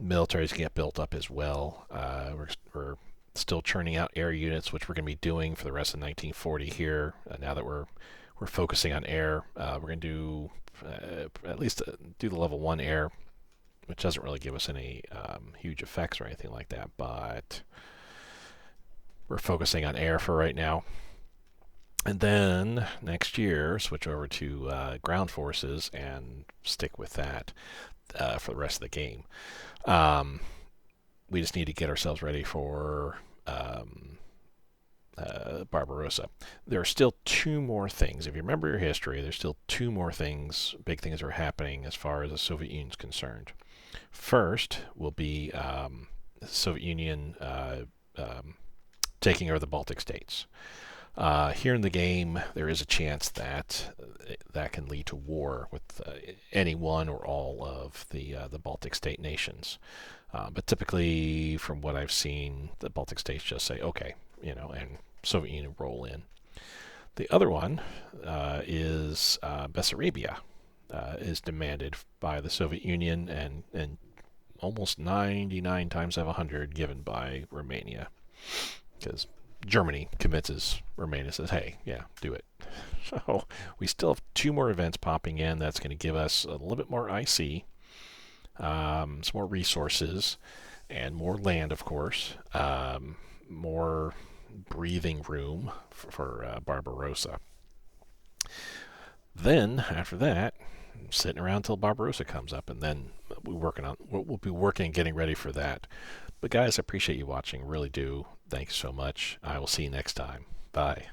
militaries can get built up as well. We're still churning out air units, which we're going to be doing for the rest of 1940 here. Now that we're focusing on air, we're going to do at least do the level 1 air, which doesn't really give us any huge effects or anything like that, but we're focusing on air for right now. And then next year, switch over to ground forces and stick with that for the rest of the game. We just need to get ourselves ready for Barbarossa. There are still 2 more things. If you remember your history, there's still 2 more things, big things are happening as far as the Soviet Union is concerned. First will be the Soviet Union taking over the Baltic states. Here in the game, there is a chance that that can lead to war with any one or all of the Baltic state nations. But typically, from what I've seen, the Baltic states just say, okay, and Soviet Union roll in. The other one is Bessarabia is demanded by the Soviet Union and almost 99 times out of 100 given by Romania. Because Germany convinces Romania, says, hey, yeah, do it. So we still have 2 more events popping in. That's going to give us a little bit more IC, some more resources, and more land, of course, more breathing room for Barbarossa. Then, after that, sitting around until Barbarossa comes up, and then we'll be working and getting ready for that. But guys, I appreciate you watching, really do. Thanks so much. I will see you next time. Bye.